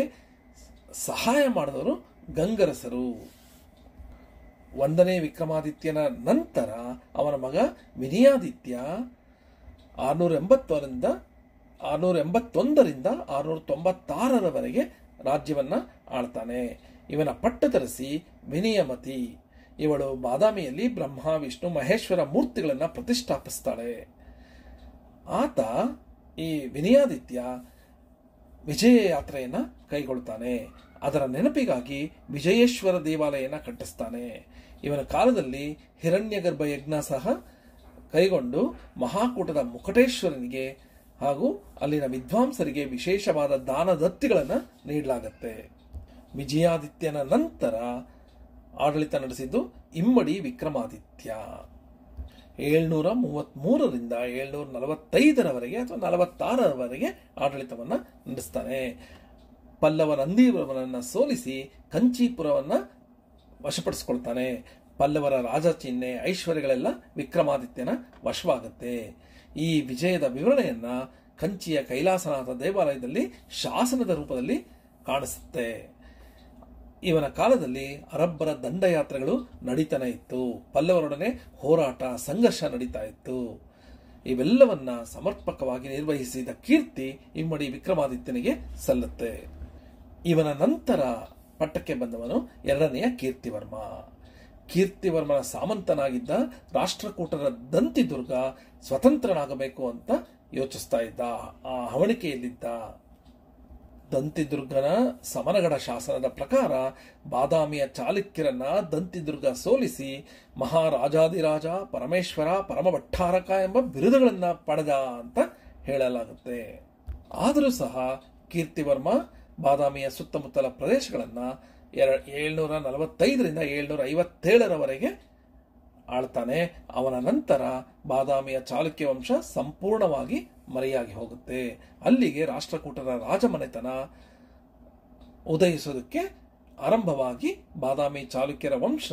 Speaker 1: ಸಹಾಯ ಮಾಡಿದವರು ಗಂಗರಸರು. 1ನೇ ವಿಕ್ರಮಾದಿತ್ಯನ ನಂತರ ಅವನ ಮಗ ವಿನಯಾದಿತ್ಯ 680ರಿಂದ 681ರಿಂದ 696ರವರೆಗೆ ರಾಜ್ಯವನ್ನ ಆಳ್ತಾನೆ. ಇವನ ಪಟ್ಟದರಸಿ ವಿನಿಯಮತಿ. ಇವಳು ಬಾದಾಮಿಯಲ್ಲಿ ಬ್ರಹ್ಮ ವಿಷ್ಣು ಮಹೇಶ್ವರ ಮೂರ್ತಿಗಳನ್ನ ಪ್ರತಿಷ್ಠಾಪಿಸ್ತಾಳೆ. ಆತ ಈ ವಿನಯಾದಿತ್ಯ ವಿಜಯ ಯಾತ್ರೆಯನ್ನ ಕೈಗೊಳ್ತಾನೆ. ಅದರ ನೆನಪಿಗಾಗಿ ವಿಜಯೇಶ್ವರ ದೇವಾಲಯನ ಕಟ್ಟಿಸ್ತಾನೆ. ಇವನ ಕಾಲದಲ್ಲಿ ಹಿರಣ್ಯಗರ್ಭ ಯಜ್ಞ ಸಹ ಕೈಗೊಂಡು ಮಹಾಕೂಟದ ಮುಕಟೇಶ್ವರನಿಗೆ ಹಾಗೂ ಅಲ್ಲಿನ ವಿದ್ವಾಂಸರಿಗೆ ವಿಶೇಷವಾದ ದಾನ ದತ್ತಿಗಳನ್ನು ನೀಡಲಾಗತ್ತೆ. ವಿಜಯಾದಿತ್ಯನ ನಂತರ ಆಡಳಿತ ನಡೆಸಿದ್ದು ಇಮ್ಮಡಿ ವಿಕ್ರಮಾದಿತ್ಯ. 733ರಿಂದ 745ರವರೆಗೆ ಅಥವಾ 46ರವರೆಗೆ ಆಡಳಿತವನ್ನ ನಡೆಸ್ತಾನೆ. ಪಲ್ಲವ ನಂದಿವರವರನ್ನ ಸೋಲಿಸಿ ಕಂಚೀಪುರವನ್ನ ವಶಪಡಿಸಿಕೊಳ್ತಾನೆ. ಪಲ್ಲವರ ರಾಜ ಚಿಹ್ನೆ ಐಶ್ವರ್ಯಗಳೆಲ್ಲ ವಿಕ್ರಮಾದಿತ್ಯನ ವಶವಾಗುತ್ತೆ. ಈ ವಿಜಯದ ವಿವರಣೆಯನ್ನ ಕಂಚಿಯ ಕೈಲಾಸನಾಥ ದೇವಾಲಯದಲ್ಲಿ ಶಾಸನದ ರೂಪದಲ್ಲಿ ಕಾಣಿಸುತ್ತೆ. ಇವನ ಕಾಲದಲ್ಲಿ ಅರಬ್ಬರ ದಂಡಯಾತ್ರೆಗಳು ನಡೀತಾನೆ ಇತ್ತು. ಪಲ್ಲವರೊಡನೆ ಹೋರಾಟ ಸಂಘರ್ಷ ನಡೀತಾ ಇತ್ತು. ಇವೆಲ್ಲವನ್ನ ಸಮರ್ಪಕವಾಗಿ ನಿರ್ವಹಿಸಿದ ಕೀರ್ತಿ ಇಮ್ಮಡಿ ವಿಕ್ರಮಾದಿತ್ಯನಿಗೆ ಸಲ್ಲುತ್ತೆ. ಇವನ ನಂತರ ಪಟ್ಟಕ್ಕೆ ಬಂದವನು ಎರಡನೆಯ ಕೀರ್ತಿವರ್ಮ. ಕೀರ್ತಿವರ್ಮನ ಸಾಮಂತನಾಗಿದ್ದ ರಾಷ್ಟ್ರಕೂಟರ ದಂತಿದುರ್ಗ ಸ್ವತಂತ್ರನಾಗಬೇಕು ಅಂತ ಯೋಚಿಸ್ತಾ ಇದ್ದ. ಆ ಹವಣಿಕೆಯಲ್ಲಿದ್ದ. ದಂತಿದುರ್ಗನ ಸಮನಗಡ ಶಾಸನದ ಪ್ರಕಾರ ಬಾದಾಮಿಯ ಚಾಲುಕ್ಯರನ್ನ ದಂತಿದುರ್ಗ ಸೋಲಿಸಿ ಮಹಾರಾಜಾದಿರಾಜ, ಪರಮೇಶ್ವರ, ಪರಮಭಟ್ಟಾರಕ ಎಂಬ ಬಿರುದುಗಳನ್ನ ಪಡೆದ ಅಂತ ಹೇಳಲಾಗುತ್ತೆ. ಆದರೂ ಸಹ ಕೀರ್ತಿವರ್ಮ ಬಾದಾಮಿಯ ಸುತ್ತಮುತ್ತಲ ಪ್ರದೇಶಗಳನ್ನ 745ರಿಂದ 757ರವರೆಗೆ ಆಳ್ತಾನೆ. ಅವನ ನಂತರ ಬಾದಾಮಿಯ ಚಾಲುಕ್ಯ ವಂಶ ಸಂಪೂರ್ಣವಾಗಿ ಮರೆಯಾಗಿ ಹೋಗುತ್ತೆ. ಅಲ್ಲಿಗೆ ರಾಷ್ಟ್ರಕೂಟರ ರಾಜಮನೆತನ ಉದಯಿಸೋದಕ್ಕೆ ಆರಂಭವಾಗಿ ಬಾದಾಮಿ ಚಾಲುಕ್ಯರ ವಂಶ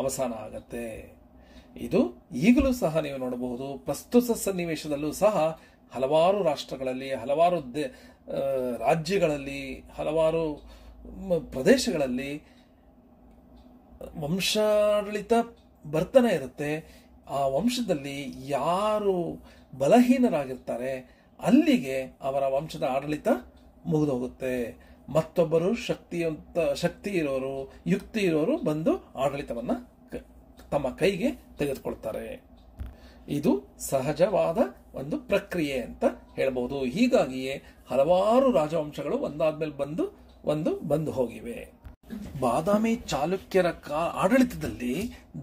Speaker 1: ಅವಸಾನ ಆಗತ್ತೆ. ಇದು ಈಗಲೂ ಸಹ ನೀವು ನೋಡಬಹುದು. ಪ್ರಸ್ತುತ ಸನ್ನಿವೇಶದಲ್ಲೂ ಸಹ ಹಲವಾರು ರಾಷ್ಟ್ರಗಳಲ್ಲಿ, ಹಲವಾರು ರಾಜ್ಯಗಳಲ್ಲಿ, ಹಲವಾರು ಪ್ರದೇಶಗಳಲ್ಲಿ ವಂಶಾಡಳಿತ ಬರ್ತಾನೆ ಇರುತ್ತೆ. ಆ ವಂಶದಲ್ಲಿ ಯಾರು ಬಲಹೀನರಾಗಿರ್ತಾರೆ ಅಲ್ಲಿಗೆ ಅವರ ವಂಶದ ಆಡಳಿತ ಮುಗಿದು ಹೋಗುತ್ತೆ. ಮತ್ತೊಬ್ಬರು ಶಕ್ತಿ ಇರೋರು, ಯುಕ್ತಿ ಇರೋರು ಬಂದು ಆಡಳಿತವನ್ನ ತಮ್ಮ ಕೈಗೆ ತೆಗೆದುಕೊಳ್ತಾರೆ. ಇದು ಸಹಜವಾದ ಒಂದು ಪ್ರಕ್ರಿಯೆ ಅಂತ ಹೇಳಬಹುದು. ಹೀಗಾಗಿಯೇ ಹಲವಾರು ರಾಜವಂಶಗಳು ಒಂದಾದ್ಮೇಲೆ ಬಂದು ಹೋಗಿವೆ. ಬಾದಾಮಿ ಚಾಲುಕ್ಯರ ಆಡಳಿತದಲ್ಲಿ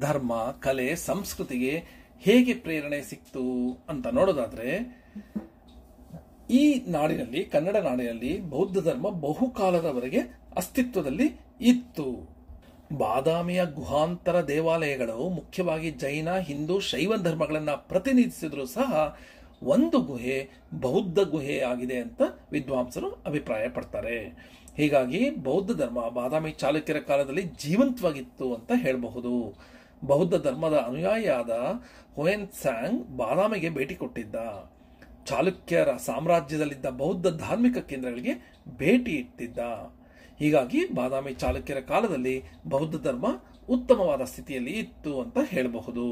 Speaker 1: ಧರ್ಮ, ಕಲೆ, ಸಂಸ್ಕೃತಿಗೆ ಹೇಗೆ ಪ್ರೇರಣೆ ಸಿಕ್ತು ಅಂತ ನೋಡೋದಾದ್ರೆ, ಈ ನಾಡಿನಲ್ಲಿ, ಕನ್ನಡ ನಾಡಿನಲ್ಲಿ ಬೌದ್ಧ ಧರ್ಮ ಬಹುಕಾಲದವರೆಗೆ ಅಸ್ತಿತ್ವದಲ್ಲಿ ಇತ್ತು. ಬಾದಾಮಿಯ ಗುಹಾಂತರ ದೇವಾಲಯಗಳು ಮುಖ್ಯವಾಗಿ ಜೈನ, ಹಿಂದೂ, ಶೈವ ಧರ್ಮಗಳನ್ನು ಪ್ರತಿನಿಧಿಸಿದ್ರು ಸಹ ಒಂದು ಗುಹೆ ಬೌದ್ಧ ಗುಹೆ ಆಗಿದೆ ಅಂತ ವಿದ್ವಾಂಸರು ಅಭಿಪ್ರಾಯ ಪಡ್ತಾರೆ. ಹೀಗಾಗಿ ಬೌದ್ಧ ಧರ್ಮ ಬಾದಾಮಿ ಚಾಲುಕ್ಯರ ಕಾಲದಲ್ಲಿ ಜೀವಂತವಾಗಿತ್ತು ಅಂತ ಹೇಳಬಹುದು. ಬೌದ್ಧ ಧರ್ಮದ ಅನುಯಾಯಿಯಾದ ಹುಯೆನ್ ತ್ಸಾಂಗ್ ಬಾದಾಮಿಗೆ ಭೇಟಿ ಕೊಟ್ಟಿದ್ದ. ಚಾಲುಕ್ಯರ ಸಾಮ್ರಾಜ್ಯದಲ್ಲಿದ್ದ ಬೌದ್ಧ ಧಾರ್ಮಿಕ ಕೇಂದ್ರಗಳಿಗೆ ಭೇಟಿ ಇಟ್ಟಿದ್ದ. ಹೀಗಾಗಿ ಬಾದಾಮಿ ಚಾಲುಕ್ಯರ ಕಾಲದಲ್ಲಿ ಬೌದ್ಧ ಧರ್ಮ ಉತ್ತಮವಾದ ಸ್ಥಿತಿಯಲ್ಲಿ ಇತ್ತು ಅಂತ ಹೇಳಬಹುದು.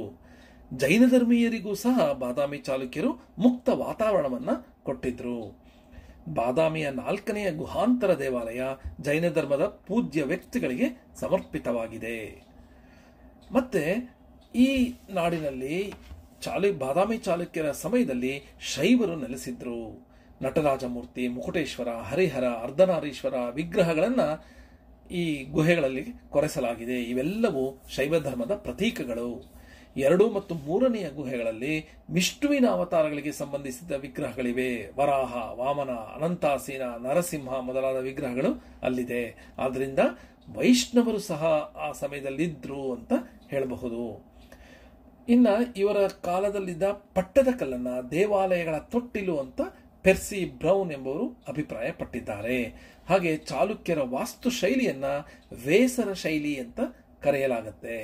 Speaker 1: ಜೈನ ಧರ್ಮೀಯರಿಗೂ ಸಹ ಬಾದಾಮಿ ಚಾಲುಕ್ಯರು ಮುಕ್ತ ವಾತಾವರಣವನ್ನ ಕೊಟ್ಟಿದ್ರು. ಬಾದಾಮಿಯ 4ನೆಯ ಗುಹಾಂತರ ದೇವಾಲಯ ಜೈನ ಧರ್ಮದ ಪೂಜ್ಯ ವ್ಯಕ್ತಿಗಳಿಗೆ ಸಮರ್ಪಿತವಾಗಿದೆ. ಮತ್ತೆ ಈ ನಾಡಿನಲ್ಲಿ ಬಾದಾಮಿ ಚಾಲುಕ್ಯರ ಸಮಯದಲ್ಲಿ ಶೈವರು ನೆಲೆಸಿದ್ರು. ನಟರಾಜಮೂರ್ತಿ, ಮುಕುಟೇಶ್ವರ, ಹರಿಹರ, ಅರ್ಧನಾರೀಶ್ವರ ವಿಗ್ರಹಗಳನ್ನ ಈ ಗುಹೆಗಳಲ್ಲಿ ಕೊರೆಸಲಾಗಿದೆ. ಇವೆಲ್ಲವೂ ಶೈವ ಧರ್ಮದ ಪ್ರತೀಕಗಳು. 2 ಮತ್ತು 3ನೆಯ ಗುಹೆಗಳಲ್ಲಿ ವಿಷ್ಣುವಿನ ಅವತಾರಗಳಿಗೆ ಸಂಬಂಧಿಸಿದ ವಿಗ್ರಹಗಳಿವೆ. ವರಾಹ, ವಾಮನ, ಅನಂತಾಸೀನ, ನರಸಿಂಹ ಮೊದಲಾದ ವಿಗ್ರಹಗಳು ಅಲ್ಲಿದೆ. ಆದ್ರಿಂದ ವೈಷ್ಣವರು ಸಹ ಆ ಸಮಯದಲ್ಲಿದ್ರು ಅಂತ ಹೇಳಬಹುದು. ಇನ್ನ ಇವರ ಕಾಲದಲ್ಲಿದ್ದ ಪಟ್ಟದ ಕಲ್ಲನ್ನ ದೇವಾಲಯಗಳ ತೊಟ್ಟಿಲು ಅಂತ ಪೆರ್ಸಿ ಬ್ರೌನ್ ಎಂಬುವರು ಅಭಿಪ್ರಾಯ ಪಟ್ಟಿದ್ದಾರೆ. ಹಾಗೆ ಚಾಲುಕ್ಯರ ವಾಸ್ತು ಶೈಲಿಯನ್ನ ವೇಸರ ಶೈಲಿ ಅಂತ ಕರೆಯಲಾಗುತ್ತೆ.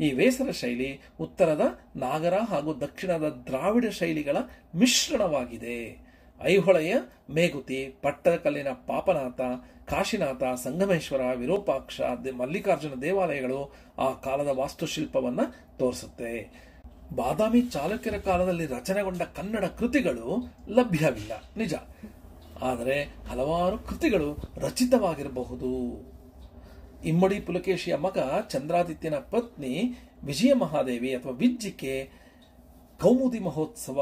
Speaker 1: ಈ ವೇಸರ ಶೈಲಿ ಉತ್ತರದ ನಾಗರ ಹಾಗೂ ದಕ್ಷಿಣದ ದ್ರಾವಿಡ ಶೈಲಿಗಳ ಮಿಶ್ರಣವಾಗಿದೆ. ಐಹೊಳೆಯ ಮೇಗುತಿ, ಪಟ್ಟದಕಲ್ಲಿನ ಪಾಪನಾಥ, ಕಾಶಿನಾಥ, ಸಂಗಮೇಶ್ವರ, ವಿರೂಪಾಕ್ಷ, ಮಲ್ಲಿಕಾರ್ಜುನ ದೇವಾಲಯಗಳು ಆ ಕಾಲದ ವಾಸ್ತುಶಿಲ್ಪವನ್ನ ತೋರಿಸುತ್ತೆ. ಬಾದಾಮಿ ಚಾಲುಕ್ಯರ ಕಾಲದಲ್ಲಿ ರಚನೆಗೊಂಡ ಕನ್ನಡ ಕೃತಿಗಳು ಲಭ್ಯವಿಲ್ಲ, ನಿಜ. ಆದರೆ ಹಲವಾರು ಕೃತಿಗಳು ರಚಿತವಾಗಿರಬಹುದು. ಇಮ್ಮಡಿ ಪುಲಕೇಶಿಯ ಮಗ ಚಂದ್ರಾದಿತ್ಯನ ಪತ್ನಿ ವಿಜಯ ಮಹಾದೇವಿ ಅಥವಾ ವಿಜ್ಜಿಕೆ ಕೌಮುದಿ ಮಹೋತ್ಸವ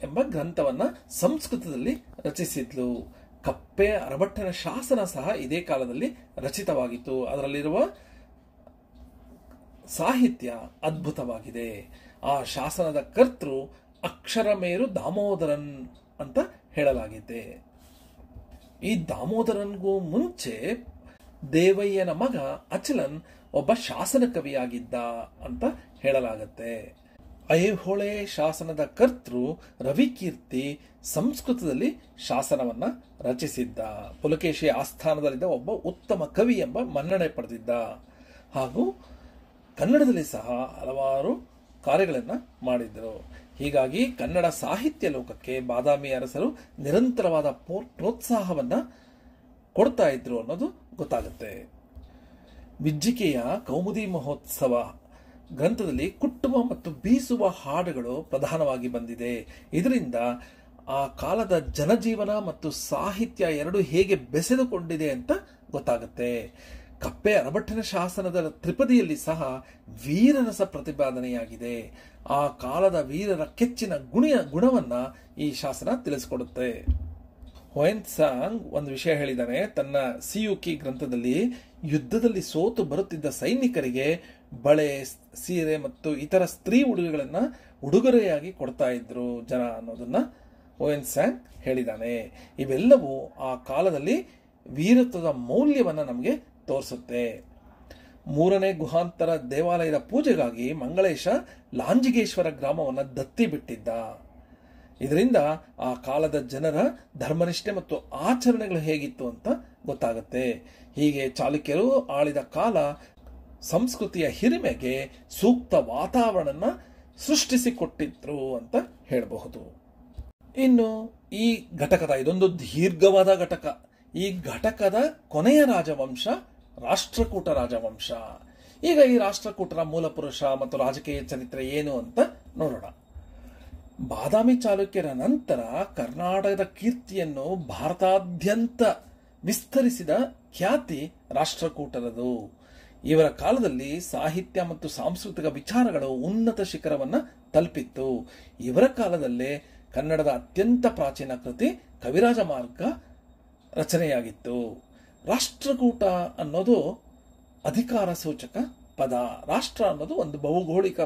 Speaker 1: ಎಂಬ ಗ್ರಂಥವನ್ನ ಸಂಸ್ಕೃತದಲ್ಲಿ ರಚಿಸಿದ್ಲು. ಕಪ್ಪೆ ಅರಭಟ್ಟನ ಶಾಸನ ಸಹ ಇದೇ ಕಾಲದಲ್ಲಿ ರಚಿತವಾಗಿತ್ತು. ಅದರಲ್ಲಿರುವ ಸಾಹಿತ್ಯ ಅದ್ಭುತವಾಗಿದೆ. ಆ ಶಾಸನದ ಕರ್ತೃ ಅಕ್ಷರಮೇರು ದಾಮೋದರನ್ ಅಂತ ಹೇಳಲಾಗಿದೆ. ಈ ದಾಮೋದರನ್ಗೂ ಮುಂಚೆ ದೇವಯ್ಯನ ಮಗ ಅಚಲನ್ ಒಬ್ಬ ಶಾಸನ ಕವಿಯಾಗಿದ್ದ ಅಂತ ಹೇಳಲಾಗತ್ತೆ. ಐಹೊಳೆ ಶಾಸನದ ಕರ್ತೃ ರವಿಕೀರ್ತಿ ಸಂಸ್ಕೃತದಲ್ಲಿ ಶಾಸನವನ್ನ ರಚಿಸಿದ್ದ. ಪುಲಕೇಶಿ ಆಸ್ಥಾನದಲ್ಲಿದ್ದ ಒಬ್ಬ ಉತ್ತಮ ಕವಿ ಎಂಬ ಮನ್ನಣೆ ಪಡೆದಿದ್ದ. ಹಾಗೂ ಕನ್ನಡದಲ್ಲಿ ಸಹ ಹಲವಾರು ಕಾರ್ಯಗಳನ್ನು ಮಾಡಿದ್ದರು. ಹೀಗಾಗಿ ಕನ್ನಡ ಸಾಹಿತ್ಯ ಲೋಕಕ್ಕೆ ಬಾದಾಮಿ ಅರಸರು ನಿರಂತರವಾದ ಪ್ರೋತ್ಸಾಹವನ್ನ ಕೊಡ್ತಾ ಇದ್ರು ಅನ್ನೋದು ಗೊತ್ತಾಗುತ್ತೆ. ವಿಜ್ಜಿಕೆಯ ಕೌಮುದಿ ಮಹೋತ್ಸವ ಗ್ರಂಥದಲ್ಲಿ ಕುಟ್ಟುವ ಮತ್ತು ಬೀಸುವ ಹಾಡುಗಳು ಪ್ರಧಾನವಾಗಿ ಬಂದಿದೆ. ಇದರಿಂದ ಆ ಕಾಲದ ಜನಜೀವನ ಮತ್ತು ಸಾಹಿತ್ಯ ಎರಡು ಹೇಗೆ ಬೆಸೆದುಕೊಂಡಿದೆ ಅಂತ ಗೊತ್ತಾಗುತ್ತೆ. ಕಪ್ಪೆ ಅರಭಟ್ಟನ ಶಾಸನದ ತ್ರಿಪದಿಯಲ್ಲಿ ಸಹ ವೀರರಸ ಪ್ರತಿಪಾದನೆಯಾಗಿದೆ. ಆ ಕಾಲದ ವೀರರ ಕೆಚ್ಚಿನ ಗುಣವನ್ನ ಈ ಶಾಸನ ತಿಳಿಸಿಕೊಡುತ್ತೆ. ಹೊಯೆನ್ ಸಾಂಗ್ ಒಂದು ವಿಷಯ ಹೇಳಿದ್ದಾನೆ. ತನ್ನ ಸಿಯುಕಿ ಗ್ರಂಥದಲ್ಲಿ ಯುದ್ಧದಲ್ಲಿ ಸೋತು ಬರುತ್ತಿದ್ದ ಸೈನಿಕರಿಗೆ ಬಳೆ, ಸೀರೆ ಮತ್ತು ಇತರ ಸ್ತ್ರೀ ಉಡುಗೆಗಳನ್ನ ಉಡುಗೊರೆಯಾಗಿ ಕೊಡ್ತಾ ಇದ್ರು ಜನ ಅನ್ನೋದನ್ನ ಹೊಯೆನ್ ಸಾಂಗ್ ಹೇಳಿದ್ದಾನೆ. ಇವೆಲ್ಲವೂ ಆ ಕಾಲದಲ್ಲಿ ವೀರತ್ವದ ಮೌಲ್ಯವನ್ನ ನಮಗೆ ತೋರಿಸುತ್ತೆ. ಮೂರನೇ ಗುಹಾಂತರ ದೇವಾಲಯದ ಪೂಜೆಗಾಗಿ ಮಂಗಳೇಶ ಲಾಂಜಿಗೇಶ್ವರ ಗ್ರಾಮವನ್ನು ದತ್ತಿ ಬಿಟ್ಟಿದ್ದ. ಇದರಿಂದ ಆ ಕಾಲದ ಜನರ ಧರ್ಮನಿಷ್ಠೆ ಮತ್ತು ಆಚರಣೆಗಳು ಹೇಗಿತ್ತು ಅಂತ ಗೊತ್ತಾಗುತ್ತೆ. ಹೀಗೆ ಚಾಲುಕ್ಯರು ಆಳಿದ ಕಾಲ ಸಂಸ್ಕೃತಿಯ ಹಿರಿಮೆಗೆ ಸೂಕ್ತ ವಾತಾವರಣ ಸೃಷ್ಟಿಸಿಕೊಟ್ಟಿದ್ರು ಅಂತ ಹೇಳಬಹುದು. ಇನ್ನು ಈ ಘಟಕದ ಇದೊಂದು ದೀರ್ಘವಾದ ಘಟಕ. ಈ ಘಟಕದ ಕೊನೆಯ ರಾಜವಂಶ ರಾಷ್ಟ್ರಕೂಟ ರಾಜವಂಶ. ಈಗ ಈ ರಾಷ್ಟ್ರಕೂಟರ ಮೂಲ ಪುರುಷ ಮತ್ತು ರಾಜಕೀಯ ಚರಿತ್ರೆ ಏನು ಅಂತ ನೋಡೋಣ. ಬಾದಾಮಿ ಚಾಲುಕ್ಯರ ನಂತರ ಕರ್ನಾಟಕದ ಕೀರ್ತಿಯನ್ನು ಭಾರತಾದ್ಯಂತ ವಿಸ್ತರಿಸಿದ ಖ್ಯಾತಿ ರಾಷ್ಟ್ರಕೂಟರದು. ಇವರ ಕಾಲದಲ್ಲಿ ಸಾಹಿತ್ಯ ಮತ್ತು ಸಾಂಸ್ಕೃತಿಕ ವಿಚಾರಗಳು ಉನ್ನತ ಶಿಖರವನ್ನು ತಲುಪಿತ್ತು. ಇವರ ಕಾಲದಲ್ಲೇ ಕನ್ನಡದ ಅತ್ಯಂತ ಪ್ರಾಚೀನ ಕೃತಿ ಕವಿರಾಜ ಮಾರ್ಗ ರಚನೆಯಾಗಿತ್ತು. ರಾಷ್ಟ್ರಕೂಟ ಅನ್ನೋದು ಅಧಿಕಾರ ಸೂಚಕ ಪದ. ರಾಷ್ಟ್ರ ಅನ್ನೋದು ಒಂದು ಭೌಗೋಳಿಕ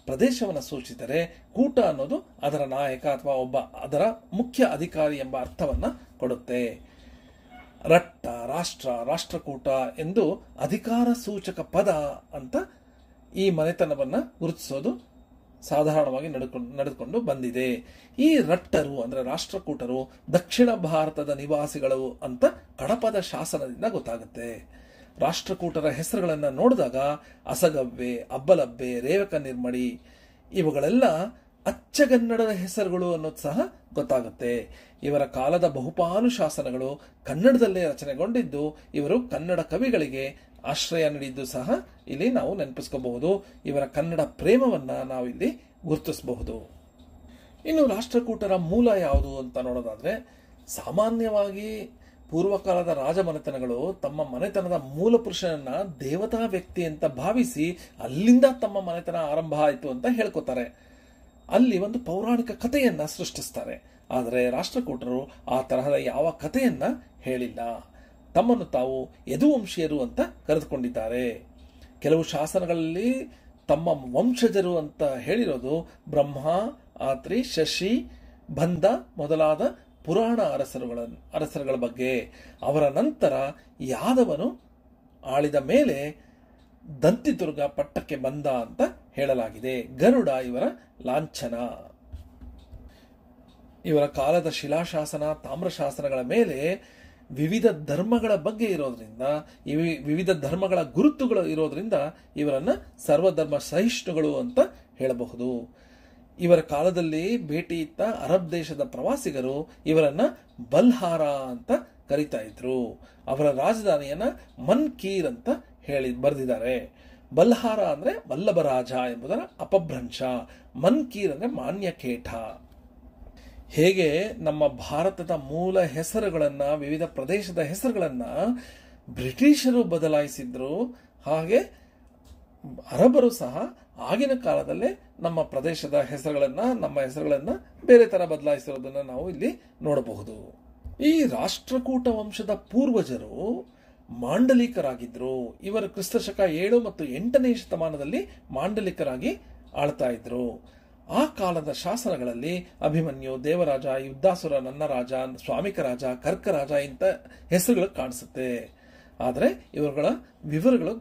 Speaker 1: ಪ್ರದೇಶವನ್ನು ಸೂಚಿಸಿದರೆ, ಕೂಟ ಅನ್ನೋದು ಅದರ ನಾಯಕ ಅಥವಾ ಒಬ್ಬ ಅದರ ಮುಖ್ಯ ಅಧಿಕಾರಿ ಎಂಬ ಅರ್ಥವನ್ನ ಕೊಡುತ್ತೆ. ರಟ್ಟ, ರಾಷ್ಟ್ರ, ರಾಷ್ಟ್ರಕೂಟ ಎಂದು ಅಧಿಕಾರ ಸೂಚಕ ಪದ ಅಂತ ಈ ಮನೆತನವನ್ನ ಗುರುತಿಸೋದು ಸಾಧಾರಣವಾಗಿ ನಡೆದುಕೊಂಡು ಬಂದಿದೆ. ಈ ರಟ್ಟರು ಅಂದ್ರೆ ರಾಷ್ಟ್ರಕೂಟರು ದಕ್ಷಿಣ ಭಾರತದ ನಿವಾಸಿಗಳು ಅಂತ ಕಡಪದ ಶಾಸನದಿಂದ ಗೊತ್ತಾಗುತ್ತೆ. ರಾಷ್ಟ್ರಕೂಟರ ಹೆಸರುಗಳನ್ನ ನೋಡಿದಾಗ ಅಸಗವ್ವೆ, ಅಬ್ಬಲಬ್ಬೆ, ರೇವಕ ನಿರ್ಮಡಿ ಇವುಗಳೆಲ್ಲ ಅಚ್ಚಗನ್ನಡದ ಹೆಸರುಗಳು ಅನ್ನೋದು ಸಹ ಗೊತ್ತಾಗುತ್ತೆ. ಇವರ ಕಾಲದ ಬಹುಪಾಲು ಶಾಸನಗಳು ಕನ್ನಡದಲ್ಲೇ ರಚನೆಗೊಂಡಿದ್ದು, ಇವರು ಕನ್ನಡ ಕವಿಗಳಿಗೆ ಆಶ್ರಯ ನೀಡಿದ್ದು ಸಹ ಇಲ್ಲಿ ನಾವು ನೆನಪಿಸ್ಕೋಬಹುದು. ಇವರ ಕನ್ನಡ ಪ್ರೇಮವನ್ನ ನಾವು ಇಲ್ಲಿ ಗುರುತಿಸಬಹುದು. ಇನ್ನು ರಾಷ್ಟ್ರಕೂಟರ ಮೂಲ ಯಾವುದು ಅಂತ ನೋಡೋದಾದ್ರೆ, ಸಾಮಾನ್ಯವಾಗಿ ಪೂರ್ವಕಾಲದ ರಾಜಮನೆತನಗಳು ತಮ್ಮ ಮನೆತನದ ಮೂಲ ಪುರುಷನನ್ನ ದೇವತಾ ವ್ಯಕ್ತಿ ಅಂತ ಭಾವಿಸಿ ಅಲ್ಲಿಂದ ತಮ್ಮ ಮನೆತನ ಆರಂಭ ಆಯಿತು ಅಂತ ಹೇಳ್ಕೊತಾರೆ. ಅಲ್ಲಿ ಒಂದು ಪೌರಾಣಿಕ ಕಥೆಯನ್ನ ಸೃಷ್ಟಿಸ್ತಾರೆ. ಆದರೆ ರಾಷ್ಟ್ರಕೂಟರು ಆ ತರಹದ ಯಾವ ಕಥೆಯನ್ನ ಹೇಳಿಲ್ಲ. ತಮ್ಮನ್ನು ತಾವು ಯದುವಂಶೀಯರು ಅಂತ ಕರೆದುಕೊಂಡಿದ್ದಾರೆ. ಕೆಲವು ಶಾಸನಗಳಲ್ಲಿ ತಮ್ಮ ವಂಶಜರು ಅಂತ ಹೇಳಿರೋದು ಬ್ರಹ್ಮ, ಆತ್ರಿ, ಶಶಿ, ಬಂಧ ಮೊದಲಾದ ಪುರಾಣ ಅರಸರುಗಳ ಬಗ್ಗೆ. ಅವರ ನಂತರ ಯಾದವನು ಆಳಿದ ಮೇಲೆ ದಂತಿದುರ್ಗ ಪಟ್ಟಕ್ಕೆ ಬಂದ ಅಂತ ಹೇಳಲಾಗಿದೆ. ಗರುಡ ಇವರ ಲಾಂಛನ. ಇವರ ಕಾಲದ ಶಿಲಾಶಾಸನ, ತಾಮ್ರಶಾಸನಗಳ ಮೇಲೆ ವಿವಿಧ ಧರ್ಮಗಳ ಬಗ್ಗೆ ಇರೋದ್ರಿಂದ, ವಿವಿಧ ಧರ್ಮಗಳ ಗುರುತುಗಳು ಇರೋದ್ರಿಂದ ಇವರನ್ನ ಸರ್ವಧರ್ಮ ಸಹಿಷ್ಣುಗಳು ಅಂತ ಹೇಳಬಹುದು. ಇವರ ಕಾಲದಲ್ಲಿ ಭೇಟಿ ಇತ್ತ ಅರಬ್ ದೇಶದ ಪ್ರವಾಸಿಗರು ಇವರನ್ನ ಬಲ್ಹಾರ ಅಂತ ಕರೀತಾ ಇದ್ರು. ಅವರ ರಾಜಧಾನಿಯನ್ನ ಮನ್ಕೀರ್ ಅಂತ ಬರೆದಿದ್ದಾರೆ. ಬಲ್ಹಾರ ಅಂದರೆ ವಲ್ಲಭರಾಜ ಎಂಬುದರ ಅಪಭ್ರಂಶ, ಮನ್ಕೀರ್ ಅಂದರೆ ಮಾನ್ಯಕೇಠ. ಹೇಗೆ ನಮ್ಮ ಭಾರತದ ಮೂಲ ಹೆಸರುಗಳನ್ನು, ವಿವಿಧ ಪ್ರದೇಶದ ಹೆಸರುಗಳನ್ನು ಬ್ರಿಟಿಷರು ಬದಲಾಯಿಸಿದ್ರು, ಹಾಗೆ ಅರಬರು ಸಹ ಆಗಿನ ಕಾಲದಲ್ಲೇ ನಮ್ಮ ಪ್ರದೇಶದ ಹೆಸರುಗಳನ್ನು, ನಮ್ಮ ಹೆಸರುಗಳನ್ನು ಬೇರೆ ಥರ ಬದಲಾಯಿಸಿರೋದನ್ನು ನಾವು ಇಲ್ಲಿ ನೋಡಬಹುದು. ಈ ರಾಷ್ಟ್ರಕೂಟ ವಂಶದ ಪೂರ್ವಜರು ಮಾಂಡಲಿಕರಾಗಿದ್ದರು. ಇವರು ಕ್ರಿಸ್ತಶಕ 7 ಮತ್ತು 8ನೇ ಶತಮಾನದಲ್ಲಿ ಮಾಂಡಲಿಕರಾಗಿ ಆಳ್ತಾ ಇದ್ರು. ಆ ಕಾಲದ ಶಾಸನಗಳಲ್ಲಿ ಅಭಿಮನ್ಯು, ದೇವರಾಜ, ಯುದ್ಧಾಸುರ, ನನ್ನ ರಾಜ, ಸ್ವಾಮಿಕ ರಾಜ, ಕರ್ಕರಾಜ ಇಂಥ ಹೆಸರುಗಳು ಕಾಣಿಸುತ್ತೆ. ಆದರೆ ಇವರುಗಳ ವಿವರಗಳು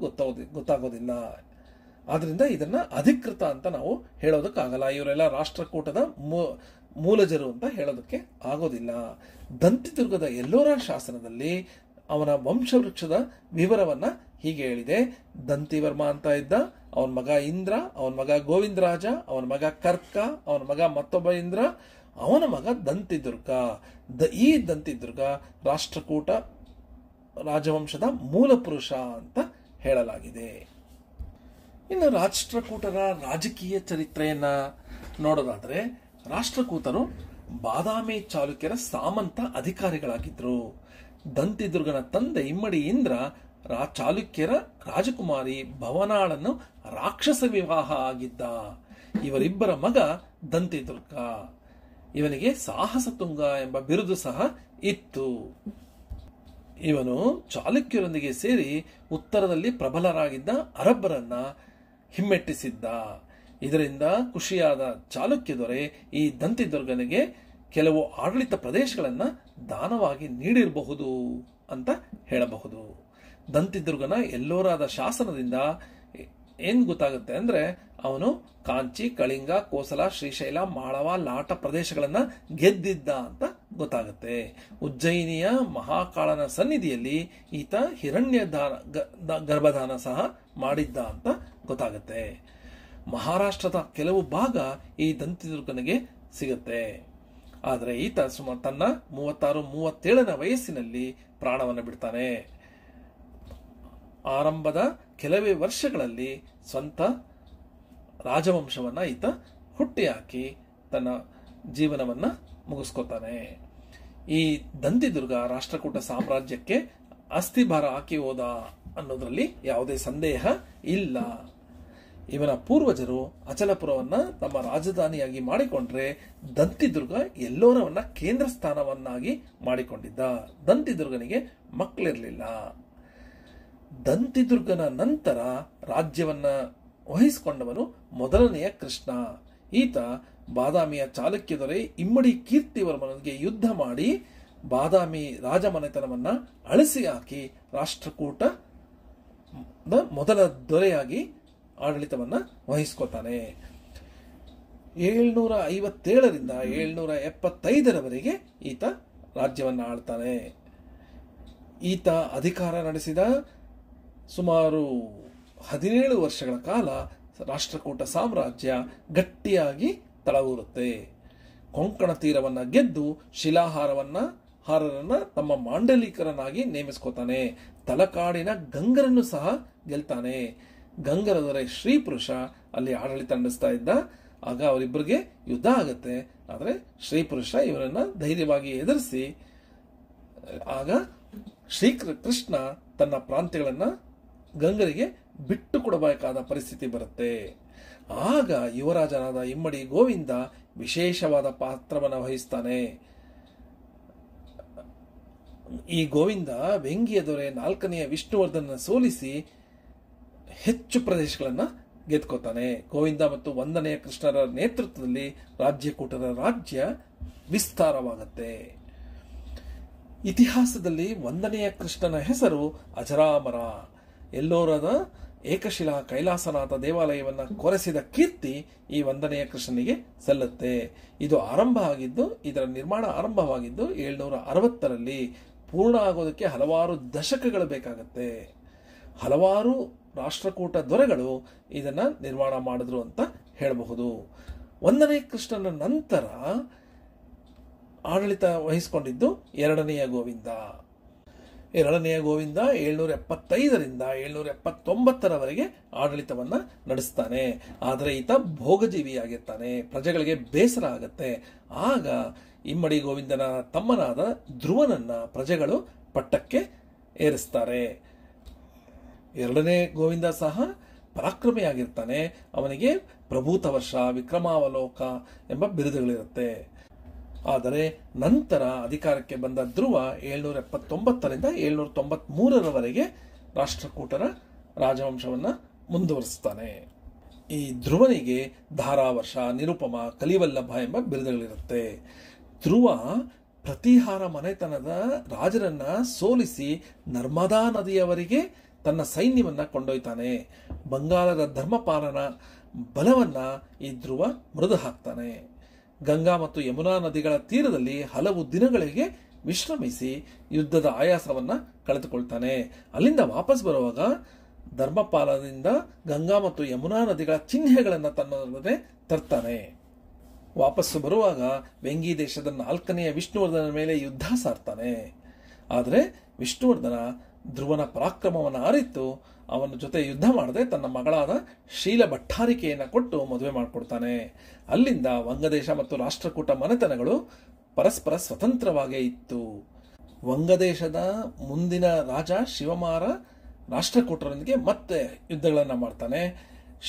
Speaker 1: ಗೊತ್ತಾಗೋದಿಲ್ಲ. ಆದ್ರಿಂದ ಇದನ್ನ ಅಧಿಕೃತ ಅಂತ ನಾವು ಹೇಳೋದಕ್ಕಾಗಲ್ಲ. ಇವರೆಲ್ಲ ರಾಷ್ಟ್ರಕೂಟದ ಮೂಲಜರು ಅಂತ ಹೇಳೋದಕ್ಕೆ ಆಗೋದಿಲ್ಲ. ದಂತಿದುರ್ಗದ ಎಲ್ಲೋರ ಶಾಸನದಲ್ಲಿ ಅವನ ವಂಶವೃಕ್ಷದ ವಿವರವನ್ನ ಹೀಗೆ ಹೇಳಿದೆ. ದಂತಿವರ್ಮ ಅಂತ ಇದ್ದ, ಅವನ ಮಗ ಇಂದ್ರ, ಅವನ ಮಗ ಗೋವಿಂದರಾಜ, ಅವನ ಮಗ ಕರ್ಕ, ಅವನ ಮಗ ಮತ್ತೊಬ್ಬ ಇಂದ್ರ, ಅವನ ಮಗ ದಂತಿದುರ್ಗ. ಈ ದಂತಿದುರ್ಗ ರಾಷ್ಟ್ರಕೂಟ ರಾಜವಂಶದ ಮೂಲ ಪುರುಷ ಅಂತ ಹೇಳಲಾಗಿದೆ. ಇನ್ನು ರಾಷ್ಟ್ರಕೂಟರ ರಾಜಕೀಯ ಚರಿತ್ರೆಯನ್ನ ನೋಡೋದಾದರೆ, ರಾಷ್ಟ್ರಕೂಟರು ಬಾದಾಮಿ ಚಾಲುಕ್ಯರ ಸಾಮಂತ ಅಧಿಕಾರಿಗಳಾಗಿದ್ದರು. ದಂತಿದುರ್ಗನ ತಂದೆ ಇಮ್ಮಡಿ ಇಂದ್ರ ಚಾಲುಕ್ಯರ ರಾಜಕುಮಾರಿ ಭವನಾಳನ್ನು ರಾಕ್ಷಸ ವಿವಾಹ ಆಗಿದ್ದ. ಇವರಿಬ್ಬರ ಮಗ ದಂತಿದುರ್ಗ. ಇವನಿಗೆ ಸಾಹಸ ತುಂಗ ಎಂಬ ಬಿರುದು ಸಹ ಇತ್ತು. ಇವನು ಚಾಲುಕ್ಯರೊಂದಿಗೆ ಸೇರಿ ಉತ್ತರದಲ್ಲಿ ಪ್ರಬಲರಾಗಿದ್ದ ಅರಬ್ಬರನ್ನ ಹಿಮ್ಮೆಟ್ಟಿಸಿದ್ದ. ಇದರಿಂದ ಖುಷಿಯಾದ ಚಾಲುಕ್ಯ ದೊರೆ ಈ ದಂತಿದುರ್ಗನಿಗೆ ಕೆಲವು ಆಡಳಿತ ಪ್ರದೇಶಗಳನ್ನು ದಾನವಾಗಿ ನೀಡಿರಬಹುದು ಅಂತ ಹೇಳಬಹುದು. ದಂತಿದುರ್ಗನ ಎಲ್ಲೋರಾದ ಶಾಸನದಿಂದ ಏನ್ ಗೊತ್ತಾಗುತ್ತೆ ಅಂದ್ರೆ, ಅವನು ಕಾಂಚಿ, ಕಳಿಂಗ, ಕೋಸಲ, ಶ್ರೀಶೈಲ, ಮಾಳವ, ಲಾಟ ಪ್ರದೇಶಗಳನ್ನ ಗೆದ್ದಿದ್ದ ಅಂತ ಗೊತ್ತಾಗುತ್ತೆ. ಉಜ್ಜಯಿನಿಯ ಮಹಾಕಾಳನ ಸನ್ನಿಧಿಯಲ್ಲಿ ಈತ ಹಿರಣ್ಯ ಗರ್ಭದಾನ ಸಹ ಮಾಡಿದ್ದ ಅಂತ ಗೊತ್ತಾಗುತ್ತೆ. ಮಹಾರಾಷ್ಟ್ರದ ಕೆಲವು ಭಾಗ ಈ ದಂತಿದುರ್ಗನಿಗೆ ಸಿಗುತ್ತೆ. ಆದರೆ ಈತ ತನ್ನ 36-37ನ ವಯಸ್ಸಿನಲ್ಲಿ ಪ್ರಾಣವನ್ನು ಬಿಡ್ತಾನೆ. ಆರಂಭದ ಕೆಲವೇ ವರ್ಷಗಳಲ್ಲಿ ಸ್ವಂತ ರಾಜವಂಶವನ್ನ ಈತ ಹುಟ್ಟಿ ಹಾಕಿ ತನ್ನ ಜೀವನವನ್ನ ಮುಗಿಸ್ಕೊತಾನೆ. ಈ ದಂತಿದುರ್ಗ ರಾಷ್ಟ್ರಕೂಟ ಸಾಮ್ರಾಜ್ಯಕ್ಕೆ ಅಸ್ಥಿಭಾರ ಹಾಕಿ ಹೋದ ಅನ್ನೋದ್ರಲ್ಲಿ ಯಾವುದೇ ಸಂದೇಹ ಇಲ್ಲ. ಇವನ ಪೂರ್ವಜರು ಅಚಲಪುರವನ್ನ ತಮ್ಮ ರಾಜಧಾನಿಯಾಗಿ ಮಾಡಿಕೊಂಡ್ರೆ, ದಂತಿದುರ್ಗ ಎಲ್ಲೋರವನ್ನ ಕೇಂದ್ರ ಸ್ಥಾನವನ್ನಾಗಿ ಮಾಡಿಕೊಂಡಿದ್ದ. ದಂತಿದುರ್ಗನಿಗೆ ಮಕ್ಕಳಿರಲಿಲ್ಲ. ದಂತಿದುರ್ಗನ ನಂತರ ರಾಜ್ಯವನ್ನ ವಹಿಸಿಕೊಂಡವನು ಮೊದಲನೆಯ ಕೃಷ್ಣ. ಈತ ಬಾದಾಮಿಯ ಚಾಲುಕ್ಯ ದೊರೆ ಇಮ್ಮಡಿ ಕೀರ್ತಿವರ್ಮನಿಗೆ ಯುದ್ಧ ಮಾಡಿ ಬಾದಾಮಿ ರಾಜಮನೆತನವನ್ನ ಅಳಿಸಿ ಹಾಕಿ ರಾಷ್ಟ್ರಕೂಟ ಮೊದಲ ದೊರೆಯಾಗಿ ಆಡಳಿತವನ್ನ ವಹಿಸ್ಕೊತಾನೆ. 757ರಿಂದ 775ರವರೆಗೆ ಈತ ರಾಜ್ಯವನ್ನ ಆಳ್ತಾನೆ. ಈತ ಅಧಿಕಾರ ನಡೆಸಿದ ಸುಮಾರು 17 ವರ್ಷಗಳ ಕಾಲ ರಾಷ್ಟ್ರಕೂಟ ಸಾಮ್ರಾಜ್ಯ ಗಟ್ಟಿಯಾಗಿ ತಳವೂರುತ್ತೆ. ಕೊಂಕಣ ತೀರವನ್ನ ಗೆದ್ದು ಶಿಲಾಹಾರರನ್ನ ತಮ್ಮ ಮಾಂಡಲಿಕರನ್ನಾಗಿ ನೇಮಿಸ್ಕೋತಾನೆ. ತಲಕಾಡಿನ ಗಂಗರನ್ನು ಸಹ ಗೆಲ್ತಾನೆ. ಗಂಗರ ದೊರೆ ಶ್ರೀ ಪುರುಷ ಅಲ್ಲಿ ಆಡಳಿತ ನಡೆಸ್ತಾ ಇದ್ದ. ಆಗ ಅವರಿಬ್ಬರಿಗೆ ಯುದ್ಧ ಆಗತ್ತೆ. ಆದರೆ ಶ್ರೀ ಪುರುಷ ಇವರನ್ನ ಧೈರ್ಯವಾಗಿ ಎದುರಿಸಿ, ಆಗ ಶ್ರೀ ಕೃಷ್ಣ ತನ್ನ ಪ್ರಾಂತ್ಯಗಳನ್ನ ಗಂಗರಿಗೆ ಬಿಟ್ಟು ಕೊಡಬೇಕಾದ ಪರಿಸ್ಥಿತಿ ಬರುತ್ತೆ. ಆಗ ಯುವರಾಜನಾದ ಇಮ್ಮಡಿ ಗೋವಿಂದ ವಿಶೇಷವಾದ ಪಾತ್ರವನ್ನು ವಹಿಸ್ತಾನೆ. ಈ ಗೋವಿಂದ ವೆಂಗಿಯ ದೊರೆ 4ನೆಯ ವಿಷ್ಣುವರ್ಧನ ಸೋಲಿಸಿ ಹೆಚ್ಚು ಪ್ರದೇಶಗಳನ್ನ ಗೆದ್ಕೋತಾನೆ. ಗೋವಿಂದ ಮತ್ತು 1ನೆಯ ಕೃಷ್ಣರ ನೇತೃತ್ವದಲ್ಲಿ ರಾಜ್ಯಕೂಟರ ರಾಜ್ಯ ವಿಸ್ತಾರವಾಗುತ್ತೆ. ಇತಿಹಾಸದಲ್ಲಿ 1ನೆಯ ಕೃಷ್ಣನ ಹೆಸರು ಅಜರಾಮರ. ಎಲ್ಲೋರದ ಏಕಶಿಲಾ ಕೈಲಾಸನಾಥ ದೇವಾಲಯವನ್ನ ಕೊರೆಸಿದ ಕೀರ್ತಿ ಈ 1ನೆಯ ಕೃಷ್ಣನಿಗೆ ಸಲ್ಲುತ್ತೆ. ಇದರ ನಿರ್ಮಾಣ ಆರಂಭವಾಗಿದ್ದು 760ರಲ್ಲಿ. ಪೂರ್ಣ ಆಗೋದಕ್ಕೆ ಹಲವಾರು ದಶಕಗಳು ಬೇಕಾಗತ್ತೆ. ಹಲವಾರು ರಾಷ್ಟ್ರಕೂಟ ದೊರೆಗಳು ಇದನ್ನ ನಿರ್ಮಾಣ ಮಾಡಿದ್ರು ಅಂತ ಹೇಳಬಹುದು. 1ನೇ ಕೃಷ್ಣನ ನಂತರ ಆಡಳಿತ ವಹಿಸಿಕೊಂಡಿದ್ದು 2ನೆಯ ಗೋವಿಂದ. ಎರಡನೆಯ ಗೋವಿಂದ 775ರಿಂದ 779ರವರೆಗೆ ಆಡಳಿತವನ್ನು ನಡೆಸ್ತಾನೆ. ಆದರೆ ಈತ ಭೋಗಜೀವಿಯಾಗಿರ್ತಾನೆ, ಪ್ರಜೆಗಳಿಗೆ ಬೇಸರ ಆಗತ್ತೆ. ಆಗ ಇಮ್ಮಡಿ ಗೋವಿಂದನ ತಮ್ಮನಾದ ಧ್ರುವನನ್ನ ಪ್ರಜೆಗಳು ಪಟ್ಟಕ್ಕೆ ಏರಿಸ್ತಾರೆ. ಎರಡನೇ ಗೋವಿಂದ ಸಹ ಪರಾಕ್ರಮಿಯಾಗಿರ್ತಾನೆ. ಅವನಿಗೆ ಪ್ರಭೂತ ವರ್ಷ, ವಿಕ್ರಮಾವಲೋಕ ಎಂಬ ಬಿರುದುಗಳಿರುತ್ತೆ. ಆದರೆ ನಂತರ ಅಧಿಕಾರಕ್ಕೆ ಬಂದ ಧ್ರುವ 779ರಿಂದ 793ರವರೆಗೆ ರಾಷ್ಟ್ರಕೂಟರ ರಾಜವಂಶವನ್ನು ಮುಂದುವರಿಸ್ತಾನೆ. ಈ ಧ್ರುವನಿಗೆ ಧಾರಾವರ್ಷ, ನಿರುಪಮ, ಕಲಿವಲ್ಲಭ ಎಂಬ ಬಿರುದುಗಳಿರುತ್ತೆ. ಧ್ರುವ ಪ್ರತಿಹಾರ ಮನೆತನದ ರಾಜರನ್ನ ಸೋಲಿಸಿ ನರ್ಮದಾ ನದಿಯವರೆಗೆ ತನ್ನ ಸೈನ್ಯವನ್ನ ಕೊಂಡೊಯ್ತಾನೆ. ಬಂಗಾಳದ ಧರ್ಮಪಾಲನ ಬಲವನ್ನ ಈ ಧ್ರುವ ಮೃದು ಹಾಕ್ತಾನೆ. ಗಂಗಾ ಮತ್ತು ಯಮುನಾ ನದಿಗಳ ತೀರದಲ್ಲಿ ಹಲವು ದಿನಗಳಿಗೆ ವಿಶ್ರಮಿಸಿ ಯುದ್ಧದ ಆಯಾಸವನ್ನ ಕಳೆದುಕೊಳ್ತಾನೆ. ಅಲ್ಲಿಂದ ವಾಪಸ್ ಬರುವಾಗ ಧರ್ಮಪಾಲದಿಂದ ಗಂಗಾ ಮತ್ತು ಯಮುನಾ ನದಿಗಳ ಚಿಹ್ನೆಗಳನ್ನು ತನ್ನೊಡನೆ ತರ್ತಾನೆ. ವಾಪಸ್ಸು ಬರುವಾಗ ವೆಂಗಿ ದೇಶದ 4ನೆಯ ವಿಷ್ಣುವರ್ಧನ ಮೇಲೆ ಯುದ್ಧ ಸಾರ್ತಾನೆ. ಆದರೆ ವಿಷ್ಣುವರ್ಧನ ಧ್ರುವನ ಪರಾಕ್ರಮವನ್ನು ಅರಿತು ಅವನ ಜೊತೆ ಯುದ್ಧ ಮಾಡದೆ ತನ್ನ ಮಗಳಾದ ಶೀಲ ಭಟ್ಟಾರಿಕೆಯನ್ನು ಕೊಟ್ಟು ಮದುವೆ ಮಾಡಿಕೊಡ್ತಾನೆ. ಅಲ್ಲಿಂದ ವಂಗದೇಶ ಮತ್ತು ರಾಷ್ಟ್ರಕೂಟ ಮನೆತನಗಳು ಪರಸ್ಪರ ಸ್ವತಂತ್ರವಾಗೇ ಇತ್ತು. ವಂಗದೇಶದ ಮುಂದಿನ ರಾಜ ಶಿವಮಾರ ರಾಷ್ಟ್ರಕೂಟರೊಂದಿಗೆ ಮತ್ತೆ ಯುದ್ಧಗಳನ್ನು ಮಾಡ್ತಾನೆ.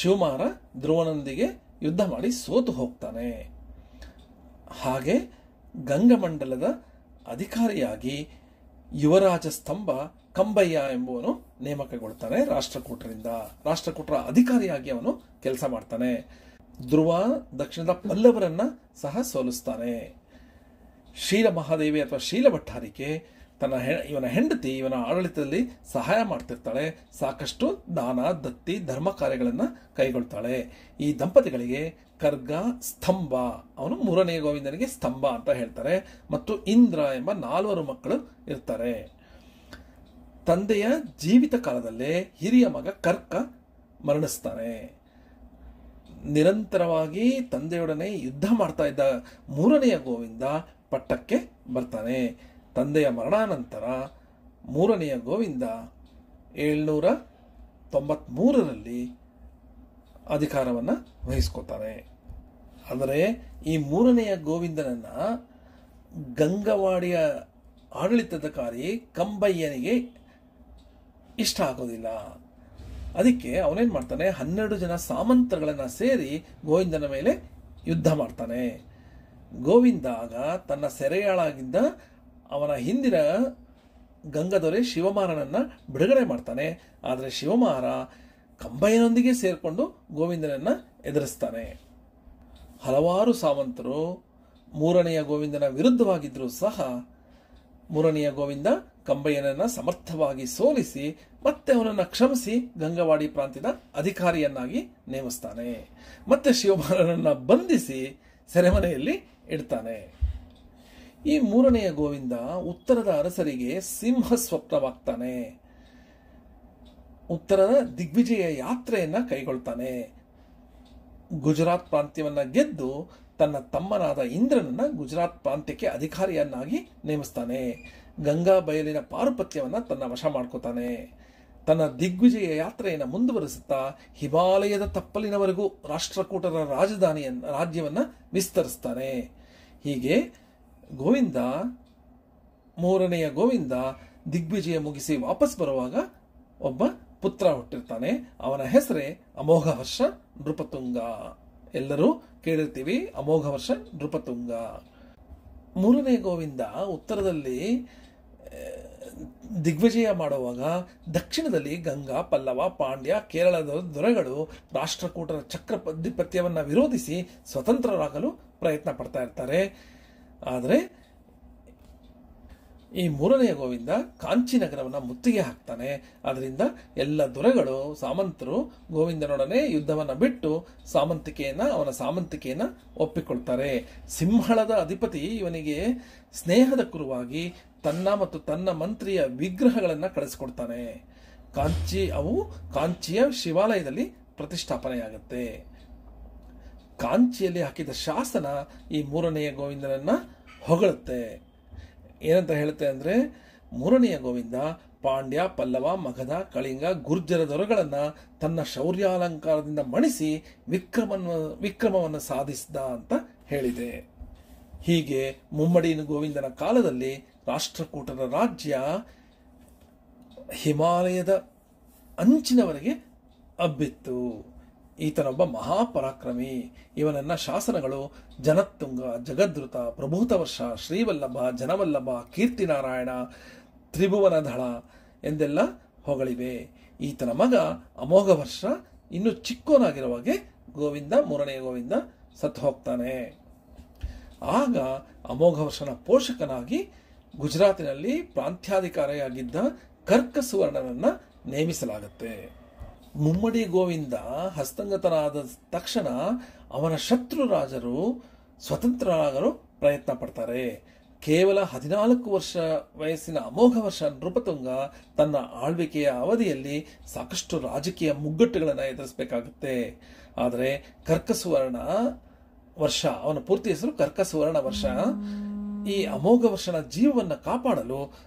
Speaker 1: ಶಿವಮಾರ ಧ್ರುವನೊಂದಿಗೆ ಯುದ್ಧ ಮಾಡಿ ಸೋತು ಹೋಗ್ತಾನೆ. ಹಾಗೆ ಗಂಗಮಂಡಲದ ಅಧಿಕಾರಿಯಾಗಿ ಯುವರಾಜ ಸ್ತಂಭ ಕಂಬಯ್ಯ ಎಂಬುವನು ನೇಮಕಗೊಳ್ತಾನೆ ರಾಷ್ಟ್ರಕೂಟರಿಂದ. ರಾಷ್ಟ್ರಕೂಟರ ಅಧಿಕಾರಿಯಾಗಿ ಅವನು ಕೆಲಸ ಮಾಡ್ತಾನೆ. ಧ್ರುವ ದಕ್ಷಿಣದ ಪಲ್ಲವರನ್ನ ಸಹ ಸೋಲಿಸ್ತಾನೆ. ಶೀಲ ಮಹಾದೇವಿ ಅಥವಾ ಶೀಲ ಭಟ್ಟಾರಿಕೆ ಇವನ ಹೆಂಡತಿ ಇವನ ಆಡಳಿತದಲ್ಲಿ ಸಹಾಯ ಮಾಡ್ತಿರ್ತಾಳೆ. ಸಾಕಷ್ಟು ದಾನ, ದತ್ತಿ, ಧರ್ಮ ಕಾರ್ಯಗಳನ್ನು ಕೈಗೊಳ್ತಾಳೆ. ಈ ದಂಪತಿಗಳಿಗೆ ಕರ್ಗ, ಸ್ತಂಭ, ಅವನು 3ನೇ ಗೋವಿಂದನಿಗೆ ಸ್ತಂಭ ಅಂತ ಹೇಳ್ತಾರೆ, ಮತ್ತು ಇಂದ್ರ ಎಂಬ 4 ಮಕ್ಕಳು ಇರ್ತಾರೆ. ತಂದೆಯ ಜೀವಿತ ಕಾಲದಲ್ಲೇ ಹಿರಿಯ ಮಗ ಕರ್ಕ ಮರಣಿಸ್ತಾನೆ. ನಿರಂತರವಾಗಿ ತಂದೆಯೊಡನೆ ಯುದ್ಧ ಮಾಡ್ತಾ ಇದ್ದ 3ನೇ ಗೋವಿಂದ ಪಟ್ಟಕ್ಕೆ ಬರ್ತಾನೆ. ತಂದೆಯ ಮರಣಾನಂತರ 3ನೇ ಗೋವಿಂದ 793ರಲ್ಲಿ ಅಧಿಕಾರವನ್ನು ವಹಿಸ್ಕೊತಾನೆ. ಆದರೆ ಈ 3ನೇ ಗೋವಿಂದನನ್ನ ಗಂಗವಾಡಿಯ ಆಡಳಿತಾಧಿಕಾರಿ ಕಂಬಯ್ಯನಿಗೆ ಇಷ್ಟ ಆಗೋದಿಲ್ಲ. ಅದಕ್ಕೆ ಅವನೇನ್ ಮಾಡ್ತಾನೆ, 12 ಜನ ಸಾಮಂತರುಗಳನ್ನ ಸೇರಿ ಗೋವಿಂದನ ಮೇಲೆ ಯುದ್ಧ ಮಾಡ್ತಾನೆ. ಗೋವಿಂದ ಆಗ ತನ್ನ ಸೆರೆಯಾಳಾಗಿದ್ದ ಅವನ ಹಿಂದಿನ ಗಂಗದೊರೆ ಶಿವಮಾರನನ್ನ ಬಿಡುಗಡೆ ಮಾಡ್ತಾನೆ. ಆದರೆ ಶಿವಮಾರ ಕಂಬಯ್ಯನೊಂದಿಗೆ ಸೇರಿಕೊಂಡು ಗೋವಿಂದನನ್ನ ಎದುರಿಸ್ತಾನೆ. ಹಲವಾರು ಸಾಮಂತರು 3ನೇ ಗೋವಿಂದನ ವಿರುದ್ಧವಾಗಿದ್ದರೂ ಸಹ 3ನೇ ಗೋವಿಂದ ಕಂಬಯ್ಯನನ್ನ ಸಮರ್ಥವಾಗಿ ಸೋಲಿಸಿ ಮತ್ತೆ ಅವನನ್ನು ಕ್ಷಮಿಸಿ ಗಂಗವಾಡಿ ಪ್ರಾಂತ್ಯದ ಅಧಿಕಾರಿಯನ್ನಾಗಿ ನೇಮಿಸ್ತಾನೆ. ಮತ್ತೆ ಶಿವಮಾರನನ್ನ ಬಂಧಿಸಿ ಸೆರೆಮನೆಯಲ್ಲಿ ಇಡ್ತಾನೆ. ಈ 3ನೇ ಗೋವಿಂದ ಉತ್ತರದ ಅರಸರಿಗೆ ಸಿಂಹ ಸ್ವಪ್ನವಾಗ್ತಾನೆ. ಉತ್ತರದ ದಿಗ್ವಿಜಯ ಯಾತ್ರೆಯನ್ನ ಕೈಗೊಳ್ತಾನೆ. ಗುಜರಾತ್ ಪ್ರಾಂತ್ಯವನ್ನ ಗೆದ್ದು ತನ್ನ ತಮ್ಮನಾದ ಇಂದ್ರನನ್ನ ಗುಜರಾತ್ ಪ್ರಾಂತ್ಯಕ್ಕೆ ಅಧಿಕಾರಿಯನ್ನಾಗಿ ನೇಮಿಸ್ತಾನೆ. ಗಂಗಾ ಬಯಲಿನ ಪಾರುಪತ್ಯವನ್ನ ತನ್ನ ವಶ ಮಾಡ್ಕೋತಾನೆ. ತನ್ನ ದಿಗ್ವಿಜಯ ಯಾತ್ರೆಯನ್ನು ಮುಂದುವರಿಸುತ್ತಾ ಹಿಮಾಲಯದ ತಪ್ಪಲಿನವರೆಗೂ ರಾಷ್ಟ್ರಕೂಟರ ರಾಜ್ಯವನ್ನ ವಿಸ್ತರಿಸ್ತಾನೆ. ಹೀಗೆ ಗೋವಿಂದ 3ನೇ ಗೋವಿಂದ ದಿಗ್ವಿಜಯ ಮುಗಿಸಿ ವಾಪಸ್ ಬರುವಾಗ ಒಬ್ಬ ಪುತ್ರ ಹುಟ್ಟಿರ್ತಾನೆ. ಅವನ ಹೆಸರೇ ಅಮೋಘ ವರ್ಷ ನೃಪತುಂಗ. ಎಲ್ಲರೂ ಕೇಳಿರ್ತೀವಿ ಅಮೋಘ ವರ್ಷ ನೃಪತುಂಗ. 3ನೇ ಗೋವಿಂದ ಉತ್ತರದಲ್ಲಿ ದಿಗ್ವಿಜಯ ಮಾಡುವಾಗ ದಕ್ಷಿಣದಲ್ಲಿ ಗಂಗಾ, ಪಲ್ಲವ, ಪಾಂಡ್ಯ, ಕೇರಳದ ದೊರೆಗಳು ರಾಷ್ಟ್ರಕೂಟರ ಚಕ್ರಾಧಿಪತ್ಯವನ್ನು ವಿರೋಧಿಸಿ ಸ್ವತಂತ್ರರಾಗಲು ಪ್ರಯತ್ನ ಪಡ್ತಾ ಇರ್ತಾರೆ. ಆದರೆ ಈ 3ನೇ ಗೋವಿಂದ ಕಾಂಚಿ ನಗರವನ್ನು ಮುತ್ತಿಗೆ ಹಾಕ್ತಾನೆ. ಅದರಿಂದ ಎಲ್ಲ ದೊರೆಗಳು, ಸಾಮಂತರು ಗೋವಿಂದನೊಡನೆ ಯುದ್ಧವನ್ನು ಬಿಟ್ಟು ಅವನ ಸಾಮಂತಿಕೆಯನ್ನು ಒಪ್ಪಿಕೊಳ್ತಾರೆ. ಸಿಂಹಳದ ಅಧಿಪತಿ ಇವನಿಗೆ ಸ್ನೇಹದ ಕುರುವಾಗಿ ತನ್ನ ಮತ್ತು ತನ್ನ ಮಂತ್ರಿಯ ವಿಗ್ರಹಗಳನ್ನು ಕಳಿಸ್ಕೊಡ್ತಾನೆ. ಅವು ಕಾಂಚಿಯ ಶಿವಾಲಯದಲ್ಲಿ ಪ್ರತಿಷ್ಠಾಪನೆಯಾಗುತ್ತೆ. ಕಾಂಚಿಯಲ್ಲಿ ಹಾಕಿದ ಶಾಸನ ಈ 3ನೇ ಗೋವಿಂದನನ್ನ ಹೊಗಳುತ್ತೆ. ಏನಂತ ಹೇಳುತ್ತೆ ಅಂದರೆ, ಮೂರನೆಯ ಗೋವಿಂದ ಪಾಂಡ್ಯ, ಪಲ್ಲವ, ಮಗಧ, ಕಳಿಂಗ, ಗುರ್ಜರ ದೊರೆಗಳನ್ನು ತನ್ನ ಶೌರ್ಯಾಲಂಕಾರದಿಂದ ಮಣಿಸಿ ವಿಕ್ರಮವನ್ನು ಸಾಧಿಸಿದ ಅಂತ ಹೇಳಿದೆ. ಹೀಗೆ ಮುಮ್ಮಡಿ ಗೋವಿಂದನ ಕಾಲದಲ್ಲಿ ರಾಷ್ಟ್ರಕೂಟರ ರಾಜ್ಯ ಹಿಮಾಲಯದ ಅಂಚಿನವರೆಗೆ ಹಬ್ಬಿತ್ತು. ಈತನೊಬ್ಬ ಮಹಾಪರಾಕ್ರಮಿ. ಇವನನ್ನ ಶಾಸನಗಳು ಜನತ್ತುಂಗ, ಜಗದ್ರುತ, ಪ್ರಭೂತವರ್ಷ, ಶ್ರೀವಲ್ಲಭ, ಜನವಲ್ಲಭ, ಕೀರ್ತಿನಾರಾಯಣ, ತ್ರಿಭುವನಧಳ ಎಂದೆಲ್ಲ ಹೊಗಳಿವೆ. ಈತನ ಮಗ ಅಮೋಘ ವರ್ಷ ಇನ್ನು ಚಿಕ್ಕೋನಾಗಿರುವಾಗೆ ಗೋವಿಂದ, ಮೂರನೆಯ ಗೋವಿಂದ ಸತ್ತು ಹೋಗ್ತಾನೆ. ಆಗ ಅಮೋಘ ವರ್ಷನ ಪೋಷಕನಾಗಿ ಗುಜರಾತಿನಲ್ಲಿ ಪ್ರಾಂತ್ಯಾಧಿಕಾರಿಯಾಗಿದ್ದ ಕರ್ಕಸುವರ್ಣನನ್ನ ನೇಮಿಸಲಾಗುತ್ತೆ. ಮುಮ್ಮಡಿ ಗೋವಿಂದ ಹಸ್ತಂಗತನಾದ ತಕ್ಷಣ ಅವನ ಶತ್ರು ರಾಜರು ಸ್ವತಂತ್ರರಾಗಲು ಪ್ರಯತ್ನ ಪಡ್ತಾರೆ. ಕೇವಲ 14 ವರ್ಷ ವಯಸ್ಸಿನ ಅಮೋಘ ವರ್ಷ ನೃಪತುಂಗ ತನ್ನ ಆಳ್ವಿಕೆಯ ಅವಧಿಯಲ್ಲಿ ಸಾಕಷ್ಟು ರಾಜಕೀಯ ಮುಗ್ಗಟ್ಟುಗಳನ್ನು ಎದುರಿಸಬೇಕಾಗುತ್ತೆ. ಆದರೆ ಕರ್ಕಸುವರ್ಣ ವರ್ಷ, ಅವನ ಪೂರ್ತಿ ಹೆಸರು ಕರ್ಕಸುವರ್ಣ ವರ್ಷ, ಈ ಅಮೋಘ ವರ್ಷನ ಜೀವವನ್ನು ಕಾಪಾಡಲು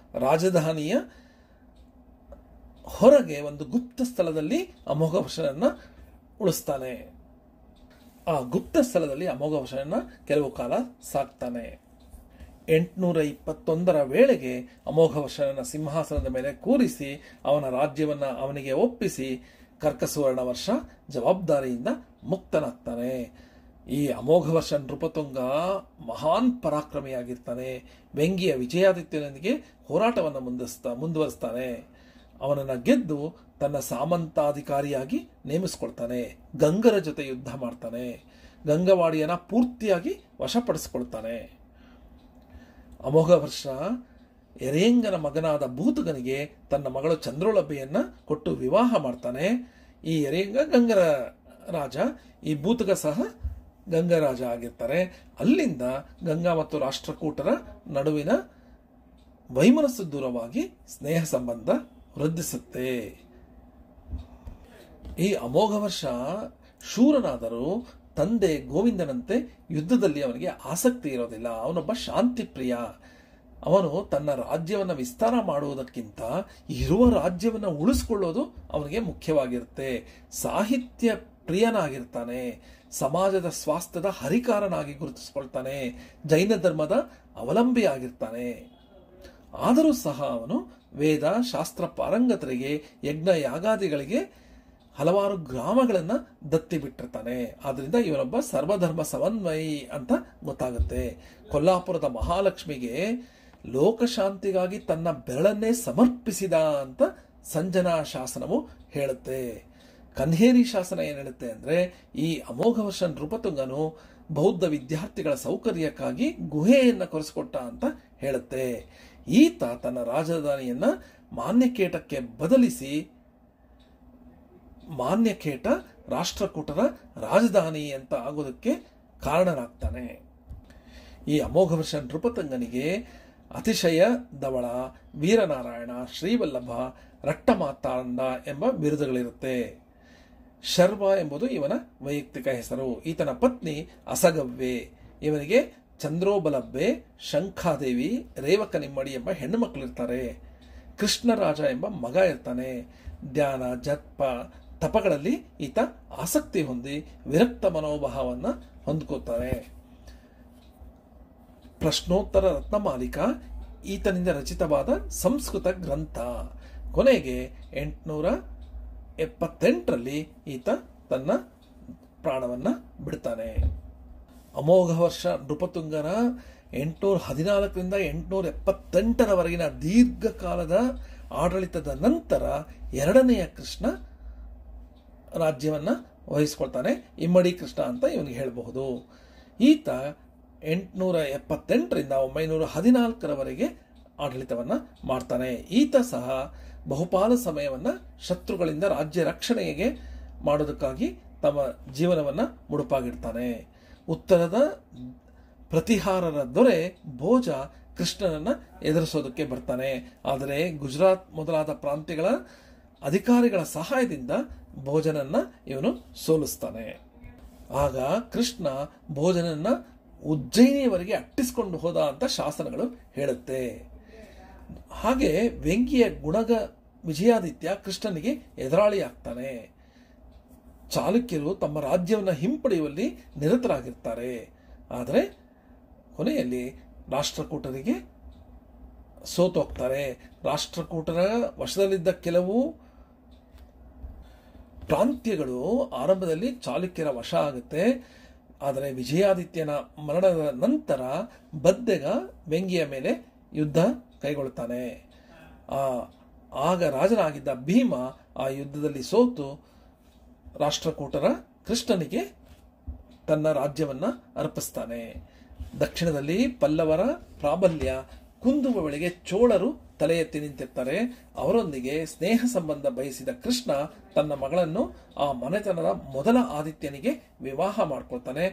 Speaker 1: ರಾಜಧಾನಿಯ ಹೊರಗೆ ಒಂದು ಗುಪ್ತ ಸ್ಥಳದಲ್ಲಿ ಅಮೋಘ ವರ್ಷನನ್ನ ಉಳಿಸ್ತಾನೆ. ಆ ಗುಪ್ತ ಸ್ಥಳದಲ್ಲಿ ಅಮೋಘ ವರ್ಷನನ್ನ ಕೆಲವು ಕಾಲ ಸಾಕ್ತಾನೆ. 821 ವೇಳೆಗೆ ಅಮೋಘ ವರ್ಷನನ್ನ ಸಿಂಹಾಸನದ ಮೇಲೆ ಕೂರಿಸಿ ಅವನ ರಾಜ್ಯವನ್ನ ಅವನಿಗೆ ಒಪ್ಪಿಸಿ ಕರ್ಕಸುವರ್ಣ ವರ್ಷ ಜವಾಬ್ದಾರಿಯಿಂದ ಮುಕ್ತನಾಗ್ತಾನೆ. ಈ ಅಮೋಘ ವರ್ಷ ನೃಪತುಂಗ ಮಹಾನ್ ಪರಾಕ್ರಮಿಯಾಗಿರ್ತಾನೆ. ವೆಂಗಿಯ ವಿಜಯಾದಿತ್ಯನೊಂದಿಗೆ ಹೋರಾಟವನ್ನು ಮುಂದುವರಿಸ್ತಾನೆ. ಅವನನ್ನ ಗೆದ್ದು ತನ್ನ ಸಾಮಂತಾಧಿಕಾರಿಯಾಗಿ ನೇಮಿಸಿಕೊಳ್ತಾನೆ. ಗಂಗರ ಜೊತೆ ಯುದ್ಧ ಮಾಡ್ತಾನೆ. ಗಂಗವಾಡಿಯನ್ನ ಪೂರ್ತಿಯಾಗಿ ವಶಪಡಿಸಿಕೊಳ್ತಾನೆ. ಅಮೋಘ ವರ್ಷ ಎರೇಂಗನ ಮಗನಾದ ಭೂತುಗನಿಗೆ ತನ್ನ ಮಗಳು ಚಂದ್ರೋಲಭೆಯನ್ನ ಕೊಟ್ಟು ವಿವಾಹ ಮಾಡ್ತಾನೆ. ಈ ಎರೇಂಗ ಗಂಗರ ರಾಜ, ಈ ಭೂತುಗ ಸಹ ಗಂಗರಾಜ ಆಗಿರ್ತಾರೆ. ಅಲ್ಲಿಂದ ಗಂಗಾ ಮತ್ತು ರಾಷ್ಟ್ರಕೂಟರ ನಡುವಿನ ವೈಮನಸ್ಸು ದೂರವಾಗಿ ಸ್ನೇಹ ಸಂಬಂಧ ವೃದ್ಧಿಸುತ್ತೆ. ಈ ಅಮೋಘ ವರ್ಷ ಶೂರನಾದರೂ ತಂದೆ ಗೋವಿಂದನಂತೆ ಯುದ್ಧದಲ್ಲಿ ಅವನಿಗೆ ಆಸಕ್ತಿ ಇರೋದಿಲ್ಲ. ಅವನೊಬ್ಬ ಶಾಂತಿ ಪ್ರಿಯ. ಅವನು ತನ್ನ ರಾಜ್ಯವನ್ನು ವಿಸ್ತಾರ ಮಾಡುವುದಕ್ಕಿಂತ ಇರುವ ರಾಜ್ಯವನ್ನು ಉಳಿಸಿಕೊಳ್ಳೋದು ಅವನಿಗೆ ಮುಖ್ಯವಾಗಿರುತ್ತೆ. ಸಾಹಿತ್ಯ ಪ್ರಿಯನಾಗಿರ್ತಾನೆ. ಸಮಾಜದ ಸ್ವಾಸ್ಥ್ಯದ ಹರಿಕಾರನಾಗಿ ಗುರುತಿಸಿಕೊಳ್ತಾನೆ. ಜೈನ ಧರ್ಮದ ಅವಲಂಬಿಯಾಗಿರ್ತಾನೆ. ಆದರೂ ಸಹ ಅವನು ವೇದ ಶಾಸ್ತ್ರ ಪಾರಂಗತರಿಗೆ, ಯಜ್ಞ ಯಾಗಾದಿಗಳಿಗೆ ಹಲವಾರು ಗ್ರಾಮಗಳನ್ನು ದತ್ತಿ ಬಿಟ್ಟಿರ್ತಾನೆ. ಆದ್ರಿಂದ ಇವನೊಬ್ಬ ಸರ್ವಧರ್ಮ ಸಮನ್ವಯಿ ಅಂತ ಗೊತ್ತಾಗುತ್ತೆ. ಕೊಲ್ಲಾಪುರದ ಮಹಾಲಕ್ಷ್ಮಿಗೆ ಲೋಕಶಾಂತಿಗಾಗಿ ತನ್ನ ಬೆರಳನ್ನೇ ಸಮರ್ಪಿಸಿದ ಅಂತ ಸಂಜನಾ ಶಾಸನವು ಹೇಳುತ್ತೆ. ಕನ್ಹೇರಿ ಶಾಸನ ಏನ್ ಹೇಳುತ್ತೆ ಅಂದ್ರೆ, ಈ ಅಮೋಘ ವರ್ಷ ನೃಪತುಂಗನು ಬೌದ್ಧ ವಿದ್ಯಾರ್ಥಿಗಳ ಸೌಕರ್ಯಕ್ಕಾಗಿ ಗುಹೆಯನ್ನು ಕೊರೆಸಿಕೊಟ್ಟ ಅಂತ ಹೇಳುತ್ತೆ. ಈತ ತನ್ನ ರಾಜಧಾನಿಯನ್ನ ಮಾನ್ಯಕೇಟಕ್ಕೆ ಬದಲಿಸಿ ಮಾನ್ಯಕೇಟ ರಾಷ್ಟ್ರಕೂಟರ ರಾಜಧಾನಿ ಅಂತ ಆಗೋದಕ್ಕೆ ಕಾರಣನಾಗ್ತಾನೆ. ಈ ಅಮೋಘ ವರ್ಷ ನೃಪತುಂಗನಿಗೆ ಅತಿಶಯ ಧವಳ, ವೀರನಾರಾಯಣ, ಶ್ರೀವಲ್ಲಭ, ರಟ್ಟಮಾತಾಂಡ ಎಂಬ ಬಿರುದುಗಳಿರುತ್ತೆ. ಶರ್ವ ಎಂಬುದು ಇವನ ವೈಯಕ್ತಿಕ ಹೆಸರು. ಈತನ ಪತ್ನಿ ಅಸಗವ್ವೆ. ಇವನಿಗೆ ಚಂದ್ರೋಬಲಬ್ಬೆ, ಶಂಖಾದೇವಿ, ರೇವಕ ನಿಮ್ಮಡಿ ಎಂಬ ಹೆಣ್ಣು ಮಕ್ಕಳಿರ್ತಾರೆ. ಕೃಷ್ಣರಾಜ ಎಂಬ ಮಗ ಇರ್ತಾನೆ. ಧ್ಯಾನ, ಜಪ, ತಪಗಳಲ್ಲಿ ಈತ ಆಸಕ್ತಿ ಹೊಂದಿ ವಿರಕ್ತ ಮನೋಭಾವವನ್ನು ಹೊಂದ್ಕೋತಾನೆ. ಪ್ರಶ್ನೋತ್ತರ ರತ್ನಮಾಲಿಕ ಈತನಿಂದ ರಚಿತವಾದ ಸಂಸ್ಕೃತ ಗ್ರಂಥ. ಕೊನೆಗೆ 878ರಲ್ಲಿ ಈತ ತನ್ನ ಪ್ರಾಣವನ್ನ ಬಿಡ್ತಾನೆ. ಅಮೋಘ ವರ್ಷ ನೃಪತುಂಗನ 814ರಿಂದ 878ರವರೆಗಿನ ದೀರ್ಘಕಾಲದ ಆಡಳಿತದ ನಂತರ ಎರಡನೆಯ ಕೃಷ್ಣ ರಾಜ್ಯವನ್ನ ವಹಿಸ್ಕೊಳ್ತಾನೆ. ಇಮ್ಮಡಿ ಕೃಷ್ಣ ಅಂತ ಇವನಿಗೆ ಹೇಳಬಹುದು. ಈತ 878ರಿಂದ 914ರವರೆಗೆ ಆಡಳಿತವನ್ನ ಮಾಡ್ತಾನೆ. ಈತ ಸಹ ಬಹುಪಾಲು ಸಮಯವನ್ನ ಶತ್ರುಗಳಿಂದ ರಾಜ್ಯ ರಕ್ಷಣೆಗೆ ಮಾಡೋದಕ್ಕಾಗಿ ತಮ್ಮ ಜೀವನವನ್ನ ಮುಡುಪಾಗಿಡ್ತಾನೆ. ಉತ್ತರದ ಪ್ರತಿಹಾರರ ದೊರೆ ಭೋಜ ಕೃಷ್ಣನನ್ನ ಎದುರಿಸೋದಕ್ಕೆ ಬರ್ತಾನೆ. ಆದರೆ ಗುಜರಾತ್ ಮೊದಲಾದ ಪ್ರಾಂತ್ಯಗಳ ಅಧಿಕಾರಿಗಳ ಸಹಾಯದಿಂದ ಭೋಜನನ್ನ ಇವನು ಸೋಲಿಸ್ತಾನೆ. ಆಗ ಕೃಷ್ಣ ಭೋಜನನ್ನ ಉಜ್ಜಯಿನಿಯವರೆಗೆ ಅಟ್ಟಿಸಿಕೊಂಡು ಹೋದ ಅಂತ ಶಾಸನಗಳು ಹೇಳುತ್ತೆ. ಹಾಗೆ ವ್ಯಂಗ್ಯ ಗುಣಗ ವಿಜಯಾದಿತ್ಯ ಕೃಷ್ಣನಿಗೆ ಎದುರಾಳಿಯಾಗ್ತಾನೆ. ಚಾಲುಕ್ಯರು ತಮ್ಮ ರಾಜ್ಯವನ್ನು ಹಿಂಪಡೆಯುವಲ್ಲಿ ನಿರತರಾಗಿರ್ತಾರೆ. ಆದರೆ ಕೊನೆಯಲ್ಲಿ ರಾಷ್ಟ್ರಕೂಟರಿಗೆ ಸೋತೋಗ್ತಾರೆ. ರಾಷ್ಟ್ರಕೂಟರ ವಶದಲ್ಲಿದ್ದ ಕೆಲವು ಪ್ರಾಂತ್ಯಗಳು ಆರಂಭದಲ್ಲಿ ಚಾಲುಕ್ಯರ ವಶ ಆಗುತ್ತೆ. ಆದರೆ ವಿಜಯಾದಿತ್ಯನ ಮರಣದ ನಂತರ ಬದ್ದೆಗ ವ್ಯಂಗ್ಯ ಮೇಲೆ ಯುದ್ಧ ಕೈಗೊಳ್ತಾನೆ. ಆಗ ರಾಜನಾಗಿದ್ದ ಭೀಮ ಆ ಯುದ್ಧದಲ್ಲಿ ಸೋತು ರಾಷ್ಟ್ರಕೂಟರ ಕೃಷ್ಣನಿಗೆ ತನ್ನ ರಾಜ್ಯವನ್ನು ಅರ್ಪಿಸ್ತಾನೆ. ದಕ್ಷಿಣದಲ್ಲಿ ಪಲ್ಲವರ ಪ್ರಾಬಲ್ಯ ಕುಂದುವ ವೇಳೆಗೆ ಚೋಳರು ತಲೆ ಎತ್ತಿ ನಿಂತಿರ್ತಾರೆ. ಅವರೊಂದಿಗೆ ಸ್ನೇಹ ಸಂಬಂಧ ಬಯಸಿದ ಕೃಷ್ಣ ತನ್ನ ಮಗಳನ್ನು ಆ ಮನೆತನದ ಮೊದಲ ಆದಿತ್ಯನಿಗೆ ವಿವಾಹ ಮಾಡ್ಕೊಳ್ತಾನೆ.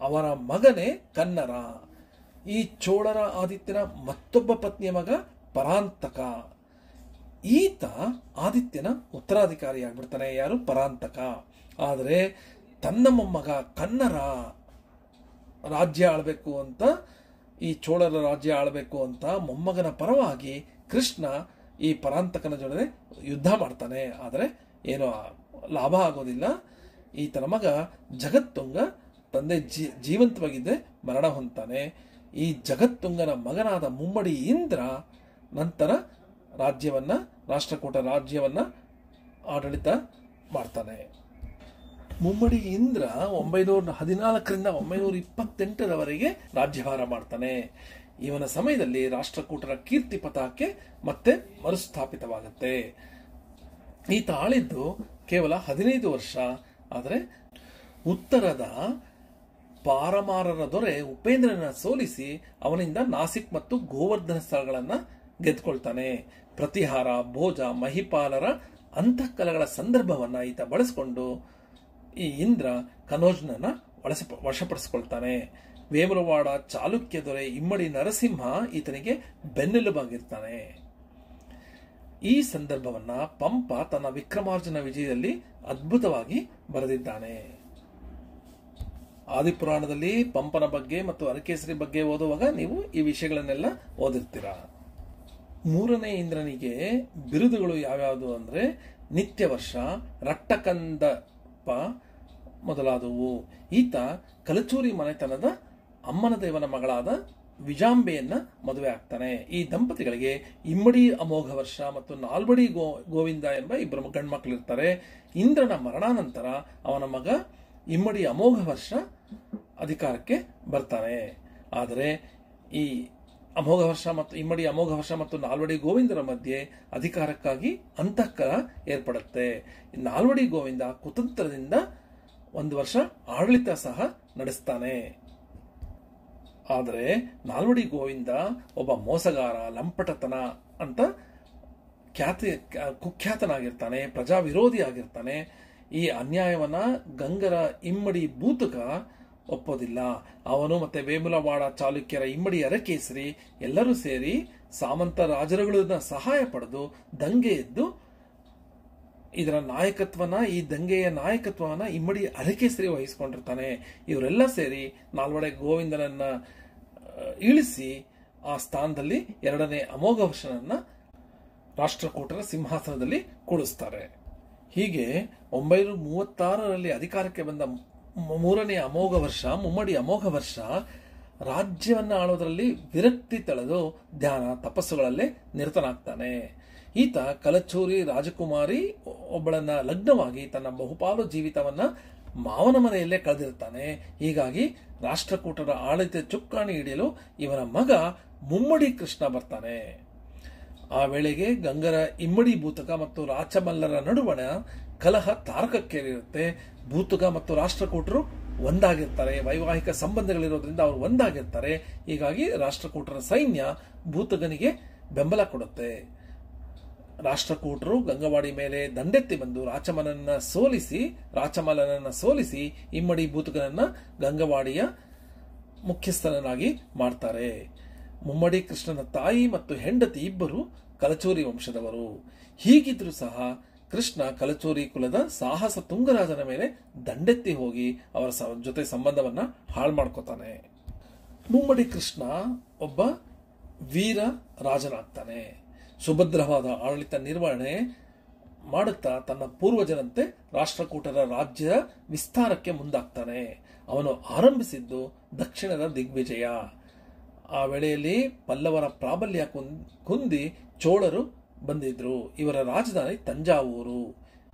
Speaker 1: ಅವರ ಮಗನೇ ಕನ್ನರ. ಈ ಚೋಳರ ಆದಿತ್ಯನ ಮತ್ತೊಬ್ಬ ಪತ್ನಿಯ ಮಗ ಪರಾಂತಕ. ಈತ ಆದಿತ್ಯನ ಉತ್ತರಾಧಿಕಾರಿಯಾಗ್ಬಿಡ್ತಾನೆ. ಯಾರು? ಪರಾಂತಕ. ಆದರೆ ತನ್ನ ಮೊಮ್ಮಗ ಕನ್ನರ ರಾಜ್ಯ ಆಳ್ಬೇಕು ಅಂತ, ಈ ಚೋಳರ ರಾಜ್ಯ ಆಳ್ಬೇಕು ಅಂತ ಮೊಮ್ಮಗನ ಪರವಾಗಿ ಕೃಷ್ಣ ಈ ಪರಾಂತಕನ ಜೊತೆ ಯುದ್ಧ ಮಾಡ್ತಾನೆ. ಆದರೆ ಏನೋ ಲಾಭ ಆಗೋದಿಲ್ಲ. ಈತನ ಮಗ ಜಗತ್ತುಂಗ ತಂದೆ ಜೀವಂತವಾಗಿದ್ದೆ ಮರಣ ಹೊಂದ್ತಾನೆ. ಈ ಜಗತ್ತುಂಗನ ಮಗನಾದ ಮುಮ್ಮಡಿ ಇಂದ್ರ ನಂತರ ರಾಷ್ಟ್ರಕೂಟ ರಾಜ್ಯವನ್ನ ಆಡಳಿತ ಮಾಡ್ತಾನೆ. ಮುಮ್ಮಡಿ ಇಂದ್ರ 914ರಿಂದ 928ರವರೆಗೆ ರಾಜ್ಯಭಾರ ಮಾಡ್ತಾನೆ. ಇವನ ಸಮಯದಲ್ಲಿ ರಾಷ್ಟ್ರಕೂಟರ ಕೀರ್ತಿ ಪತಾಕೆ ಮತ್ತೆ ಮರುಸ್ಥಾಪಿತವಾಗುತ್ತೆ. ಈತ ಆಳಿದ್ದು ಕೇವಲ 15 ವರ್ಷ. ಆದರೆ ಉತ್ತರದ ಪಾರಮಾರರ ದೊರೆ ಉಪೇಂದ್ರನ ಸೋಲಿಸಿ ಅವನಿಂದ ನಾಸಿಕ್ ಮತ್ತು ಗೋವರ್ಧನ ಸ್ಥಳಗಳನ್ನು ಗೆದ್ಕೊಳ್ತಾನೆ. ಪ್ರತಿಹಾರ, ಭೋಜ, ಮಹಿಪಾಲರ ಅಂತಃಕಲಗಳ ಸಂದರ್ಭವನ್ನ ಈತ ಬಳಸಿಕೊಂಡು ಈ ಇಂದ್ರ ಕನೋಜ್ನನ್ನ ವಶಪಡಿಸಿಕೊಳ್ತಾನೆ. ವೇಮುಲವಾಡ ಚಾಲುಕ್ಯ ದೊರೆ ಇಮ್ಮಡಿ ನರಸಿಂಹ ಈತನಿಗೆ ಬೆನ್ನೆಲುಬಾಗಿರ್ತಾನೆ. ಈ ಸಂದರ್ಭವನ್ನ ಪಂಪ ತನ್ನ ವಿಕ್ರಮಾರ್ಜುನ ವಿಜಯದಲ್ಲಿ ಅದ್ಭುತವಾಗಿ ಬರೆದಿದ್ದಾನೆ. ಆದಿಪುರಾಣದಲ್ಲಿ ಪಂಪನ ಬಗ್ಗೆ ಮತ್ತು ಅರಕೇಸರಿ ಬಗ್ಗೆ ಓದುವಾಗ ನೀವು ಈ ವಿಷಯಗಳನ್ನೆಲ್ಲ ಓದಿರ್ತೀರ. ಮೂರನೇ ಇಂದ್ರನಿಗೆ ಬಿರುದುಗಳು ಯಾವ್ಯಾವುದು ಅಂದ್ರೆ ನಿತ್ಯವರ್ಷ, ರಟ್ಟಕಂದಪ ಮೊದಲಾದವು. ಈತ ಕಲಚೂರಿ ಮನೆತನದ ಅಮ್ಮನ ದೇವನ ಮಗಳಾದ ವಿಜಾಂಬೆಯನ್ನ ಮದುವೆ ಆಗ್ತಾನೆ. ಈ ದಂಪತಿಗಳಿಗೆ ಇಮ್ಮಡಿ ಅಮೋಘ ವರ್ಷ ಮತ್ತು ನಾಲ್ವಡಿ ಗೋವಿಂದ ಎಂಬ ಇಬ್ಬರು ಗಂಡ್ಮಕ್ಳಿರ್ತಾರೆ. ಇಂದ್ರನ ಮರಣಾನಂತರ ಅವನ ಮಗ ಇಮ್ಮಡಿ ಅಮೋಘ ವರ್ಷ ಅಧಿಕಾರಕ್ಕೆ ಬರ್ತಾನೆ. ಆದರೆ ಈ ಅಮೋಘ ವರ್ಷ ಮತ್ತು ಇಮ್ಮಡಿ ಅಮೋಘ ವರ್ಷ ಮತ್ತು ನಾಲ್ವಡಿ ಗೋವಿಂದರ ಮಧ್ಯೆ ಅಧಿಕಾರಕ್ಕಾಗಿ ಅಂತಃಕಲ ಏರ್ಪಡುತ್ತೆ. ನಾಲ್ವಡಿ ಗೋವಿಂದ ಕುತಂತ್ರದಿಂದ 1 ವರ್ಷ ಆಡಳಿತ ಸಹ ನಡೆಸ್ತಾನೆ. ಆದರೆ ನಾಲ್ವಡಿ ಗೋವಿಂದ ಒಬ್ಬ ಮೋಸಗಾರ, ಲಂಪಟತನ ಅಂತ ಕುಖ್ಯಾತನಾಗಿರ್ತಾನೆ, ಪ್ರಜಾ ವಿರೋಧಿ ಆಗಿರ್ತಾನೆ. ಈ ಅನ್ಯಾಯವನ್ನ ಗಂಗರ ಇಮ್ಮಡಿ ಬೂತುಕ ಒಪ್ಪೋದಿಲ್ಲ. ಅವನು ಮತ್ತೆ ವೇಮುಲವಾಡ ಚಾಲುಕ್ಯರ ಇಮ್ಮಡಿ ಅರಕೇಸರಿ ಎಲ್ಲರೂ ಸೇರಿ ಸಾಮಂತ ರಾಜರುಗಳನ್ನ ಸಹಾಯ ಪಡೆದು ದಂಗೆ ಎದ್ದು ಈ ದಂಗೆಯ ನಾಯಕತ್ವವನ್ನ ಇಮ್ಮಡಿ ಅರಕೇಸರಿ ವಹಿಸಿಕೊಂಡಿರ್ತಾನೆ. ಇವರೆಲ್ಲ ಸೇರಿ ನಾಲ್ವಡಿ ಗೋವಿಂದನನ್ನ ಇಳಿಸಿ ಆ ಸ್ಥಾನದಲ್ಲಿ 2ನೇ ಅಮೋಘ ವರ್ಷನನ್ನ ರಾಷ್ಟ್ರಕೂಟರ ಸಿಂಹಾಸನದಲ್ಲಿ ಕೂಡಿಸ್ತಾರೆ. ಹೀಗೆ 936ರಲ್ಲಿ ಅಧಿಕಾರಕ್ಕೆ ಬಂದ 3ನೇ ಅಮೋಘ ವರ್ಷ, ಮುಮ್ಮಡಿ ಅಮೋಘ ವರ್ಷ, ರಾಜ್ಯವನ್ನ ಆಳೋದ್ರಲ್ಲಿ ವಿರಕ್ತಿ ತಳೆದು ಧ್ಯಾನ ತಪಸ್ಸುಗಳಲ್ಲೇ ನಿರತನಾಗ್ತಾನೆ. ಈತ ಕಲಚೂರಿ ರಾಜಕುಮಾರಿ ಒಬ್ಬಳನ್ನ ಲಗ್ನವಾಗಿ ತನ್ನ ಬಹುಪಾಲು ಜೀವಿತವನ್ನ ಮಾವನ ಮನೆಯಲ್ಲೇ ಕಳೆದಿರ್ತಾನೆ. ಹೀಗಾಗಿ ರಾಷ್ಟ್ರಕೂಟರ ಆಡಳಿತ ಚುಕ್ಕಾಣಿ ಹಿಡಿಯಲು ಇವನ ಮಗ ಮುಮ್ಮಡಿ ಕೃಷ್ಣ ಬರ್ತಾನೆ. ಆ ವೇಳೆಗೆ ಗಂಗರ ಇಮ್ಮಡಿ ಬೂತಕ ಮತ್ತು ರಾಚಮಲ್ಲರ ನಡುವಣ ಕಲಹ ತಾರಕಕ್ಕೇರಿರುತ್ತೆ. ಬೂತುಗ ಮತ್ತು ರಾಷ್ಟ್ರಕೂಟರು ಒಂದಾಗಿರ್ತಾರೆ. ವೈವಾಹಿಕ ಸಂಬಂಧಗಳಿರೋದ್ರಿಂದ ಅವರು ಒಂದಾಗಿರ್ತಾರೆ. ಹೀಗಾಗಿ ರಾಷ್ಟ್ರಕೂಟರ ಸೈನ್ಯ ಬೂತುಗನಿಗೆ ಬೆಂಬಲ ಕೊಡುತ್ತೆ. ರಾಷ್ಟ್ರಕೂಟರು ಗಂಗವಾಡಿ ಮೇಲೆ ದಂಡೆತ್ತಿ ಬಂದು ರಾಚಮಲ್ಲನನ್ನ ಸೋಲಿಸಿ ಇಮ್ಮಡಿ ಬೂತುಗನನ್ನ ಗಂಗವಾಡಿಯ ಮುಖ್ಯಸ್ಥನಾಗಿ ಮಾಡ್ತಾರೆ. ಮುಮ್ಮಡಿ ಕೃಷ್ಣನ ತಾಯಿ ಮತ್ತು ಹೆಂಡತಿ ಇಬ್ಬರು ಕಲಚೂರಿ ವಂಶದವರು. ಹೀಗಿದ್ರೂ ಸಹ ಕೃಷ್ಣ ಕಲಚೂರಿ ಕುಲದ ಸಾಹಸ ತುಂಗರಾಜನ ಮೇಲೆ ದಂಡೆತ್ತಿ ಹೋಗಿ ಅವರ ಜೊತೆ ಸಂಬಂಧವನ್ನ ಹಾಳು ಮಾಡ್ಕೋತಾನೆ. ಮುಮ್ಮಡಿ ಕೃಷ್ಣ ಒಬ್ಬ ವೀರ ರಾಜನಾಗ್ತಾನೆ. ಸುಭದ್ರವಾದ ಆಡಳಿತ ನಿರ್ವಹಣೆ ಮಾಡುತ್ತಾ ತನ್ನ ಪೂರ್ವಜರಂತೆ ರಾಷ್ಟ್ರಕೂಟರ ರಾಜ್ಯ ವಿಸ್ತಾರಕ್ಕೆ ಮುಂದಾಗ್ತಾನೆ. ಅವನು ಆರಂಭಿಸಿದ್ದು ದಕ್ಷಿಣದ ದಿಗ್ವಿಜಯ. ಆ ವೇಳೆಯಲ್ಲಿ ಪಲ್ಲವರ ಪ್ರಾಬಲ್ಯ ಕುಂದಿ ಚೋಳರು ಬಂದಿದ್ರು. ಇವರ ರಾಜಧಾನಿ ತಂಜಾವೂರು.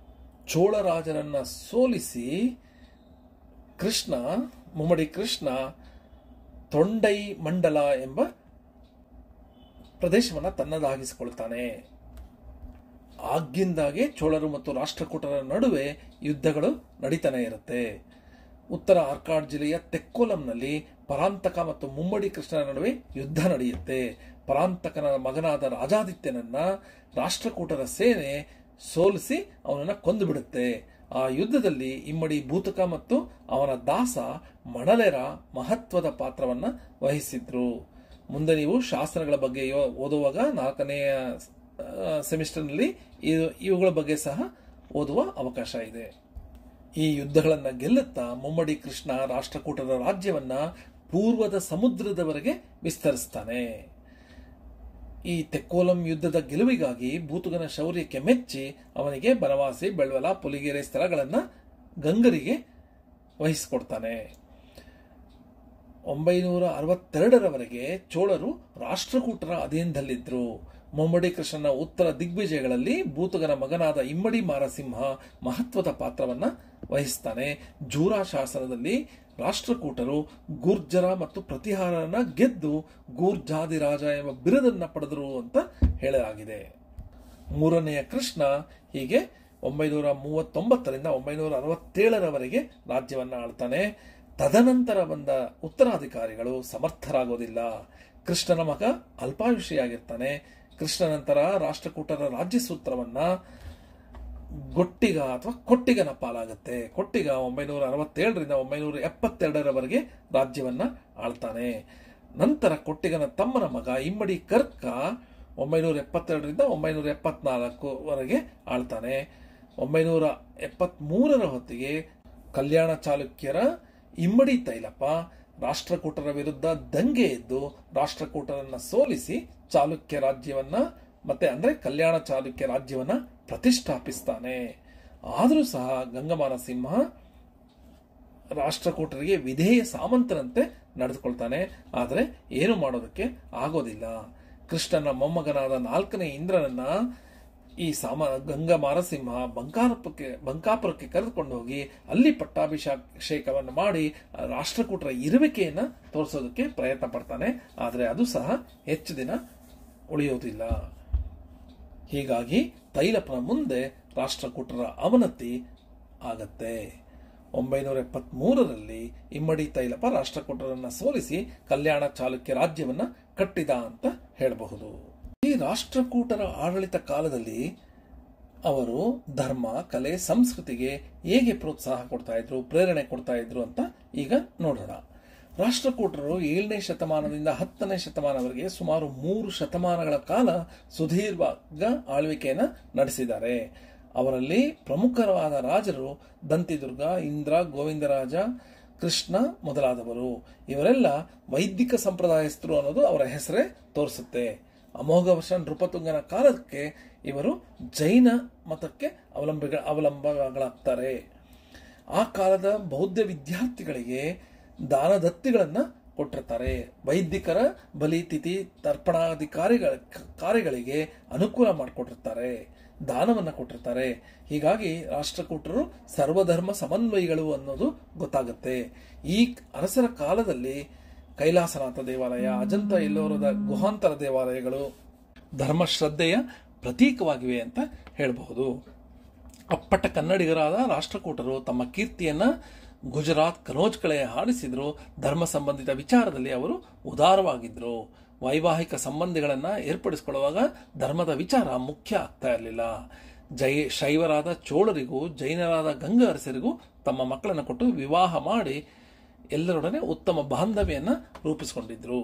Speaker 1: ಚೋಳರಾಜರನ್ನ ಸೋಲಿಸಿ ಮುಮ್ಮಡಿ ಕೃಷ್ಣ ತೊಂಡೈ ಮಂಡಲ ಎಂಬ ಪ್ರದೇಶವನ್ನು ತನ್ನದಾಗಿಸಿಕೊಳ್ತಾನೆ. ಆಗಿಂದಾಗೆ ಚೋಳರು ಮತ್ತು ರಾಷ್ಟ್ರಕೂಟರ ನಡುವೆ ಯುದ್ಧಗಳು ನಡೀತಾನೆ ಇರುತ್ತೆ. ಉತ್ತರ ಆರ್ಕಾಡ್ ಜಿಲ್ಲೆಯ ತೆಕ್ಕೋಲಂನಲ್ಲಿ ಪರಾಂತಕ ಮತ್ತು ಮುಮ್ಮಡಿ ಕೃಷ್ಣನ ನಡುವೆ ಯುದ್ಧ ನಡೆಯುತ್ತೆ. ಪರಾಂತಕನ ಮಗನಾದ ರಾಜಾದಿತ್ಯನನ್ನ ರಾಷ್ಟ್ರಕೂಟರ ಸೇನೆ ಸೋಲಿಸಿ ಅವನನ್ನ ಕೊಂದು ಬಿಡುತ್ತೆ. ಆ ಯುದ್ಧದಲ್ಲಿ ಇಮ್ಮಡಿ ಭೂತಕ ಮತ್ತು ಅವನ ದಾಸ ಮಣಲೆರ ಮಹತ್ವದ ಪಾತ್ರವನ್ನ ವಹಿಸಿದ್ರು. ಮುಂದೆ ನೀವು ಶಾಸ್ತ್ರಗಳ ಬಗ್ಗೆ ಓದುವಾಗ 4ನೆಯ ಸೆಮಿಸ್ಟರ್ನಲ್ಲಿ ಇವುಗಳ ಬಗ್ಗೆ ಸಹ ಓದುವ ಅವಕಾಶ ಇದೆ. ಈ ಯುದ್ಧಗಳನ್ನು ಗೆಲ್ಲುತ್ತಾ ಮುಮ್ಮಡಿ ಕೃಷ್ಣ ರಾಷ್ಟ್ರಕೂಟರ ರಾಜ್ಯವನ್ನ ಪೂರ್ವದ ಸಮುದ್ರದವರೆಗೆ ವಿಸ್ತರಿಸ್ತಾನೆ. ಈ ತೆಕ್ಕೋಲಂ ಯುದ್ಧದ ಗೆಲುವಿಗಾಗಿ ಭೂತುಗನ ಶೌರ್ಯಕ್ಕೆ ಮೆಚ್ಚಿ ಅವನಿಗೆ ಬನವಾಸಿ, ಬೆಳ್ವಲ, ಪುಲಿಗೆರೆ ಸ್ಥಳಗಳನ್ನು ಗಂಗರಿಗೆ ವಹಿಸಿಕೊಡ್ತಾನೆ. 962ರವರೆಗೆ ಚೋಳರು ರಾಷ್ಟ್ರಕೂಟರ ಅಧೀನದಲ್ಲಿದ್ದರು. ಮುಮ್ಮಡಿ ಕೃಷ್ಣನ ಉತ್ತರ ದಿಗ್ವಿಜಯಗಳಲ್ಲಿ ಭೂತುಗನ ಮಗನಾದ ಇಮ್ಮಡಿ ಮಾರಸಿಂಹ ಮಹತ್ವದ ಪಾತ್ರವನ್ನು ವಹಿಸ್ತಾನೆ. ಜೂರಾ ಶಾಸನದಲ್ಲಿ ರಾಷ್ಟ್ರಕೂಟರು ಗೂರ್ಜರ ಮತ್ತು ಪ್ರತಿಹಾರನ ಗೆದ್ದು ಗೂರ್ಜಾದಿರಾಜ ಎಂಬ ಬಿರುದನ್ನು ಪಡೆದರು ಅಂತ ಹೇಳಲಾಗಿದೆ. 3ನೆಯ ಕೃಷ್ಣ ಹೀಗೆ 939ರಿಂದ 967ರವರೆಗೆ ರಾಜ್ಯವನ್ನು ಆಳ್ತಾನೆ. ತದನಂತರ ಬಂದ ಉತ್ತರಾಧಿಕಾರಿಗಳು ಸಮರ್ಥರಾಗೋದಿಲ್ಲ. ಕೃಷ್ಣನ ಮಗ ಅಲ್ಪಾಯುಷಿಯಾಗಿರ್ತಾನೆ. ಕೃಷ್ಣ ನಂತರ ರಾಷ್ಟ್ರಕೂಟರ ರಾಜ್ಯ ಸೂತ್ರವನ್ನ ಗೊಟ್ಟಿಗ ಅಥವಾ ಕೊಟ್ಟಿಗನ ಪಾಲಾಗುತ್ತೆ. ಕೊಟ್ಟಿಗ 967ರಿಂದ 972ರವರೆಗೆ ರಾಜ್ಯವನ್ನ ಆಳ್ತಾನೆ. ನಂತರ ಕೊಟ್ಟಿಗನ ತಮ್ಮನ ಮಗ ಇಮ್ಮಡಿ ಕರ್ಕ 972ರಿಂದ 974ವರೆಗೆ ಆಳ್ತಾನೆ. 973ರ ಹೊತ್ತಿಗೆ ಕಲ್ಯಾಣ ಚಾಲುಕ್ಯರ ಇಮ್ಮಡಿ ತೈಲಪ್ಪ ರಾಷ್ಟ್ರಕೂಟರ ವಿರುದ್ಧ ದಂಗೆ ಎದ್ದು ರಾಷ್ಟ್ರಕೂಟರನ್ನ ಸೋಲಿಸಿ ಚಾಲುಕ್ಯ ರಾಜ್ಯವನ್ನ ಅಂದ್ರೆ ಕಲ್ಯಾಣ ಚಾಲುಕ್ಯ ರಾಜ್ಯವನ್ನ ಪ್ರತಿಷ್ಠಾಪಿಸ್ತಾನೆ. ಆದರೂ ಸಹ ಗಂಗಮಾರ ಸಿಂಹ ರಾಷ್ಟ್ರಕೂಟರಿಗೆ ವಿಧೇಯ ಸಾಮಂತರಂತೆ ನಡೆದುಕೊಳ್ತಾನೆ. ಆದರೆ ಏನು ಮಾಡೋದಕ್ಕೆ ಆಗೋದಿಲ್ಲ. ಕೃಷ್ಣನ ಮೊಮ್ಮಗನಾದ 4ನೇ ಇಂದ್ರನನ್ನ ಈ ಗಂಗಾ ಮಾರಸಿಂಹ ಬಂಕಾಪುರಕ್ಕೆ ಕರೆದುಕೊಂಡು ಹೋಗಿ ಅಲ್ಲಿ ಪಟ್ಟಾಭಿಷೇಕವನ್ನು ಮಾಡಿ ರಾಷ್ಟ್ರಕೂಟರ ಇರುವಿಕೆಯನ್ನ ತೋರಿಸೋದಕ್ಕೆ ಪ್ರಯತ್ನ ಪಡ್ತಾನೆ. ಆದರೆ ಅದು ಸಹ ಹೆಚ್ಚು ದಿನ ಉಳಿಯೋದಿಲ್ಲ. ಹೀಗಾಗಿ ತೈಲಪ್ಪನ ಮುಂದೆ ರಾಷ್ಟ್ರಕೂಟರ ಅವನತಿ ಆಗತ್ತೆ. 973ರಲ್ಲಿ ಇಮ್ಮಡಿ ತೈಲಪ್ಪ ರಾಷ್ಟ್ರಕೂಟರನ್ನ ಸೋಲಿಸಿ ಕಲ್ಯಾಣ ಚಾಲುಕ್ಯ ರಾಜ್ಯವನ್ನ ಕಟ್ಟಿದ ಅಂತ ಹೇಳಬಹುದು. ಈ ರಾಷ್ಟ್ರಕೂಟರ ಆಡಳಿತ ಕಾಲದಲ್ಲಿ ಅವರು ಧರ್ಮ, ಕಲೆ, ಸಂಸ್ಕೃತಿಗೆ ಹೇಗೆ ಪ್ರೋತ್ಸಾಹ ಕೊಡ್ತಾ ಇದ್ರು, ಪ್ರೇರಣೆ ಕೊಡ್ತಾ ಇದ್ರು ಅಂತ ಈಗ ನೋಡೋಣ. ರಾಷ್ಟ್ರಕೂಟರು 7ನೇ ಶತಮಾನದಿಂದ 10ನೇ ಶತಮಾನವರೆಗೆ ಸುಮಾರು 3 ಶತಮಾನಗಳ ಕಾಲ ಸುದೀರ್ಘ ಆಳ್ವಿಕೆಯನ್ನು ನಡೆಸಿದ್ದಾರೆ. ಅವರಲ್ಲಿ ಪ್ರಮುಖವಾದ ರಾಜರು ದಂತಿದುರ್ಗ, ಇಂದ್ರ, ಗೋವಿಂದರಾಜ, ಕೃಷ್ಣ ಮೊದಲಾದವರು. ಇವರೆಲ್ಲ ವೈದಿಕ ಸಂಪ್ರದಾಯಸ್ಥರು ಅನ್ನೋದು ಅವರ ಹೆಸರೇ ತೋರಿಸುತ್ತೆ. ಅಮೋಘ ವರ್ಷ ನೃಪತುಂಗನ ಕಾಲಕ್ಕೆ ಇವರು ಜೈನ ಮತಕ್ಕೆ ಅವಲಂಬಗಳಾಗ್ತಾರೆ. ಆ ಕಾಲದ ಬೌದ್ಧ ವಿದ್ಯಾರ್ಥಿಗಳಿಗೆ ದಾನದತ್ತಿಗಳನ್ನು ಕೊಟ್ಟಿರ್ತಾರೆ. ವೈದಿಕರ ಬಲಿ, ತಿಥಿ, ತರ್ಪಣಾದಿ ಕಾರ್ಯಗಳಿಗೆ ಅನುಕೂಲ ಮಾಡಿಕೊಟ್ಟಿರ್ತಾರೆ. ದಾನವನ್ನು ಕೊಟ್ಟಿರ್ತಾರೆ. ಹೀಗಾಗಿ ರಾಷ್ಟ್ರಕೂಟರು ಸರ್ವಧರ್ಮ ಸಮನ್ವಯಿಗಳು ಅನ್ನೋದು ಗೊತ್ತಾಗುತ್ತೆ. ಈ ಅರಸರ ಕಾಲದಲ್ಲಿ ಕೈಲಾಸನಾಥ ದೇವಾಲಯ, ಅಜಂತ ಎಲ್ಲೋರದ ಗುಹಾಂತರ ದೇವಾಲಯಗಳು ಧರ್ಮಶ್ರದ್ಧೆಯ ಪ್ರತೀಕವಾಗಿವೆ ಅಂತ ಹೇಳಬಹುದು. ಅಪ್ಪಟ ಕನ್ನಡಿಗರಾದ ರಾಷ್ಟ್ರಕೂಟರು ತಮ್ಮ ಕೀರ್ತಿಯನ್ನ ಗುಜರಾತ್, ಕನೋಜ್ ಕಡೆ ಹಾಡಿಸಿದ್ರು. ಧರ್ಮ ಸಂಬಂಧಿತ ವಿಚಾರದಲ್ಲಿ ಅವರು ಉದಾರವಾಗಿದ್ರು. ವೈವಾಹಿಕ ಸಂಬಂಧಗಳನ್ನು ಏರ್ಪಡಿಸಿಕೊಳ್ಳುವಾಗ ಧರ್ಮದ ವಿಚಾರ ಮುಖ್ಯ ಆಗ್ತಾ ಇರಲಿಲ್ಲ. ಶೈವರಾದ ಚೋಳರಿಗೂ ಜೈನರಾದ ಗಂಗಾ ಅರಸರಿಗೂ ತಮ್ಮ ಮಕ್ಕಳನ್ನು ಕೊಟ್ಟು ವಿವಾಹ ಮಾಡಿ ಎಲ್ಲರೊಡನೆ ಉತ್ತಮ ಬಾಂಧವ್ಯವನ್ನು ರೂಪಿಸಿಕೊಂಡಿದ್ರು.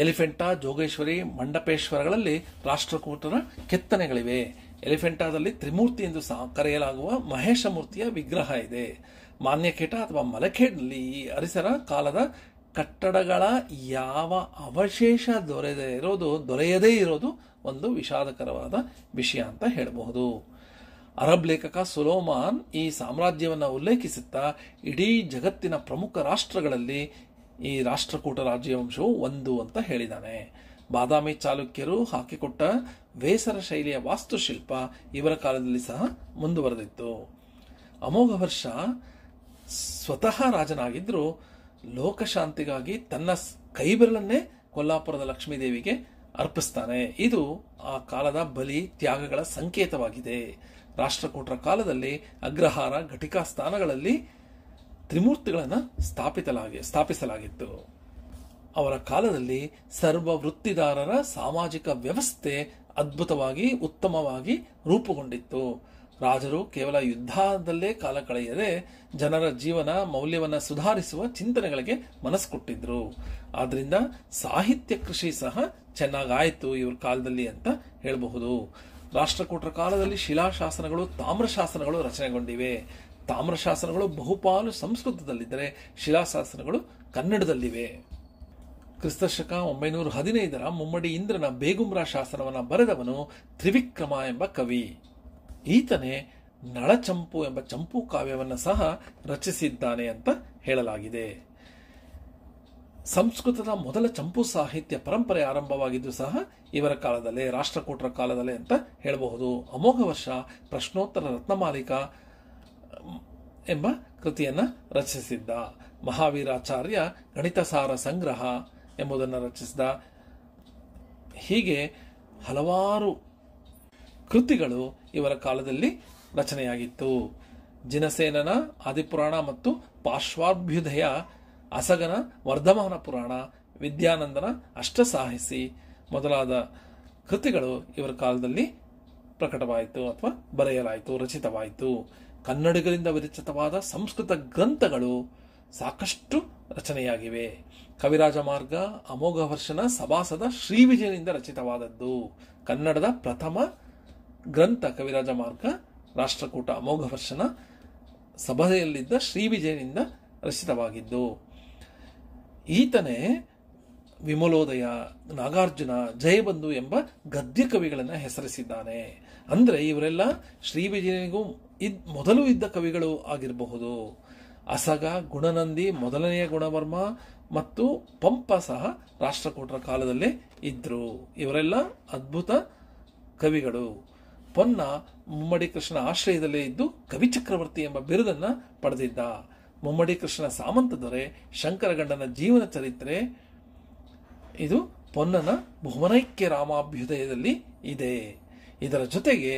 Speaker 1: ಎಲಿಫೆಂಟಾ, ಜೋಗೇಶ್ವರಿ, ಮಂಡಪೇಶ್ವರಗಳಲ್ಲಿ ರಾಷ್ಟ್ರಕೂಟರ ಕೆತ್ತನೆಗಳಿವೆ. ಎಲಿಫೆಂಟಾದಲ್ಲಿ ತ್ರಿಮೂರ್ತಿ ಎಂದು ಕರೆಯಲಾಗುವ ಮಹೇಶ ಮೂರ್ತಿಯ ವಿಗ್ರಹ ಇದೆ. ಮಾನ್ಯಖೇಟ ಅಥವಾ ಮಲಖೇಡ್ನಲ್ಲಿ ಈ ಅರಸರ ಕಾಲದ ಕಟ್ಟಡಗಳ ಯಾವ ಅವಶೇಷ ದೊರೆಯದೇ ಇರೋದು ಒಂದು ವಿಷಾದಕರವಾದ ವಿಷಯ ಅಂತ ಹೇಳಬಹುದು. ಅರಬ್ ಲೇಖಕ ಸುಲೋಮಾನ್ ಈ ಸಾಮ್ರಾಜ್ಯವನ್ನು ಉಲ್ಲೇಖಿಸುತ್ತಾ ಇಡೀ ಜಗತ್ತಿನ ಪ್ರಮುಖ ರಾಷ್ಟ್ರಗಳಲ್ಲಿ ಈ ರಾಷ್ಟ್ರಕೂಟ ರಾಜ್ಯವಂಶವು ಒಂದು ಅಂತ ಹೇಳಿದ್ದಾನೆ. ಬಾದಾಮಿ ಚಾಲುಕ್ಯರು ಹಾಕಿಕೊಟ್ಟ ವೇಸರ ಶೈಲಿಯ ವಾಸ್ತುಶಿಲ್ಪ ಇವರ ಕಾಲದಲ್ಲಿ ಸಹ ಮುಂದುವರೆದಿತ್ತು. ಅಮೋಘ ವರ್ಷ ಸ್ವತಃ ರಾಜನಾಗಿದ್ದರೂ ಲೋಕಶಾಂತಿಗಾಗಿ ತನ್ನ ಕೈಬೆರಳನ್ನೇ ಕೊಲ್ಲಾಪುರದ ಲಕ್ಷ್ಮೀದೇವಿಗೆ ಅರ್ಪಿಸ್ತಾನೆ. ಇದು ಆ ಕಾಲದ ಬಲಿ ತ್ಯಾಗಗಳ ಸಂಕೇತವಾಗಿದೆ. ರಾಷ್ಟ್ರಕೂಟರ ಕಾಲದಲ್ಲಿ ಅಗ್ರಹಾರ ಘಟಿಕಾ ಸ್ಥಾನಗಳಲ್ಲಿ ತ್ರಿಮೂರ್ತಿಗಳನ್ನು ಸ್ಥಾಪಿಸಲಾಗಿತ್ತು. ಅವರ ಕಾಲದಲ್ಲಿ ಸರ್ವ ವೃತ್ತಿದಾರರ ಸಾಮಾಜಿಕ ವ್ಯವಸ್ಥೆ ಅದ್ಭುತವಾಗಿ ಉತ್ತಮವಾಗಿ ರೂಪುಗೊಂಡಿತ್ತು. ರಾಜರು ಕೇವಲ ಯುದ್ಧದಲ್ಲೇ ಕಾಲ ಕಳೆಯದೆ ಜನರ ಜೀವನ ಮೌಲ್ಯವನ್ನು ಸುಧಾರಿಸುವ ಚಿಂತನೆಗಳಿಗೆ ಮನಸ್ಸು ಕೊಟ್ಟಿದ್ರು. ಆದ್ರಿಂದ ಸಾಹಿತ್ಯ ಕೃಷಿ ಸಹ ಚೆನ್ನಾಗಾಯಿತು ಇವ್ರ ಕಾಲದಲ್ಲಿ ಅಂತ ಹೇಳಬಹುದು. ರಾಷ್ಟ್ರಕೂಟರ ಕಾಲದಲ್ಲಿ ಶಿಲಾಶಾಸನಗಳು ತಾಮ್ರಶಾಸನಗಳು ರಚನೆಗೊಂಡಿವೆ. ತಾಮ್ರಶಾಸನಗಳು ಬಹುಪಾಲು ಸಂಸ್ಕೃತದಲ್ಲಿದ್ದರೆ ಶಿಲಾಶಾಸನಗಳು ಕನ್ನಡದಲ್ಲಿವೆ. ಕ್ರಿಸ್ತಶಕ 915 ಮುಮ್ಮಡಿ ಇಂದ್ರನ ಬೇಗುಮ್ರಾ ಶಾಸನವನ್ನು ಬರೆದವನು ತ್ರಿವಿಕ್ರಮ ಎಂಬ ಕವಿ. ಈತನೇ ನಳಚಂಪು ಎಂಬ ಚಂಪು ಕಾವ್ಯವನ್ನು ಸಹ ರಚಿಸಿದ್ದಾನೆ ಅಂತ ಹೇಳಲಾಗಿದೆ. ಸಂಸ್ಕೃತದ ಮೊದಲ ಚಂಪು ಸಾಹಿತ್ಯ ಪರಂಪರೆ ಆರಂಭವಾಗಿದ್ದು ಸಹ ಇವರ ಕಾಲದಲ್ಲೇ, ರಾಷ್ಟ್ರಕೂಟರ ಕಾಲದಲ್ಲೇ ಅಂತ ಹೇಳಬಹುದು. ಅಮೋಘ ವರ್ಷ ಪ್ರಶ್ನೋತ್ತರ ರತ್ನಮಾಲಿಕಾ ಎಂಬ ಕೃತಿಯನ್ನು ರಚಿಸಿದ್ದ. ಮಹಾವೀರಾಚಾರ್ಯ ಗಣಿತಸಾರ ಸಂಗ್ರಹ ಎಂಬುದನ್ನು ರಚಿಸಿದ. ಹೀಗೆ ಹಲವಾರು ಕೃತಿಗಳು ಇವರ ಕಾಲದಲ್ಲಿ ರಚನೆಯಾಗಿತ್ತು. ಜಿನಸೇನನ ಆದಿಪುರಾಣ ಮತ್ತು ಪಾರ್ಶ್ವಾಭ್ಯುದಯ, ಅಸಗನ ವರ್ಧಮಾನ ಪುರಾಣ, ವಿದ್ಯಾನಂದನ ಅಷ್ಟಸಾಹಸಿ ಮೊದಲಾದ ಕೃತಿಗಳು ಇವರ ಕಾಲದಲ್ಲಿ ಪ್ರಕಟವಾಯಿತು ಅಥವಾ ಬರೆಯಲಾಯಿತು, ರಚಿತವಾಯಿತು. ಕನ್ನಡಿಗರಿಂದ ವಿರಚಿತವಾದ ಸಂಸ್ಕೃತ ಗ್ರಂಥಗಳು ಸಾಕಷ್ಟು ರಚನೆಯಾಗಿವೆ. ಕವಿರಾಜ ಮಾರ್ಗ ಅಮೋಘ ವರ್ಷನ ಸಭಾಸದ ಶ್ರೀವಿಜಯನಿಂದ ರಚಿತವಾದದ್ದು. ಕನ್ನಡದ ಪ್ರಥಮ ಗ್ರಂಥ ಕವಿರಾಜ ಮಾರ್ಗ ರಾಷ್ಟ್ರಕೂಟ ಅಮೋಘ ವರ್ಷನ ಸಭೆಯಲ್ಲಿದ್ದ ಶ್ರೀವಿಜಯನಿಂದ ರಚಿತವಾಗಿದ್ದು. ಈತನೇ ವಿಮಲೋದಯ, ನಾಗಾರ್ಜುನ, ಜಯಬಂಧು ಎಂಬ ಗದ್ಯ ಕವಿಗಳನ್ನು ಹೆಸರಿಸಿದ್ದಾನೆ. ಅಂದರೆ ಇವರೆಲ್ಲ ಶ್ರೀವಿಜಯನಿಗೂ ಮೊದಲು ಇದ್ದ ಕವಿಗಳು ಆಗಿರಬಹುದು. ಅಸಗ, ಗುಣನಂದಿ, ಮೊದಲನೆಯ ಗುಣವರ್ಮ ಮತ್ತು ಪಂಪ ಸಹ ರಾಷ್ಟ್ರಕೂಟರ ಕಾಲದಲ್ಲೇ ಇದ್ರು. ಇವರೆಲ್ಲ ಅದ್ಭುತ ಕವಿಗಳು. ಪೊನ್ನ ಮುಮ್ಮಡಿ ಕೃಷ್ಣನ ಆಶ್ರಯದಲ್ಲೇ ಇದ್ದು ಕವಿ ಚಕ್ರವರ್ತಿ ಎಂಬ ಬಿರುದನ್ನು ಪಡೆದಿದ್ದ. ಮುಮ್ಮಡಿ ಕೃಷ್ಣನ ಸಾಮಂತ ದೊರೆ ಶಂಕರಗಂಡನ ಜೀವನ ಚರಿತ್ರೆ ಇದು ಪೊನ್ನನ ಭುವನೈಕ್ಯ ರಾಮಾಭ್ಯುದಯದಲ್ಲಿ ಇದೆ. ಇದರ ಜೊತೆಗೆ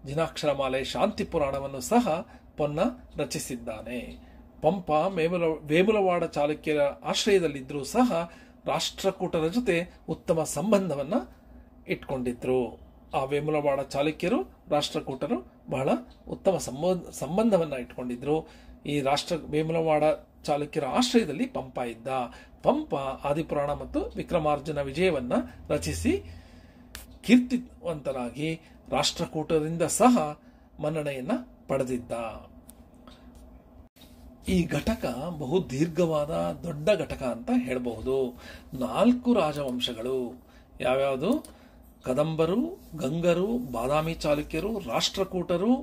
Speaker 1: ಜಿನಾಕ್ಷರಮಾಲೆ, ಶಾಂತಿ ಪುರಾಣವನ್ನು ಸಹ ಪೊನ್ನ ರಚಿಸಿದ್ದಾನೆ. ಪಂಪ ವೇಮುಲವಾಡ ಚಾಲುಕ್ಯರ ಆಶ್ರಯದಲ್ಲಿದ್ದರೂ ಸಹ ರಾಷ್ಟ್ರಕೂಟರ ಜೊತೆ ಉತ್ತಮ ಸಂಬಂಧವನ್ನು ಇಟ್ಕೊಂಡಿದ್ರು. ಆ ವೇಮುಲವಾಡ ಚಾಲುಕ್ಯರು ರಾಷ್ಟ್ರಕೂಟರು ಬಹಳ ಉತ್ತಮ ಸಂಬಂಧವನ್ನು ಇಟ್ಕೊಂಡಿದ್ರು. ಈ ವೇಮುಲವಾಡ ಚಾಲುಕ್ಯರ ಆಶ್ರಯದಲ್ಲಿ ಪಂಪ ಇದ್ದ. ಪಂಪ ಆದಿಪುರಾಣ ಮತ್ತು ವಿಕ್ರಮಾರ್ಜುನ ವಿಜಯವನ್ನ ರಚಿಸಿ ಕೀರ್ತಿವಂತನಾಗಿ ರಾಷ್ಟ್ರಕೂಟರಿಂದ ಸಹ ಮನ್ನಣೆಯನ್ನ ಪಡೆದಿದ್ದ. ಈ ಘಟಕ ಬಹು ದೀರ್ಘವಾದ ದೊಡ್ಡ ಘಟಕ ಅಂತ ಹೇಳಬಹುದು. 4 ರಾಜವಂಶಗಳು ಯಾವ್ಯಾವುದು? ಕದಂಬರು, ಗಂಗರು, ಬಾದಾಮಿ ಚಾಲುಕ್ಯರು, ರಾಷ್ಟ್ರಕೂಟರು.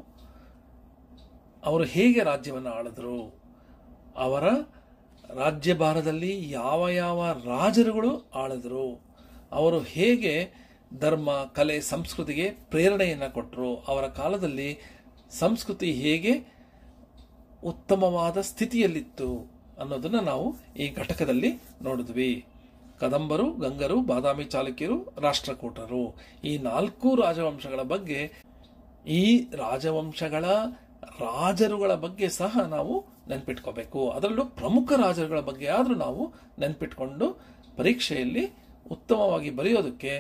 Speaker 1: ಅವರು ಹೇಗೆ ರಾಜ್ಯವನ್ನು ಆಳಿದ್ರು, ಅವರ ರಾಜ್ಯಭಾರದಲ್ಲಿ ಯಾವ ಯಾವ ರಾಜರುಗಳು ಆಳಿದ್ರು, ಅವರು ಹೇಗೆ ಧರ್ಮ, ಕಲೆ, ಸಂಸ್ಕೃತಿಗೆ ಪ್ರೇರಣೆಯನ್ನು ಕೊಟ್ಟರು, ಅವರ ಕಾಲದಲ್ಲಿ ಸಂಸ್ಕೃತಿ ಹೇಗೆ ಉತ್ತಮವಾದ ಸ್ಥಿತಿಯಲ್ಲಿತ್ತು ಅನ್ನೋದನ್ನ ನಾವು ಈ ಘಟಕದಲ್ಲಿ ನೋಡಿದ್ವಿ. ಕದಂಬರು, ಗಂಗರು, ಬಾದಾಮಿ ಚಾಲುಕ್ಯರು, ರಾಷ್ಟ್ರಕೂಟರು, ಈ 4 ರಾಜವಂಶಗಳ ಬಗ್ಗೆ, ಈ ರಾಜವಂಶಗಳ ರಾಜರುಗಳ ಬಗ್ಗೆ ಸಹ ನಾವು ನೆನ್ಪಿಟ್ಕೋಬೇಕು. ಅದರಲ್ಲೂ ಪ್ರಮುಖ ರಾಜರುಗಳ ಬಗ್ಗೆ ಆದರೂ ನಾವು ನೆನ್ಪಿಟ್ಕೊಂಡು ಪರೀಕ್ಷೆಯಲ್ಲಿ ಉತ್ತಮವಾಗಿ ಬರೆಯೋದಕ್ಕೆ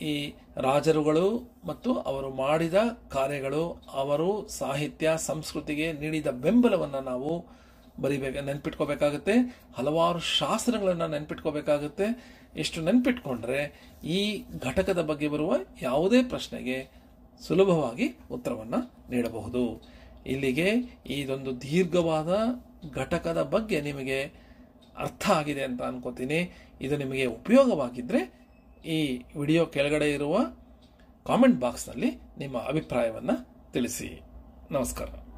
Speaker 1: ಈ ರಾಜರುಗಳು ಮತ್ತು ಅವರು ಮಾಡಿದ ಕಾರ್ಯಗಳು, ಅವರು ಸಾಹಿತ್ಯ ಸಂಸ್ಕೃತಿಗೆ ನೀಡಿದ ಬೆಂಬಲವನ್ನು ನಾವು ನೆನ್ಪಿಟ್ಕೋಬೇಕಾಗುತ್ತೆ. ಹಲವಾರು ಶಾಸನಗಳನ್ನು ನೆನ್ಪಿಟ್ಕೋಬೇಕಾಗುತ್ತೆ. ಎಷ್ಟು ನೆನ್ಪಿಟ್ಕೊಂಡ್ರೆ ಈ ಘಟಕದ ಬಗ್ಗೆ ಬರುವ ಯಾವುದೇ ಪ್ರಶ್ನೆಗೆ ಸುಲಭವಾಗಿ ಉತ್ತರವನ್ನು ನೀಡಬಹುದು. ಇಲ್ಲಿಗೆ ಇದೊಂದು ದೀರ್ಘವಾದ ಘಟಕದ ಬಗ್ಗೆ ನಿಮಗೆ ಅರ್ಥ ಆಗಿದೆ ಅಂತ ಅನ್ಕೋತೀನಿ. ಇದು ನಿಮಗೆ ಉಪಯೋಗವಾಗಿದ್ದರೆ ಈ ವಿಡಿಯೋ ಕೆಳಗಡೆ ಇರುವ ಕಾಮೆಂಟ್ ಬಾಕ್ಸ್ನಲ್ಲಿ ನಿಮ್ಮ ಅಭಿಪ್ರಾಯವನ್ನು ತಿಳಿಸಿ. ನಮಸ್ಕಾರ.